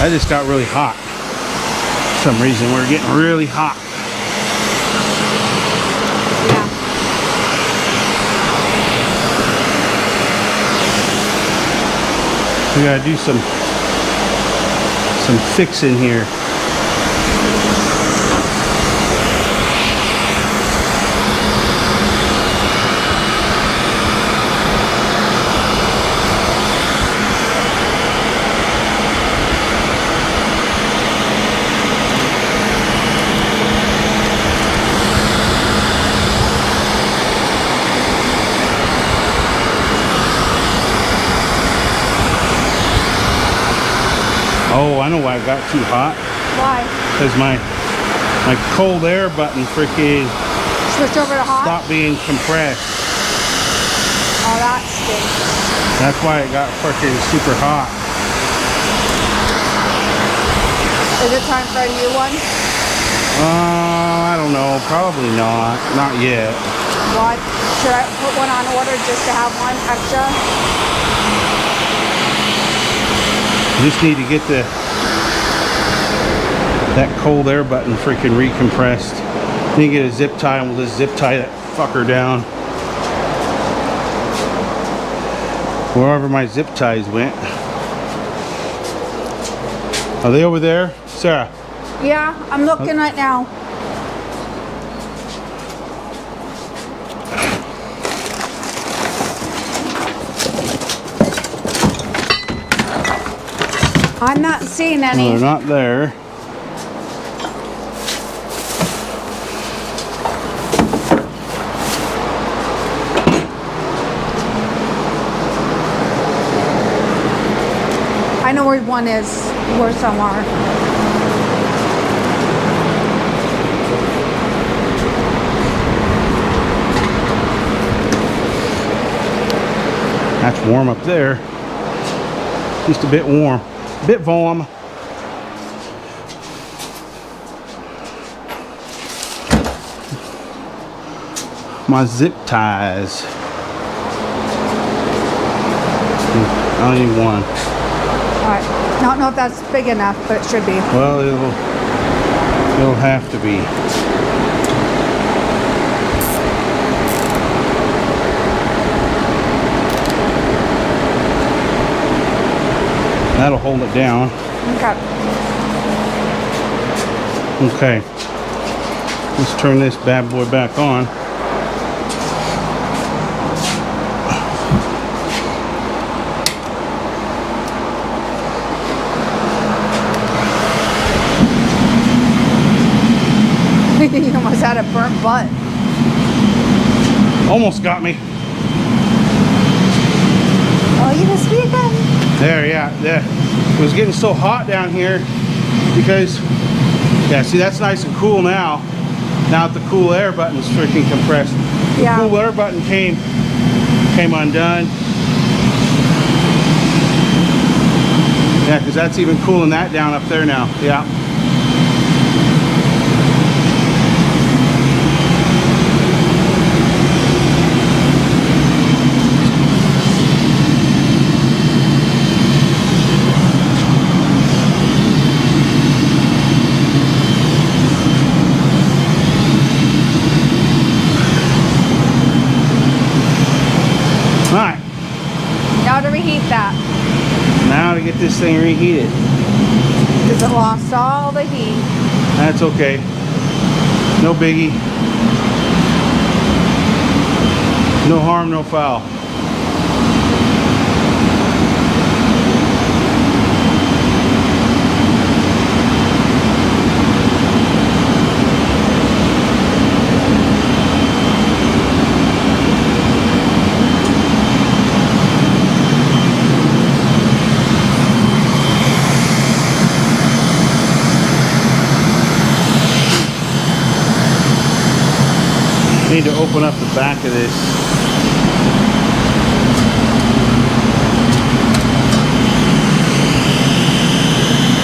I just got really hot. For some reason, we're getting really hot. Yeah. We gotta do some fixing here. Oh, I know why I got too hot. Why? Because my cold air button freaking Switch over to hot? stopped being compressed. Oh, that stinks. That's why it got freaking super hot. Is it time for a new one? I don't know. Probably not. Not yet. What? Should I put one on order just to have one extra? Just need to get that cold air button freaking recompressed. Need to get a zip tie, and we'll just zip tie that fucker down. Wherever my zip ties went. Are they over there, Sarah? Yeah, I'm looking right now. I'm not seeing any. No, they're not there. I know where one is. Where some are. That's warm up there. Just a bit warm. Bit warm. My zip ties. I only need one. Alright. Don't know if that's big enough, but it should be. Well, it'll have to be. That'll hold it down. Okay. Okay. Let's turn this bad boy back on. You almost had a burnt butt. Almost got me. Oh, you must be again. There, yeah, there. It was getting so hot down here because, yeah, see, that's nice and cool now. Now that the cool air button's freaking compressed. The Yeah. cool air button came undone. Yeah, because that's even cooling that down up there now. Yeah. Alright, Now to reheat that. now to get this thing reheated. Because it lost all the heat. That's okay. No biggie. No harm, no foul. need to open up the back of this.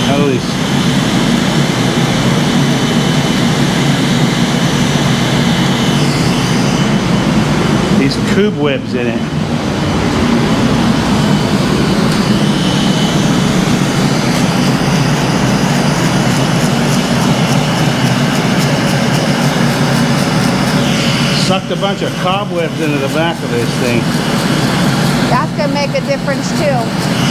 At least. These cobwebs in it. Sucked a bunch of cobwebs into the back of this thing. That's gonna make a difference too.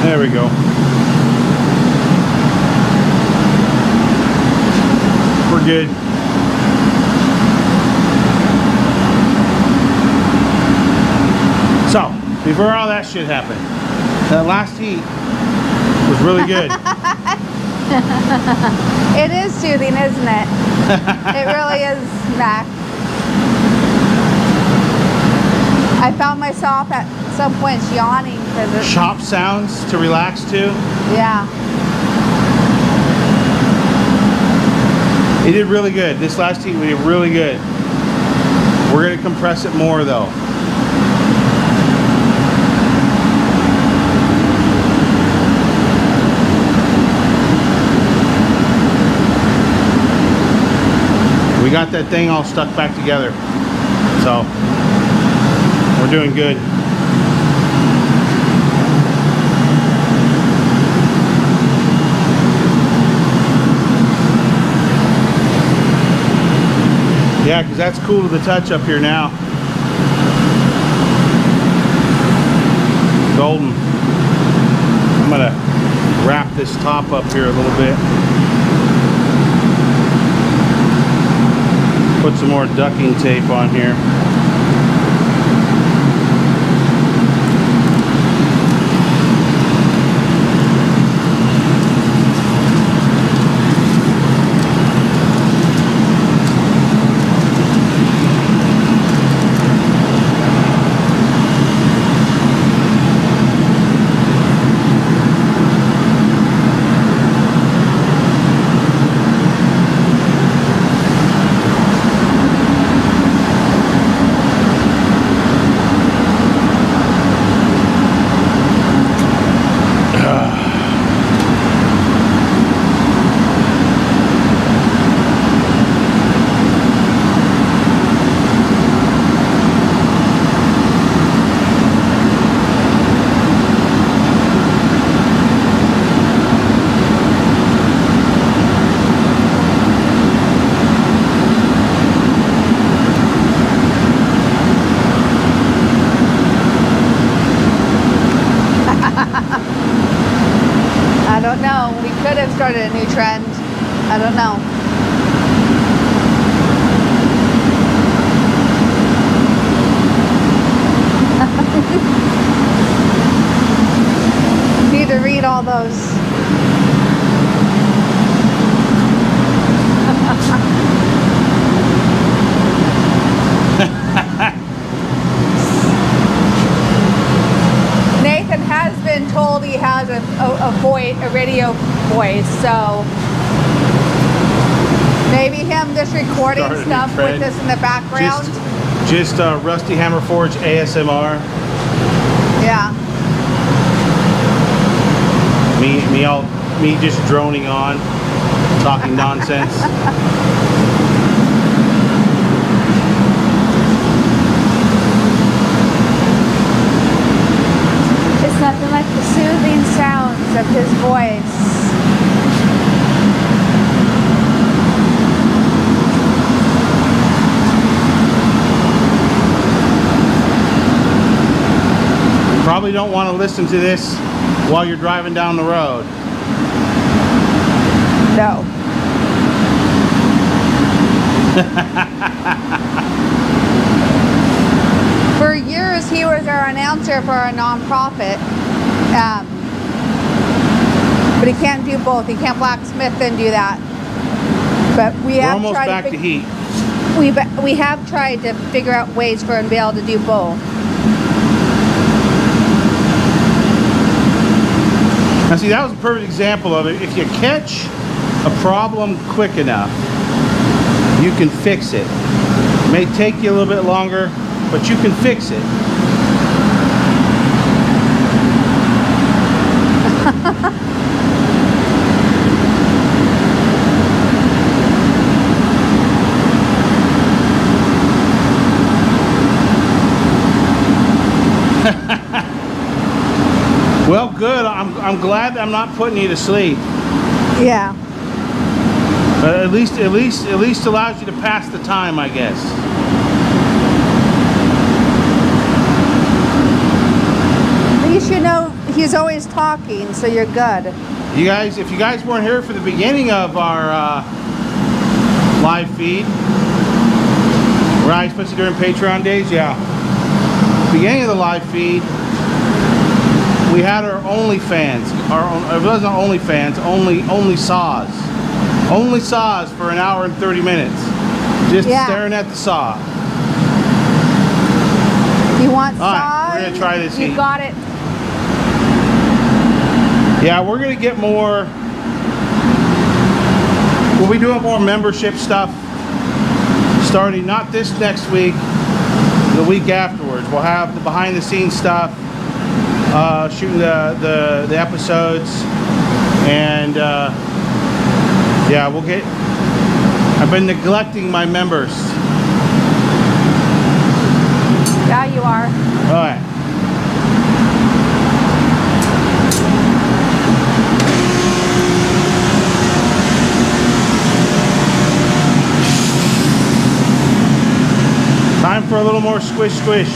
There we go. We're good. So, before all that shit happened, that last heat was really good. It is soothing, isn't it? It really is, Mac. I found myself at some points yawning because it's... Shop sounds to relax to. Yeah. It did really good. This last heat we did really good. We're going to compress it more though. We got that thing all stuck back together. So, we're doing good. Yeah, because that's cool to the touch up here now. Golden. I'm going to wrap this top up here a little bit. Put some more ducking tape on here. I don't know. We could have started a new trend. I don't know. Need to read all those. Nathan has been told he has a radio voice, so just recording Start a new stuff with trend. this in the background. Just Rusty Hammer Forge ASMR. Yeah. Me just droning on, talking nonsense. It's nothing like the soothing sounds of his voice. Probably don't want to listen to this while you're driving down the road. No. For years, he was our announcer for our nonprofit. But he can't do both. He can't blacksmith and do that. But we We're have almost tried back to heat. We have tried to figure out ways for him to be able to do both. Now see, that was a perfect example of it. If you catch a problem quick enough, you can fix it. It may take you a little bit longer, but you can fix it. Well, good. I'm glad that I'm not putting you to sleep. Yeah. At least allows you to pass the time, I guess. At least you know he's always talking, so you're good. You guys, if you guys weren't here for the beginning of our live feed, right, especially during Patreon days, yeah. Beginning of the live feed, we had our OnlyFans. It wasn't OnlyFans, only saws. Only saws for an hour and 30 minutes. Just staring at the saw. You want All right, saws? we're gonna try this You heat. got it. Yeah, we're gonna get more. We'll be doing more membership stuff starting not this next week, the week afterwards. We'll have the behind the scenes stuff, shooting the episodes, and yeah, we'll get. I've been neglecting my members. Yeah, you are. All right. Time for a little more squish squish.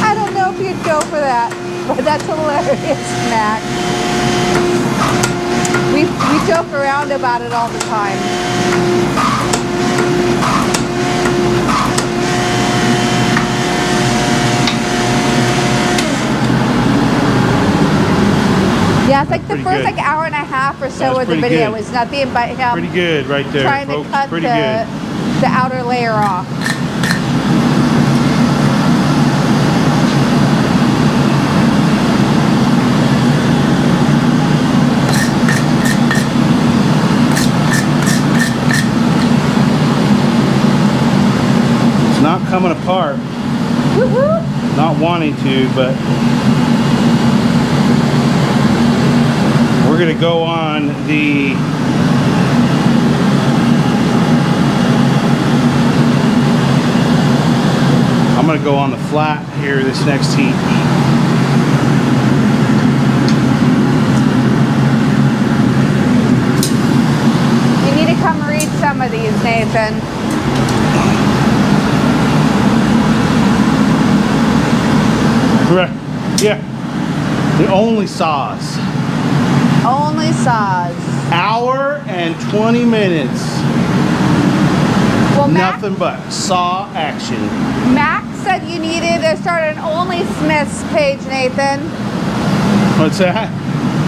I don't know if you'd go for that, but that's hilarious, Mac. We joke around about it all the time. Yeah, it's like the first good. hour and a half or so of the pretty video good. was nothing but him Pretty good right there, trying folks. to cut Pretty good. the outer layer off. It's not coming apart. Woohoo! Not wanting to, but we're gonna go on the I'm gonna go on the flat here this next heat. You need to come read some of these, Nathan. Correct. Yeah. The only saws. Only saws. Hour and 20 minutes. Well, Mac Nothing but saw action. said you needed to start an Only Smiths page, Nathan. What's that?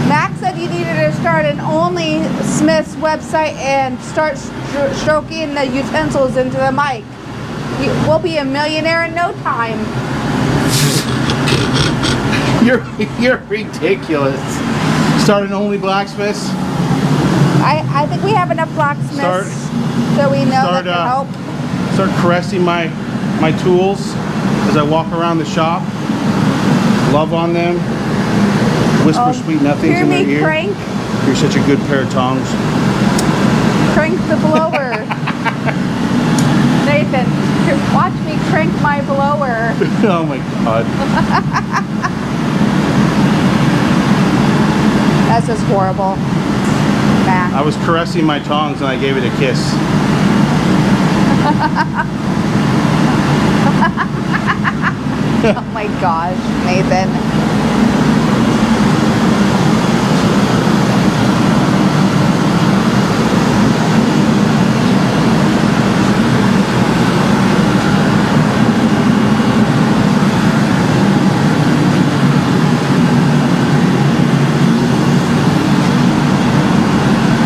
Mac said you needed to start an Only Smiths website and start stroking the utensils into the mic. We'll be a millionaire in no time. You're ridiculous. Starting only blacksmiths. I think we have enough blacksmiths so we know that can help. Start caressing my tools as I walk around the shop. Love on them. Whisper sweet nothings in their ear. Hear me crank? You're such a good pair of tongs. Crank the blower. Nathan, watch me crank my blower. Oh my God. That's just horrible. Nah. I was caressing my tongs and I gave it a kiss. Oh my gosh, Nathan.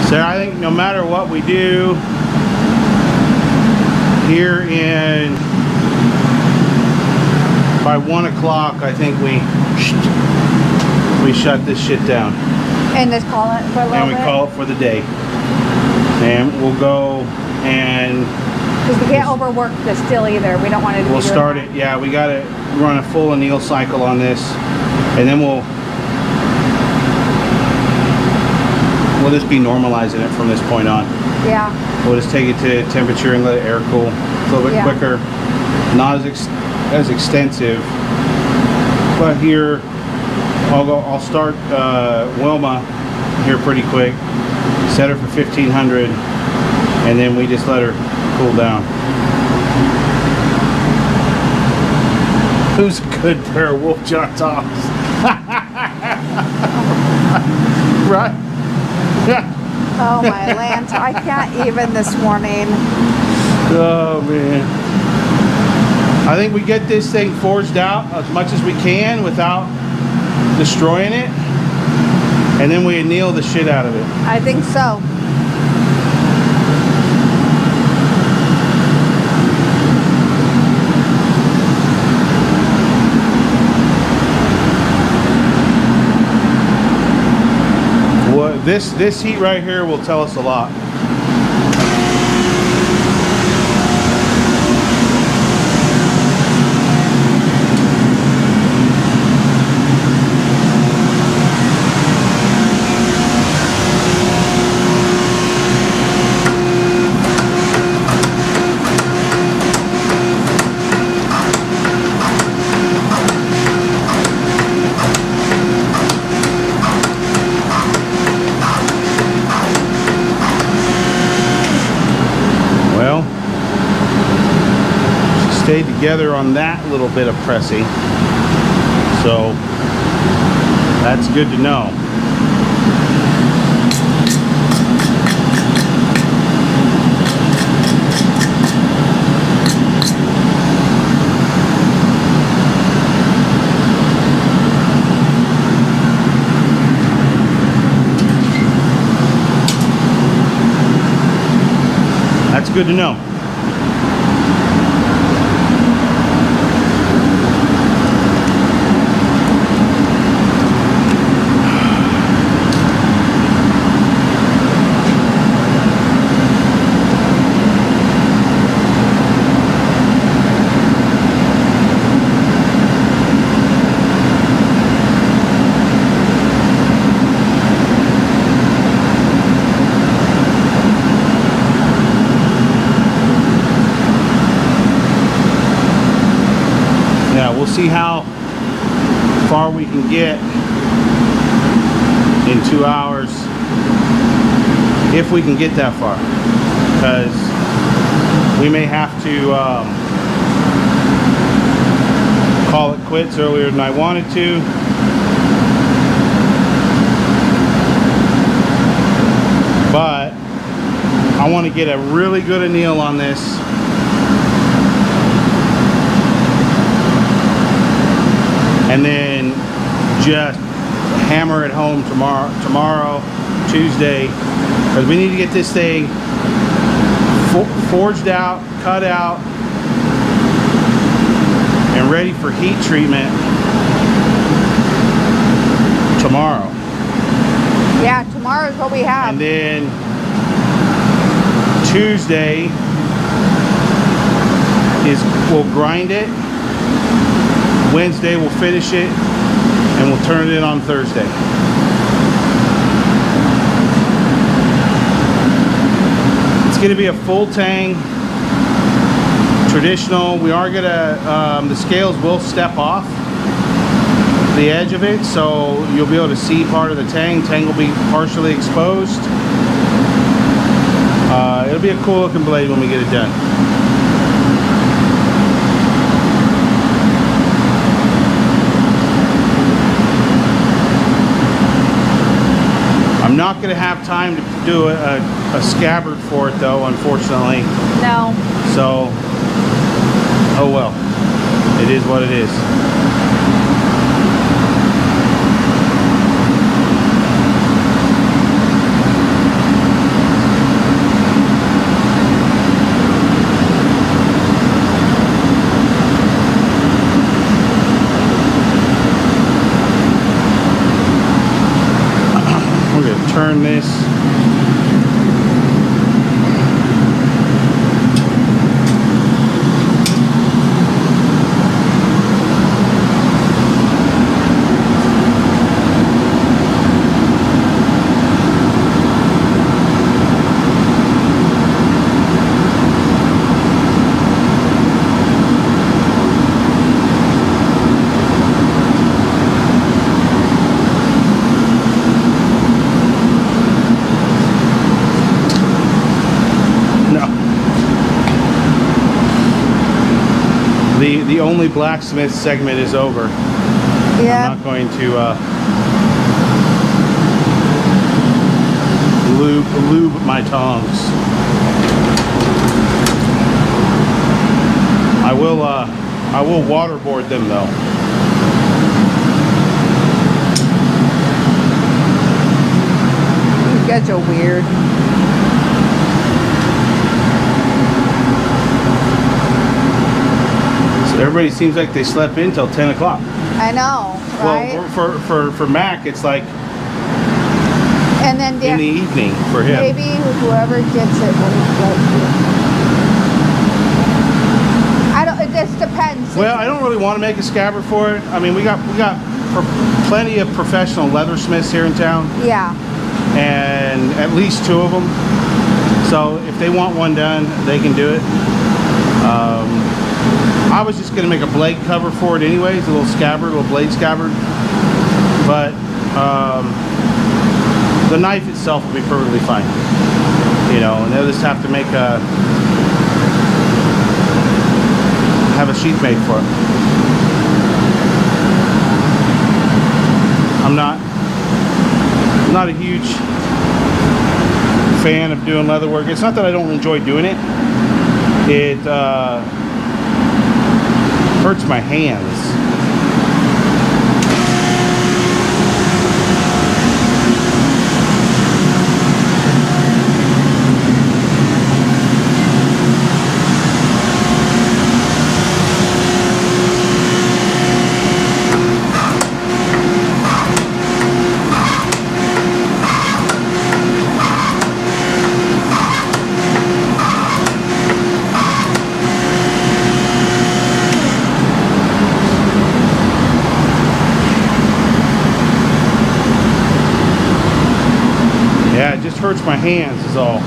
So I think no matter what we do here by 1 o'clock, I think we shut this shit down. And just call it for a little bit? And we call it for the day. And we'll go and... Because we can't overwork this still either. We don't want it to We'll start it, yeah, we got to run a full anneal cycle on this. And then we'll just be normalizing it from this point on. Yeah. We'll just take it to temperature and let it air cool. It's a little bit quicker. Not as extensive. But here, I'll start Wilma here pretty quick. Set her for 1500, and then we just let her cool down. Who's a good pair of Wolf Jaw tops? Right? Oh my land, I can't even this morning. Oh man. I think we get this thing forged out as much as we can without destroying it. And then we anneal the shit out of it. I think so. This heat right here will tell us a lot. Stayed together on that little bit of pressing, so that's good to know. That's good to know. We'll see how far we can get in 2 hours, if we can get that far, because we may have to call it quits earlier than I wanted to. But I want to get a really good anneal on this. And then just hammer it home tomorrow, Tuesday, because we need to get this thing forged out, cut out, and ready for heat treatment tomorrow. Yeah, tomorrow is what we have. And then Tuesday is we'll grind it. Wednesday we'll finish it, and we'll turn it in on Thursday. It's going to be a full tang, traditional. We are going to, the scales will step off the edge of it, so you'll be able to see part of the tang. Tang will be partially exposed. It'll be a cool looking blade when we get it done. I'm not going to have time to do a scabbard for it though, unfortunately. No. So, oh well. It is what it is. Turn this. The only blacksmith segment is over. Yeah. I'm not going to lube my tongs. I will waterboard them though. You guys are weird. Everybody seems like they slept in till 10 o'clock. I know, right? Well, for Mac, it's like and then in the evening for him. Maybe whoever gets it will like it. I don't. It just depends. Well, I don't really want to make a scabbard for it. I mean, we got plenty of professional leathersmiths here in town. Yeah. And at least 2 of them. So if they want one done, they can do it. I was just going to make a blade cover for it anyways, a little scabbard, a little blade scabbard. But the knife itself will be perfectly fine. You know, and they'll just have to have a sheath made for it. I'm not a huge fan of doing leather work. It's not that I don't enjoy doing it. It hurts my hands. Yeah, it just hurts my hands is all.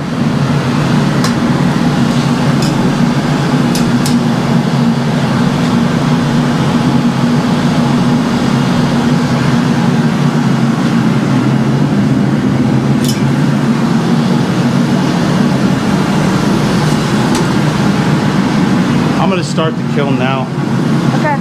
I'm gonna start the kiln now. Okay.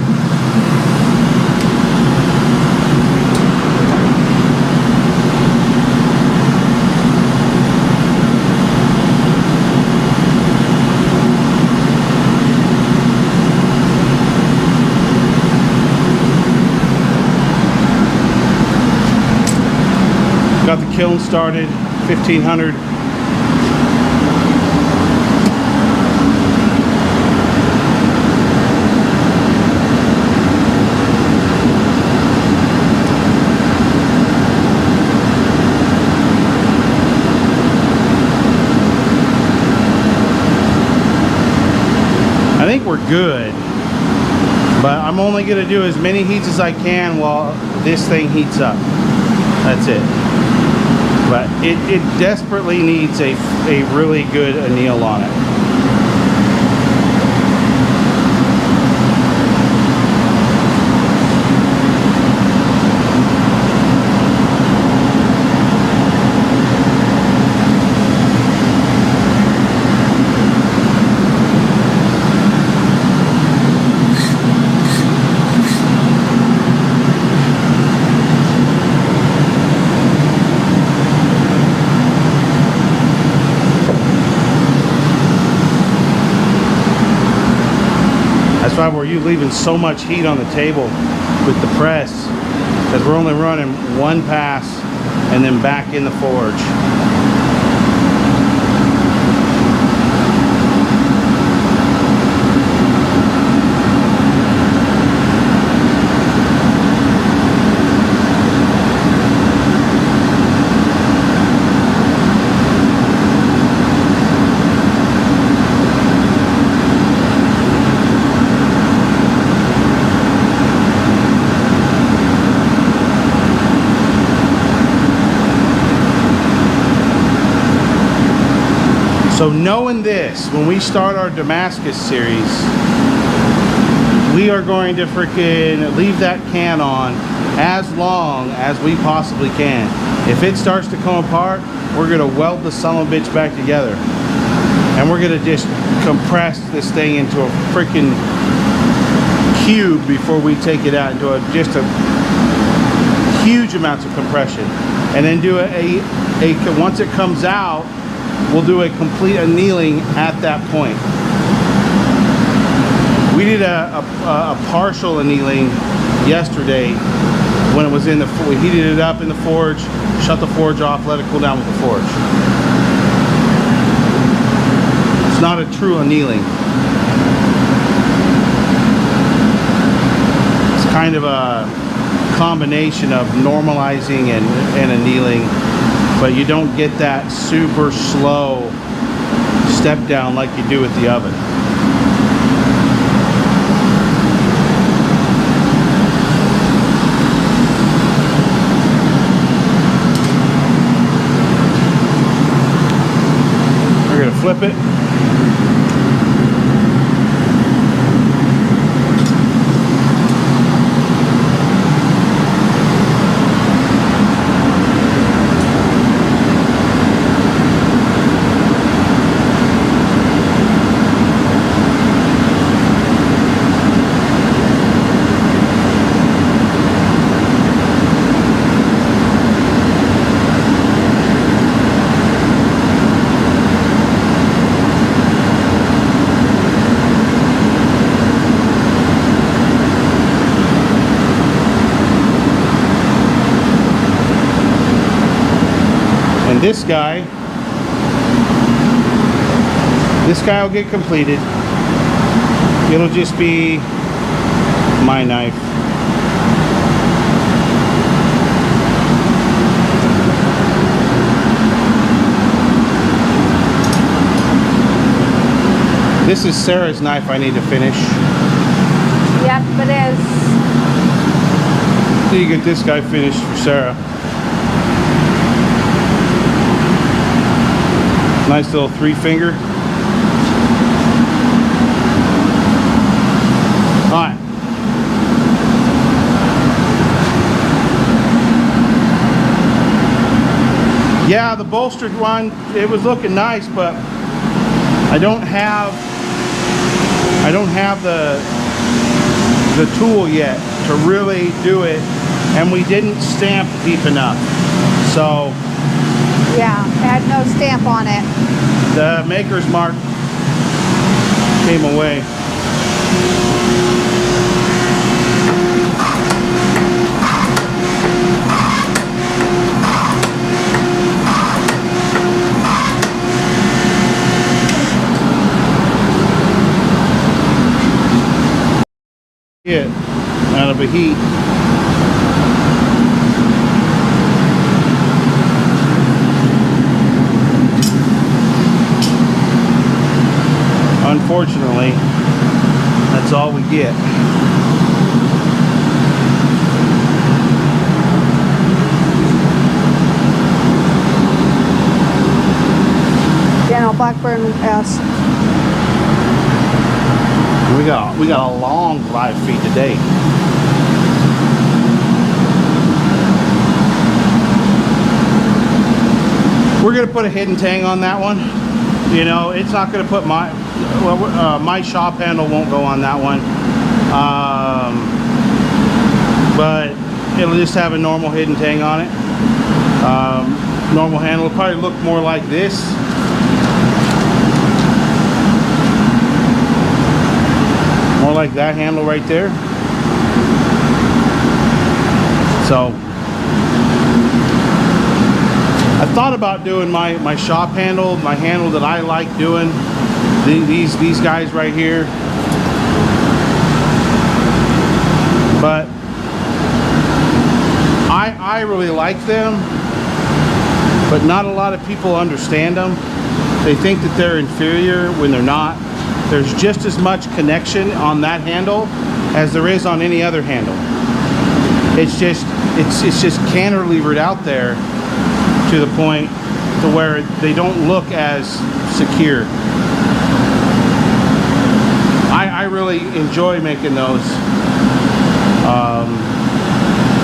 Got the kiln started, 1500. good. But I'm only gonna do as many heats as I can while this thing heats up. That's it. But it desperately needs a really good anneal on it. That's why we're leaving so much heat on the table with the press, because we're only running one pass and then back in the forge. So knowing this, when we start our Damascus series, we are going to freaking leave that can on as long as we possibly can. If it starts to come apart, we're gonna weld the son of a bitch back together. And we're gonna just compress this thing into a freaking cube before we take it out, into just a huge amounts of compression. And then do once it comes out, we'll do a complete annealing at that point. We did a partial annealing yesterday when it was in the, we heated it up in the forge, shut the forge off, let it cool down with the forge. It's not a true annealing. It's kind of a combination of normalizing and annealing, but you don't get that super slow step down like you do with the oven. We're gonna flip it. This guy will get completed. It'll just be my knife. This is Sarah's knife I need to finish. Yep, it is. So you get this guy finished for Sarah. Nice little 3-finger. Alright. Yeah, the bolstered one, it was looking nice, but I don't have the tool yet to really do it, and we didn't stamp deep enough. So yeah, it had no stamp on it. the maker's mark came away. It out of a heat. Unfortunately, That's all we get. Daniel Blackburn asked. We got a long live feed today. We're gonna put a hidden tang on that one. You know, it's not gonna put my my shop handle won't go on that one, but it'll just have a normal hidden tang on it. Normal handle will probably look more like this. More like that handle right there. So I thought about doing my shop handle, my handle that I like doing. These guys right here. But I really like them, but not a lot of people understand them. They think that they're inferior when they're not. There's just as much connection on that handle as there is on any other handle. It's just cantilevered out there to the point to where they don't look as secure. I really enjoy making those,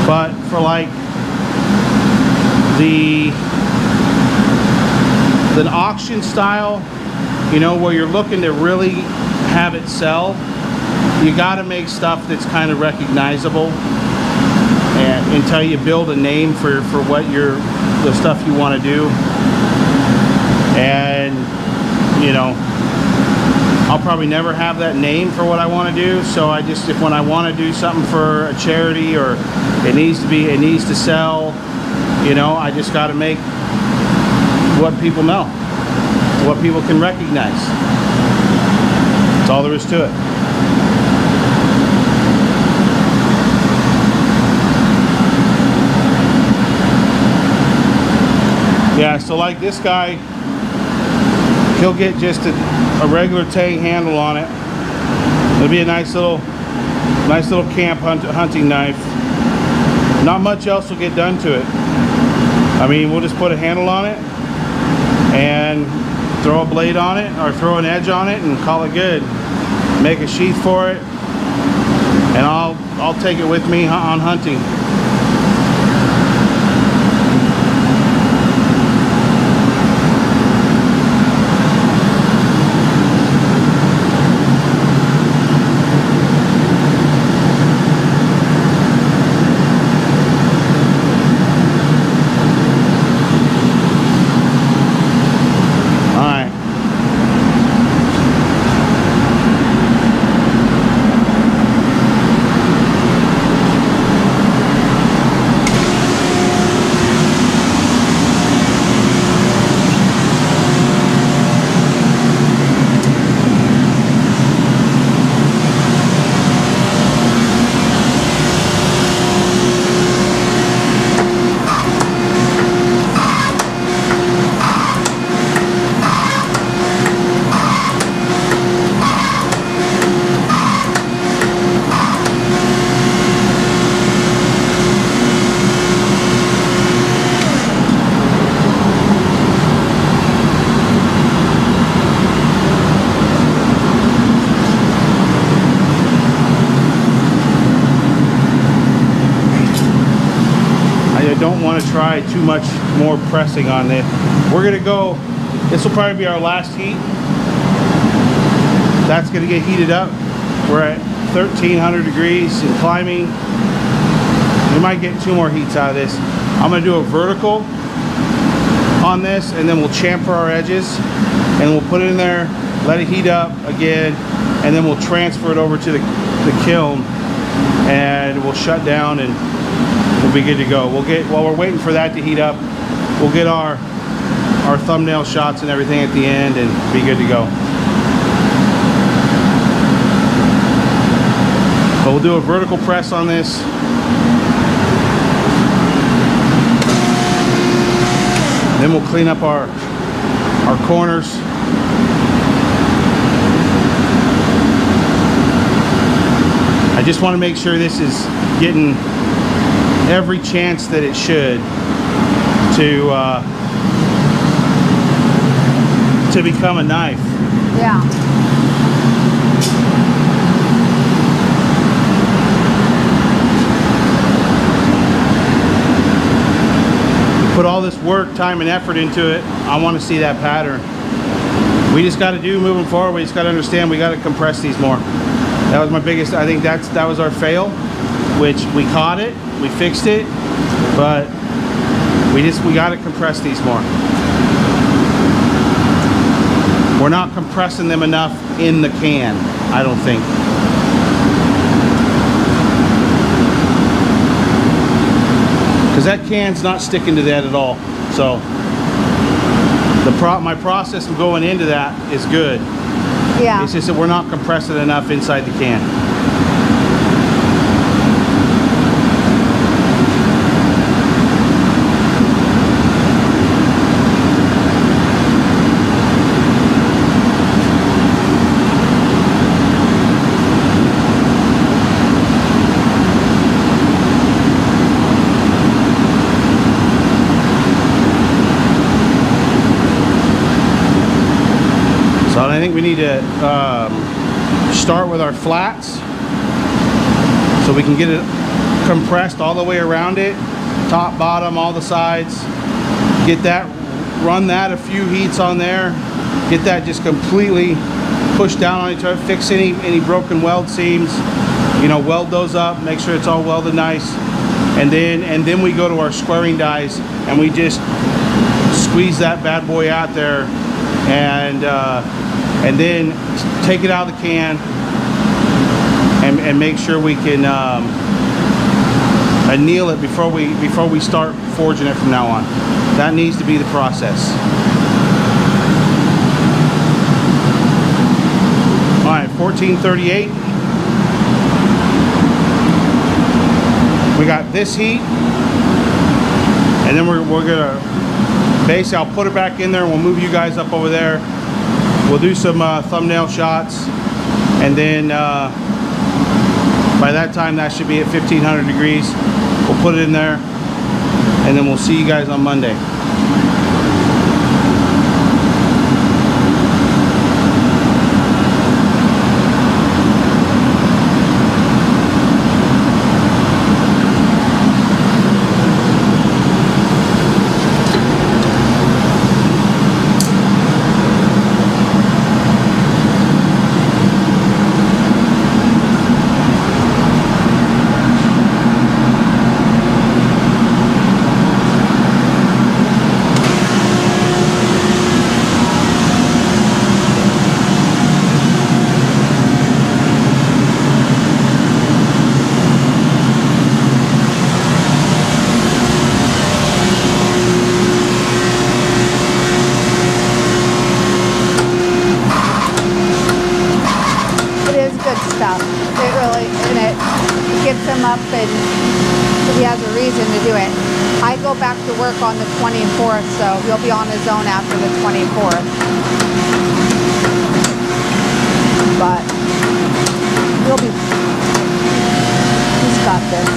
but for like the auction style, you know, where you're looking to really have it sell, you got to make stuff that's kind of recognizable, and until you build a name for what the stuff you want to do. And you know, I'll probably never have that name for what I want to do, so I just, if when I want to do something for a charity or it needs to sell, you know, I just got to make what people know, what people can recognize. That's all there is to it. Yeah, so like this guy, he'll get just a regular tang handle on it. It'll be a nice little camp hunting knife. Not much else will get done to it. I mean, we'll just put a handle on it and throw a blade on it or throw an edge on it and call it good. Make a sheath for it, and I'll take it with me on hunting. Don't want to try too much more pressing on this. We're gonna go, this will probably be our last heat. That's gonna get heated up. We're at 1300 degrees and climbing. We might get 2 more heats out of this. I'm gonna do a vertical on this, and then we'll chamfer our edges and we'll put it in there, let it heat up again, and then we'll transfer it over to the kiln, and we'll shut down and we'll be good to go. We'll get, while we're waiting for that to heat up, we'll get our thumbnail shots and everything at the end and be good to go. But we'll do a vertical press on this. Then we'll clean up our corners. just want to make sure this is getting every chance that it should to become a knife. Yeah. Put all this work, time, and effort into it. I want to see that pattern. We just got to do moving forward. We just got to understand we got to compress these more. That was my biggest. I think that was our fail, which we caught it, we fixed it, but we got to compress these more. We're not compressing them enough in the can, I don't think. Because that can's not sticking to that at all. So my process of going into that is good. Yeah. It's just that we're not compressing enough inside the can. So I think we need to start with our flats so we can get it compressed all the way around it, top, bottom, all the sides. Get that, run that a few heats on there, get that just completely pushed down on each other, fix any broken weld seams, you know, weld those up, make sure it's all welded nice, and then we go to our squaring dies and we just squeeze that bad boy out there and then take it out of the can and make sure we can anneal it before we start forging it from now on. That needs to be the process. All right, 1438. We got this heat, and then we're gonna basically, I'll put it back in there and we'll move you guys up over there. We'll do some thumbnail shots, and then by that time that should be at 1500 degrees. We'll put it in there, and then we'll see you guys on Monday. Up and he has a reason to do it. I go back to work on the 24th, so he'll be on his own after the 24th. But he's got this.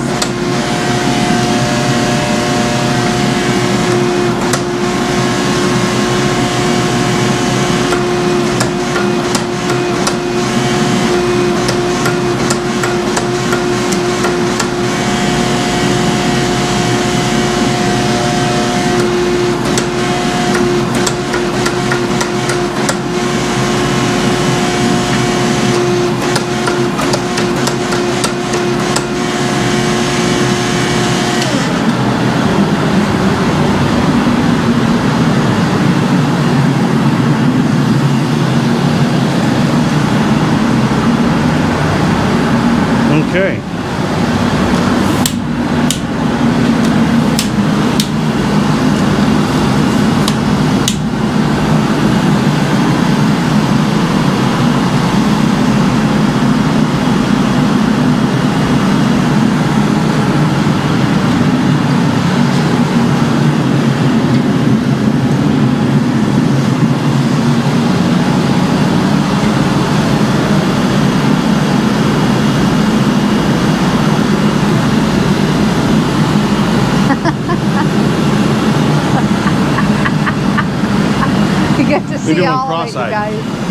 see doing all cross-eyed. of it, you guys.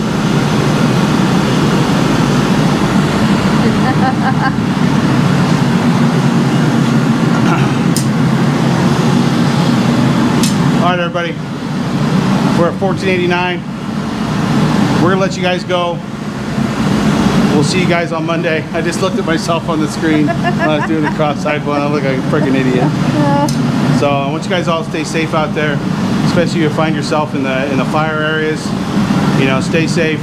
All right, everybody. We're at 1489. We're gonna let you guys go. We'll see you guys on Monday. I just looked at myself on the screen when I was doing the cross-eyed one. I look like a freaking idiot. So I want you guys all to stay safe out there, especially if you find yourself in the fire areas. You know, stay safe.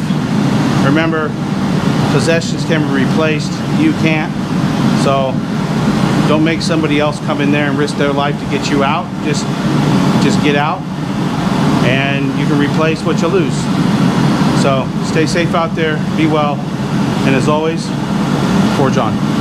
Remember, possessions can be replaced. You can't. So don't make somebody else come in there and risk their life to get you out. Just get out, and you can replace what you lose. So stay safe out there. Be well. And as always, Forge on.